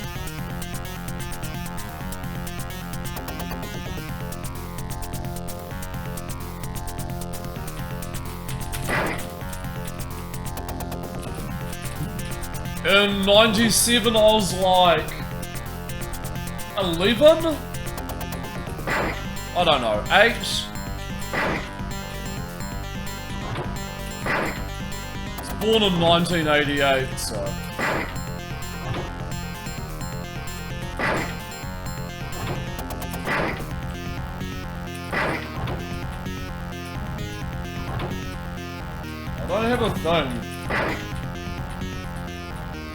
In 97 I was like 11? I don't know, 8? Born in 1988, so... I don't have a thing.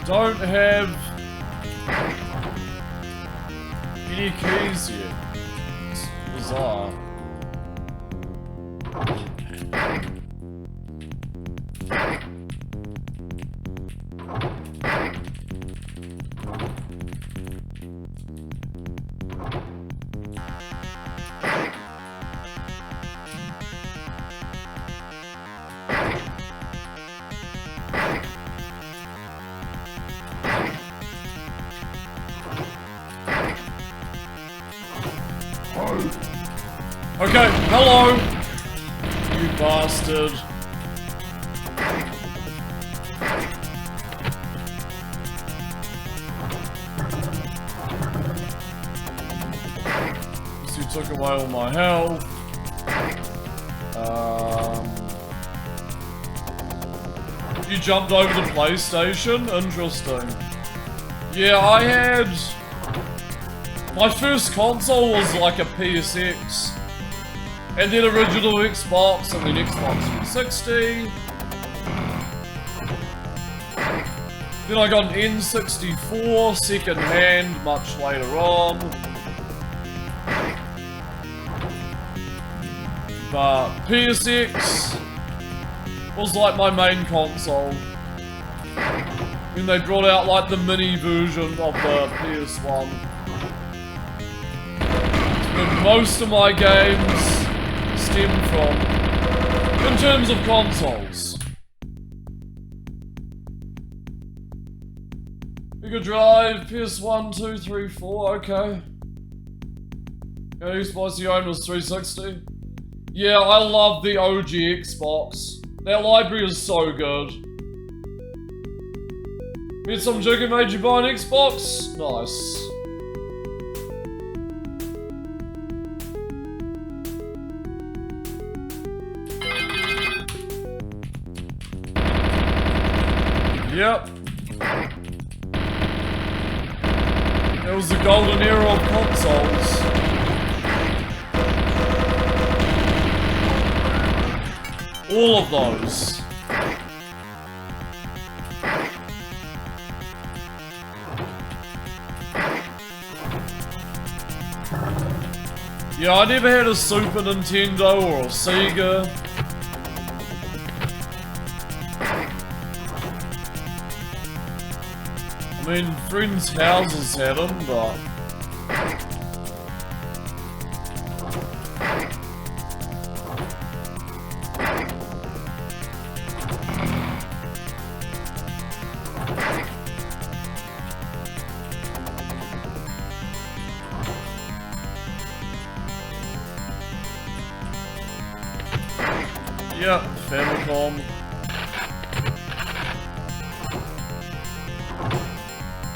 Don't have... any keys yet. It's bizarre. Okay, hello! You bastard. So you took away all my health. You jumped over the PlayStation? Interesting. Yeah, I had... my first console was like a PSX. And then original Xbox, and then Xbox 360. Then I got an N64, second hand, much later on. But PSX was like my main console. When they brought out like the mini version of the PS1. But most of my games stem from, in terms of consoles. Mega Drive, PS1, 2, 3, 4, okay. Xbox you own was 360. Yeah, I love the OG Xbox. Their library is so good. Met some jig and made you buy an Xbox? Nice. Yep. It was the golden era of consoles. All of those. Yeah, I never had a Super Nintendo or a Sega. mean, friends' houses had them, but... Yep, Famicom.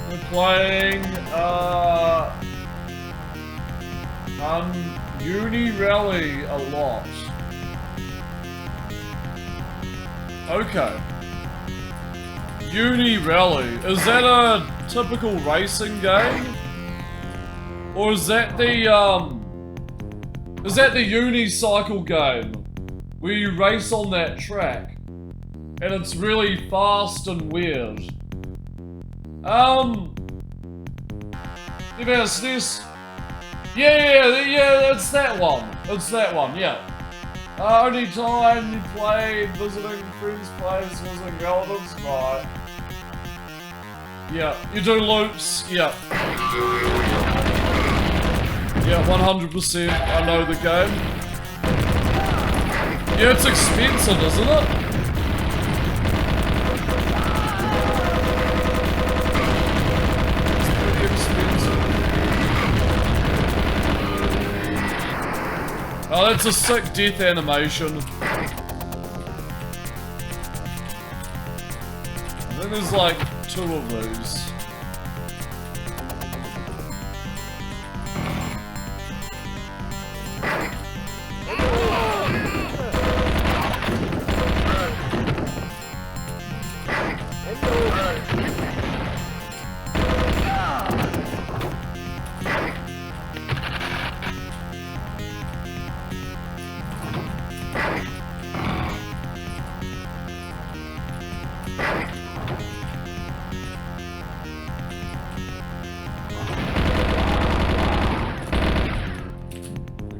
We're playing, Uni Rally a lot. Okay. Uni Rally. Is that a typical racing game? Or is that the unicycle game? Where you race on that track. And it's really fast and weird. You've asked this? Yeah, it's that one. It's that one, yeah. Only time you play visiting friends' place, visiting relatives, right. Yeah, you do loops, yeah. Yeah, 100%, I know the game. Yeah, it's expensive, isn't it? It's pretty expensive. Oh, that's a sick death animation. I think there's like 2 of these.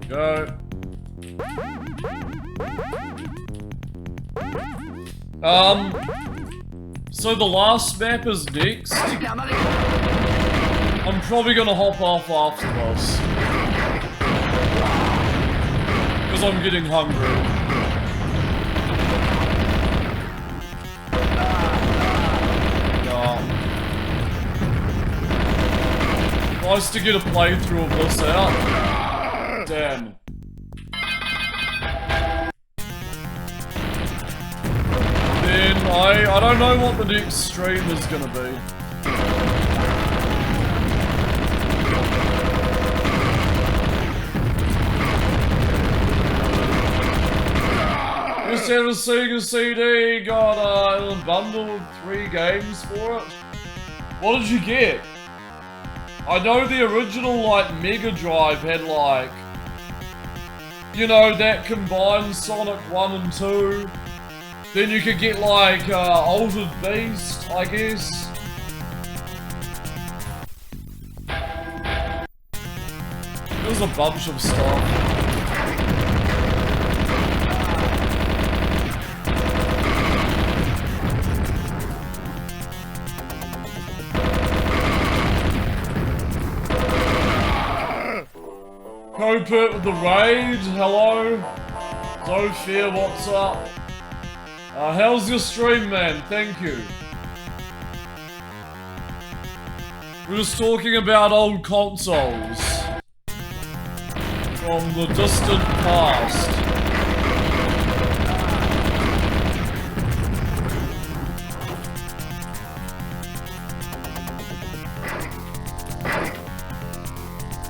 Go. So the last map is next. I'm probably gonna hop off after this. Because I'm getting hungry. Nice to get a playthrough of this out. Damn. Then I don't know what the next stream is gonna be. Just had a Sega CD, got a bundle of 3 games for it. What did you get? I know the original, like, Mega Drive had, like, you know, that combined Sonic 1 and 2. Then you could get, like, Altered Beast, I guess. There's a bunch of stuff. Copit with the raid, hello. Zofia, what's up? How's your stream, man? Thank you. We're just talking about old consoles from the distant past.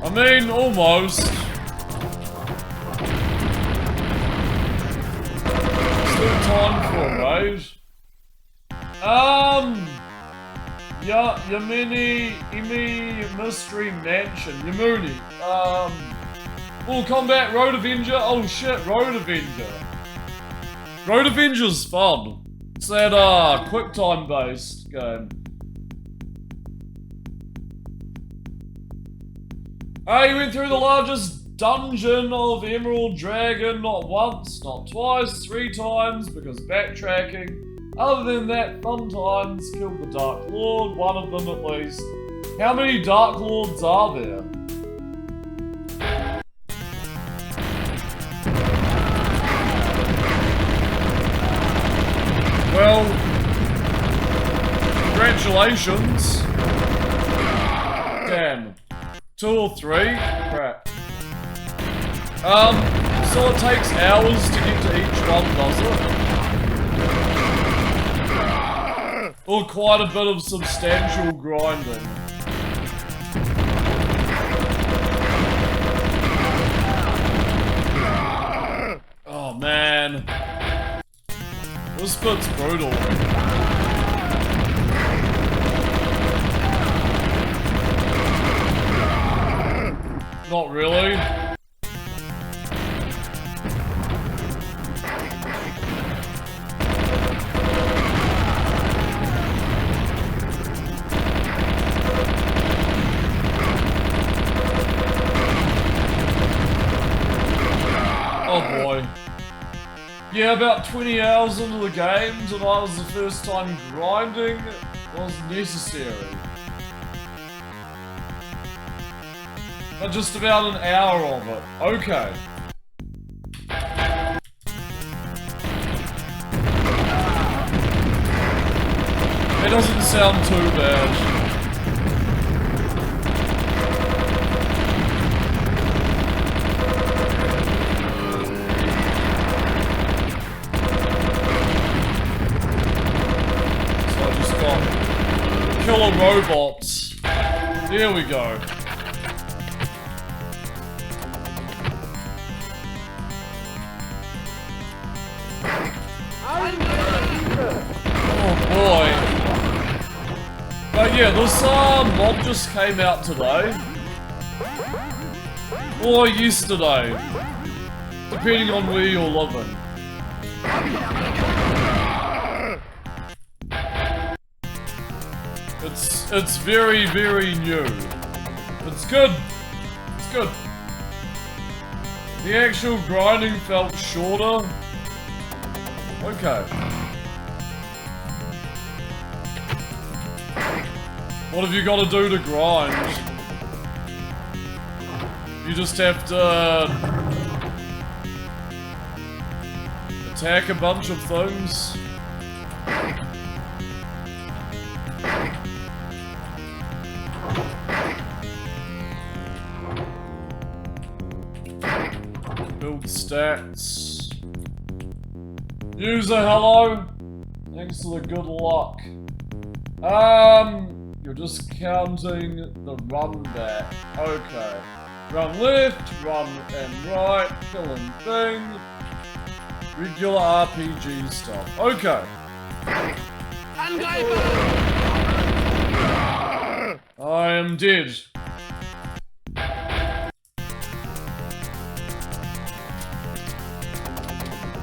I mean, almost. Still time for a raid. Yeah, Imi Mystery Mansion, Yamuni. Full Combat Road Avenger. Oh shit, Road Avenger. Road Avenger's fun. It's that quick time based game. I went through the largest dungeon of Emerald Dragon, not once, not twice, 3 times, because backtracking. Other than that, fun times, killed the Dark Lord, one of them at least. How many Dark Lords are there? Well, congratulations. Damn. 2 or 3? Crap. So it takes hours to get to each one, does it? Or quite a bit of substantial grinding. Oh man. This bit's brutal. Not really. Oh boy. Yeah, about 20 hours into the game, tonight was the first time grinding was necessary. But just about an hour of it. Okay. It doesn't sound too bad. Killer robots. There we go. Oh boy. But yeah, this mod just came out today. Or yesterday. Depending on where you're living. It's very, very new. It's good. It's good. The actual grinding felt shorter. Okay. What have you got to do to grind? You just have to attack a bunch of things. Build stats. User, hello. Thanks for the good luck. You're just counting the run back. Okay. Run left, run and right, killing thing. Regular RPG stuff. Okay. I am dead.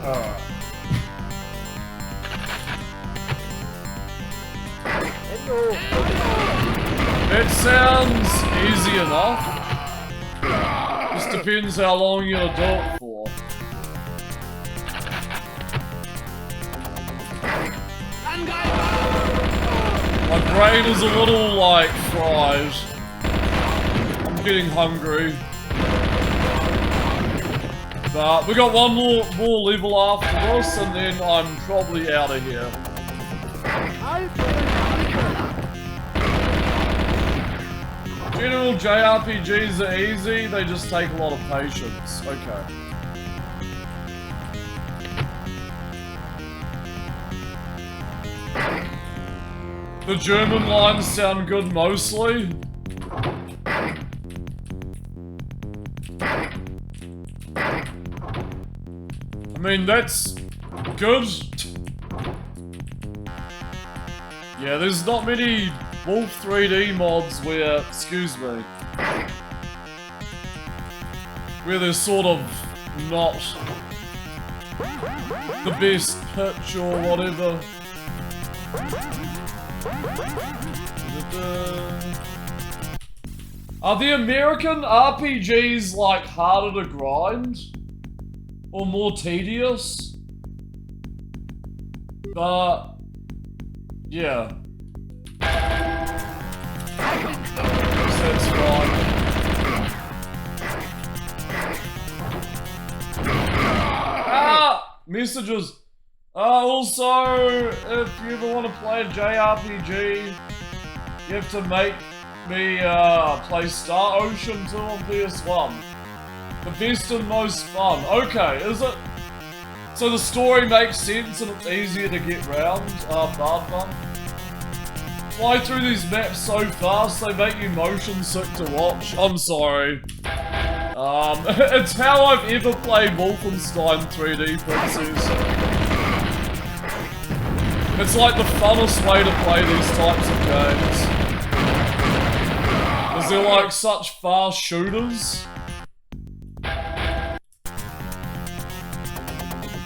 Alright. It sounds easy enough. Just depends how long you're gonna do it for. My brain is a little, like, fried. I'm getting hungry. But we got one more level after this, and then I'm probably out of here. General JRPGs are easy, they just take a lot of patience. Okay. The German lines sound good mostly. I mean, that's good. Yeah, there's not many Wolf 3D mods where, excuse me, where there's sort of not the best pitch or whatever. Are the American RPGs like harder to grind? Or more tedious? But Yeah. That's fine. Ah! Messages. Also, if you ever want to play a JRPG, you have to make me play Star Ocean 2 on PS1. The best and most fun. Okay, is it? So the story makes sense and it's easier to get round, Madman. Fly through these maps so fast, they make you motion sick to watch. I'm sorry. It's how I've ever played Wolfenstein 3D, Princess. It's like the funnest way to play these types of games. Because they're like such fast shooters.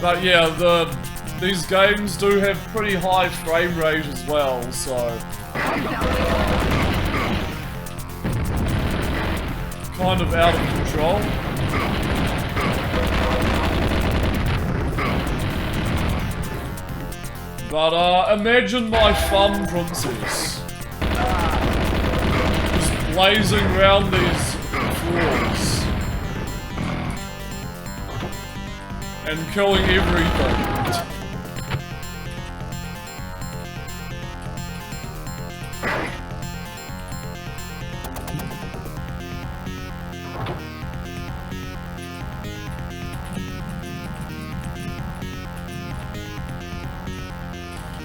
But yeah, these games do have pretty high frame rate as well, so... kind of out of control. But imagine my fun, Princess. Just blazing around these floors. And killing everything.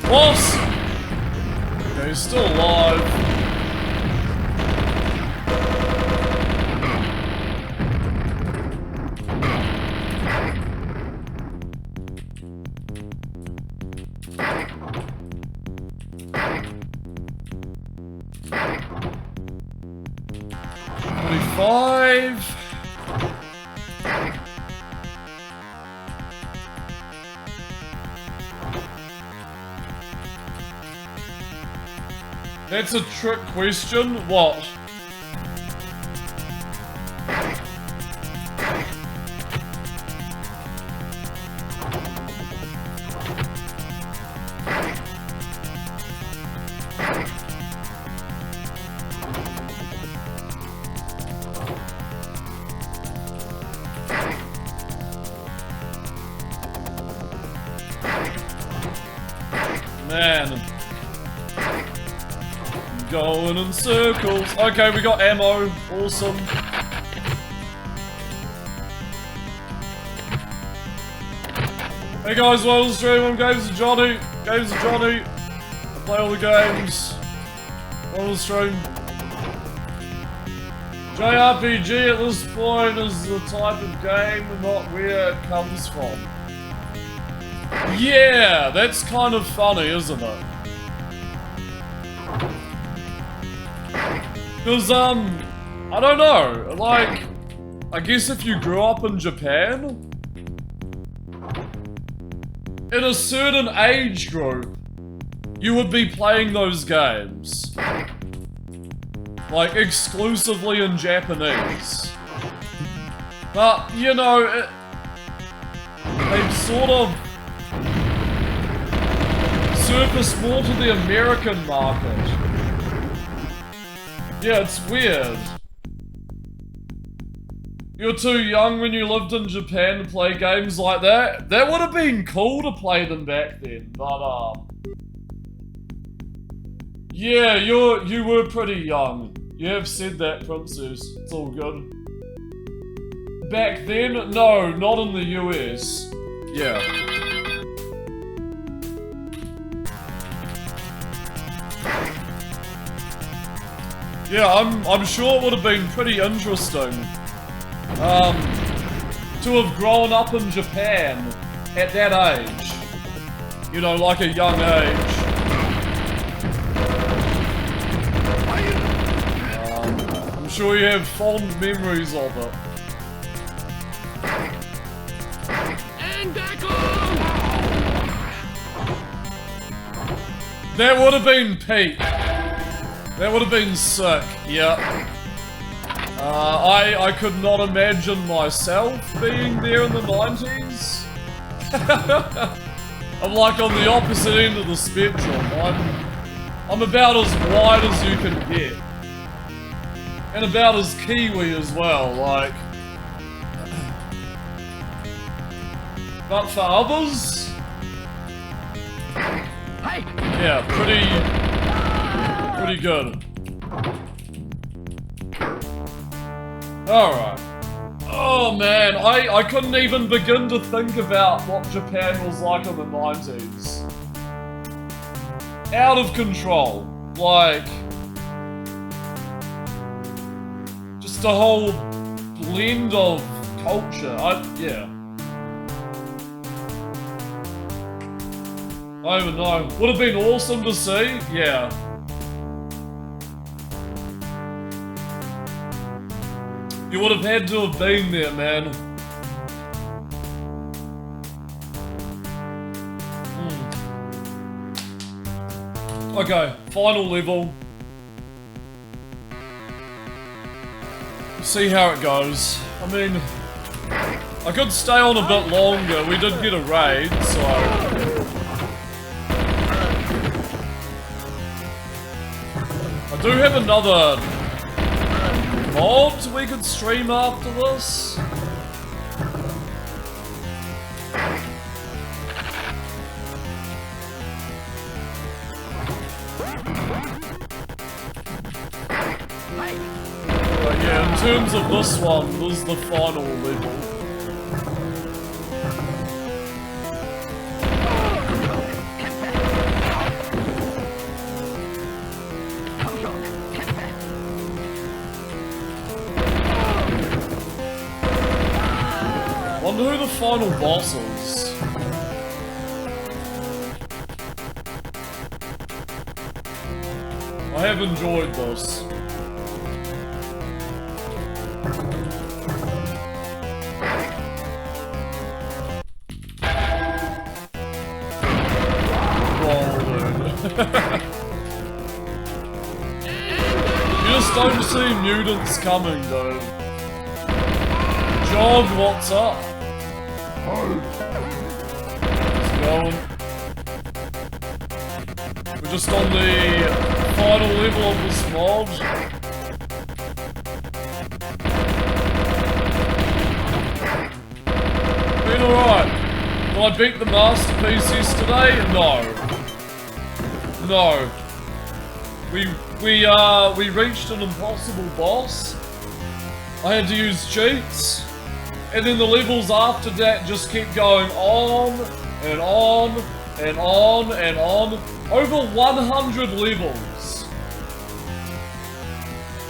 Boss! Okay, he's still alive. That's a trick question. What? Man. Going in circles. Okay, we got ammo. Awesome. Hey guys, welcome to the stream. I'm Games of Johnny. Games of Johnny. I play all the games. Welcome to the stream. JRPG at this point is the type of game, not where it comes from. Yeah, that's kind of funny, isn't it? Because, I don't know, like, I guess if you grew up in Japan, in a certain age group, you would be playing those games. Like, exclusively in Japanese. But, you know, they've sort of surfaced more to the American market. Yeah, it's weird. You're too young when you lived in Japan to play games like that. That would have been cool to play them back then, but yeah, you were pretty young. You have said that, Princess. It's all good. Back then? No, not in the US. Yeah. Yeah, I'm sure it would have been pretty interesting to have grown up in Japan at that age. You know, like a young age. I'm sure you have fond memories of it. That would have been peak. That would have been sick, yeah. I could not imagine myself being there in the 90s. I'm like on the opposite end of the spectrum. I'm about as wide as you can get. And about as Kiwi as well, like... But for others... Yeah, pretty good. Alright. Oh man, I couldn't even begin to think about what Japan was like in the 90s. Out of control. Like... Just a whole blend of culture. Yeah. I don't even know. Would have been awesome to see? Yeah. You would have had to have been there, man. Okay, final level. See how it goes. I mean, I could stay on a bit longer. We did get a raid, so... I do have another mod we could stream after this. But yeah, in terms of this one, this is the final level. Wonder who the final boss is. I have enjoyed this. You just don't see mutants coming, though. Jog, what's up? How's it going? We're just on the final level of this mod. Been alright. Did I beat the masterpiece yesterday? No. No. We reached an impossible boss. I had to use cheats. And then the levels after that just keep going on and on and on and on. Over 100 levels.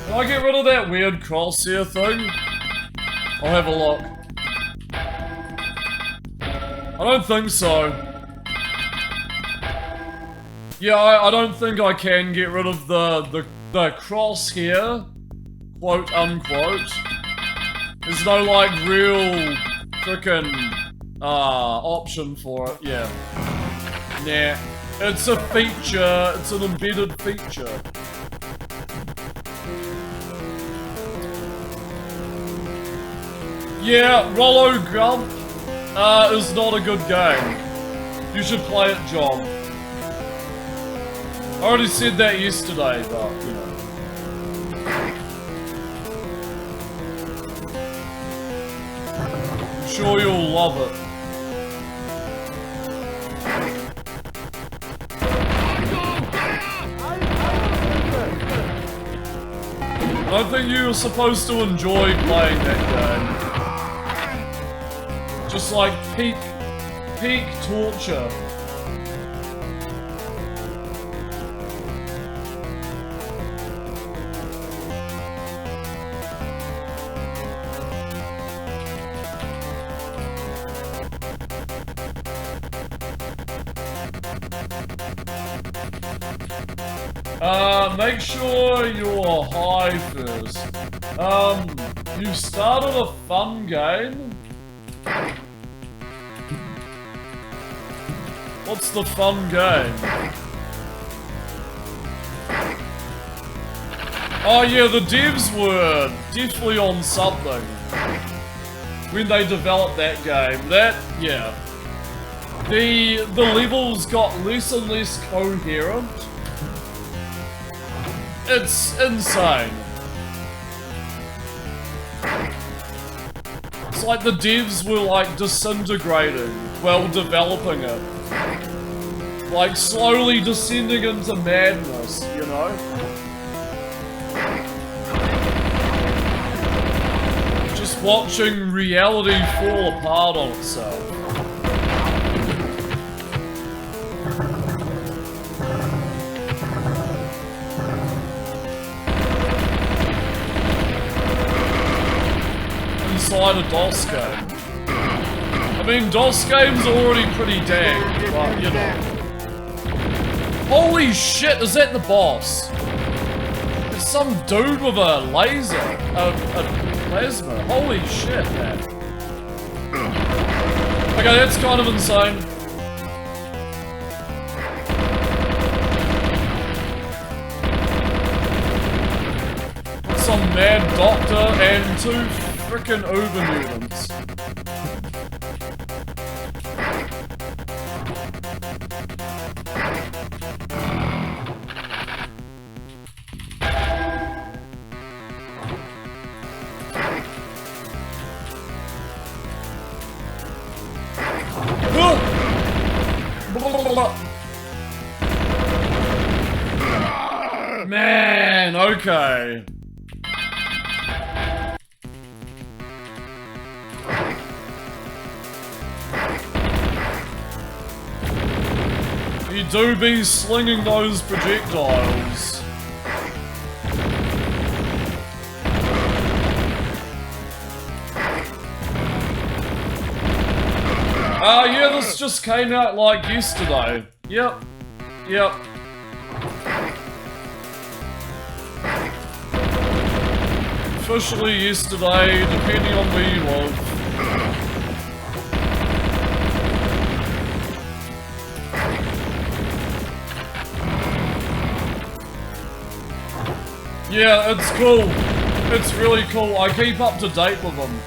Can I get rid of that weird crosshair thing? I'll have a look. I don't think so. Yeah, I don't think I can get rid of the crosshair, quote unquote. There's no like real frickin' option for it. Yeah. Nah. It's a feature. It's an embedded feature. Yeah, Rollo Grump is not a good game. You should play it, John. I already said that yesterday, but, you know. I'm sure you'll love it. I don't think you were supposed to enjoy playing that game. Just like peak torture. Make sure you're high first. You've started a fun game? What's the fun game? Oh yeah, the devs were definitely on something when they developed that game. That, yeah. The levels got less and less coherent It's insane. It's like the devs were like disintegrating while developing it. Like slowly descending into madness, you know? Just watching reality fall apart on itself. Inside a DOS game. I mean, DOS games are already pretty dang, but you know. Holy shit, is that the boss? It's some dude with a laser, a plasma. Holy shit, man. Okay, that's kind of insane. Some mad doctor and two frickin' uber mutants. Man, okay. You do be slinging those projectiles. Yeah, this just came out like yesterday. Yep. Yep. Officially yesterday, depending on where you live. Yeah, it's cool. It's really cool. I keep up to date with them.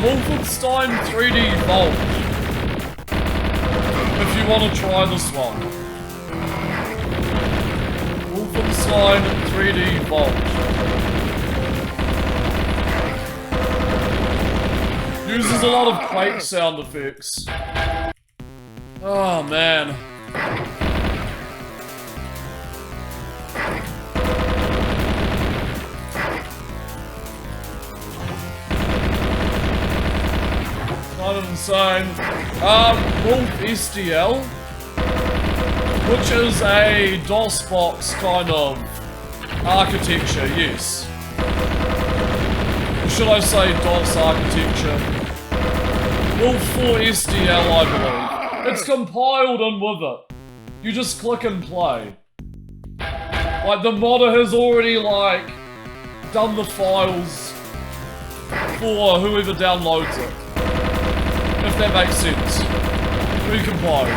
Wolfenstein 3D Vault. If you want to try this one. Wolfenstein 3D Vault. Uses a lot of quake sound effects. Oh man. Kind of insane. Wolf SDL, which is a DOS box kind of architecture, yes. Or should I say DOS architecture? Wolf 4 SDL, I believe. It's compiled in with it. You just click and play. Like, the modder has already, like, done the files for whoever downloads it. If that makes sense. Recompiled.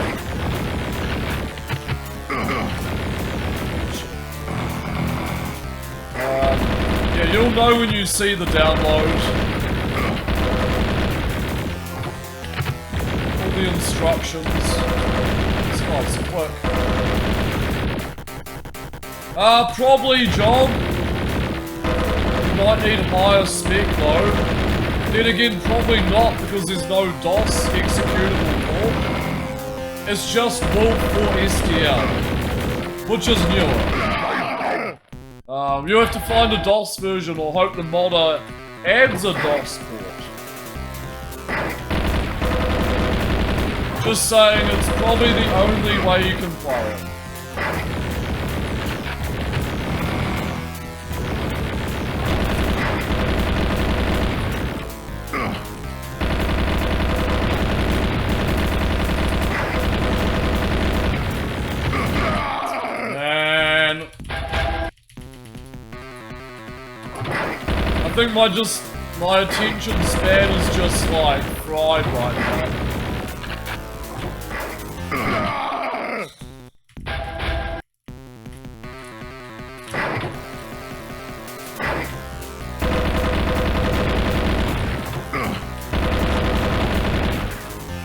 Yeah, you'll know when you see the download. All the instructions. It's nice and quick. Probably job. You might need higher spec though. Then again, probably not because there's no DOS executable more. It's just Wolf 4 SDL, which is newer. You have to find a DOS version or hope the modder adds a DOS port. Just saying, it's probably the only way you can play it. Man. I think my attention span is just like fried right now.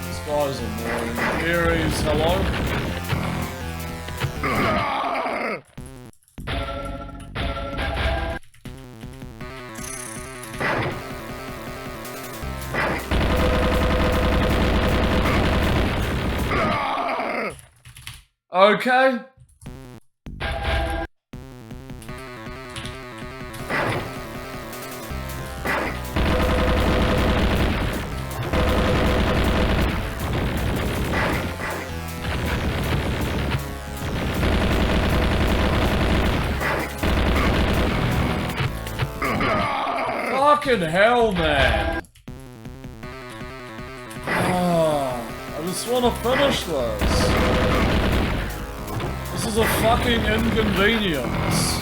This guy's annoying. Aries, hello? Okay. Fucking hell, man. Oh, I just want to finish this. This is a fucking inconvenience.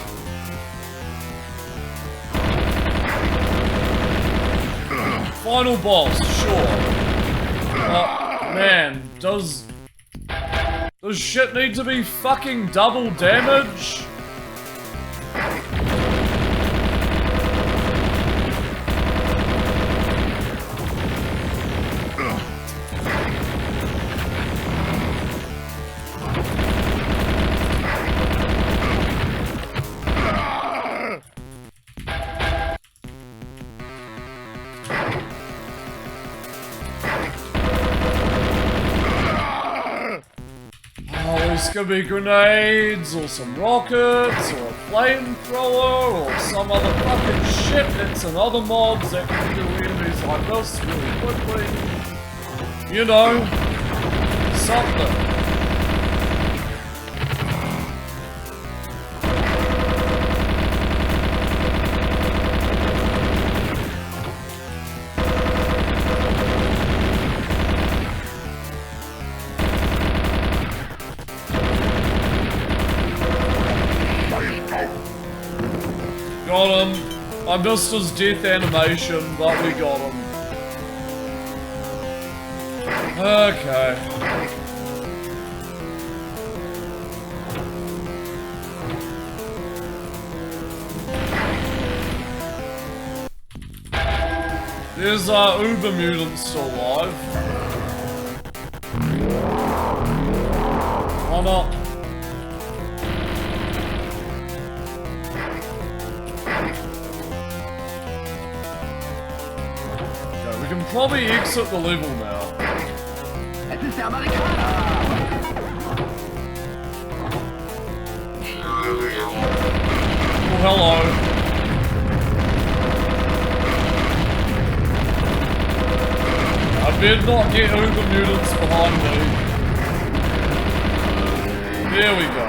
Final boss, sure. Man, does shit need to be fucking double damage? This could be grenades, or some rockets, or a flamethrower, or some other fucking shit. It's another mobs that can kill enemies like this really quickly. You know, something. Got him. I missed his death animation, but we got him. Okay. There's Uber Mutant still alive. Why not? We can probably exit the level now. Oh, hello. I better not get Uber Mutants behind me. There we go.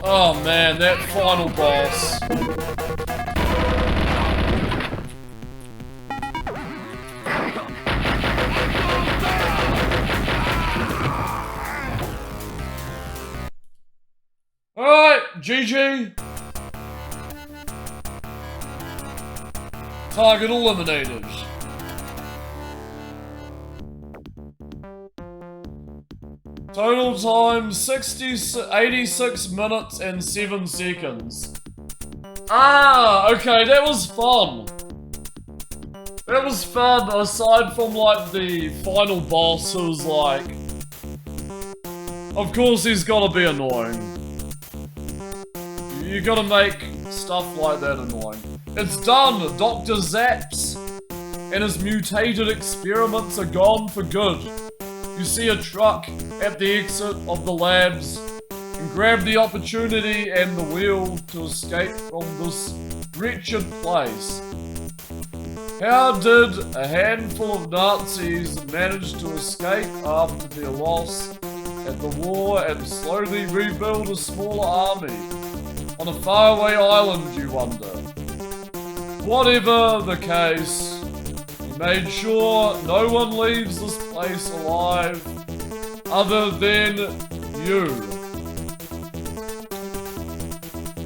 Oh man, that final boss. Alright, GG. Target eliminated. Total time 86 minutes and 7 seconds. Ah, okay, that was fun. That was fun, aside from like the final boss who was like... Of course he's gotta be annoying. You gotta make stuff like that annoying. It's done! Dr. Zaps and his mutated experiments are gone for good. You see a truck at the exit of the labs and grab the opportunity and the wheel to escape from this wretched place. How did a handful of Nazis manage to escape after their loss at the war and slowly rebuild a smaller army on a faraway island, you wonder? Whatever the case, he made sure no one leaves this place alive other than you.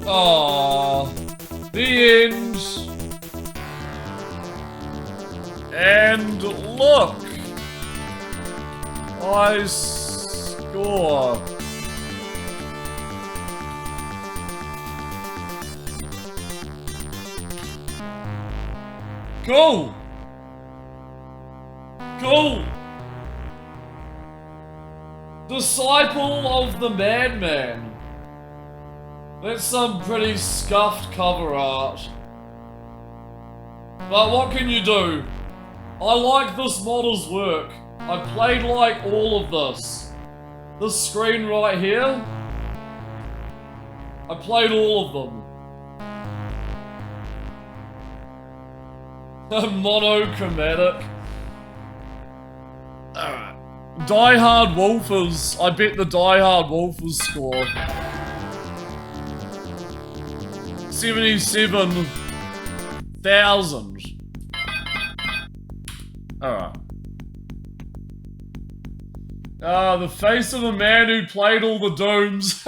Ah, the end. And look, I score. Cool. Cool. Disciple of the Madman. That's some pretty scuffed cover art. But what can you do? I like this model's work. I played like all of this. This screen right here. I played all of them. Monochromatic. Die Hard Wolfers. I bet the Die Hard Wolfers score. 77,000. Alright. The face of a man who played all the dooms.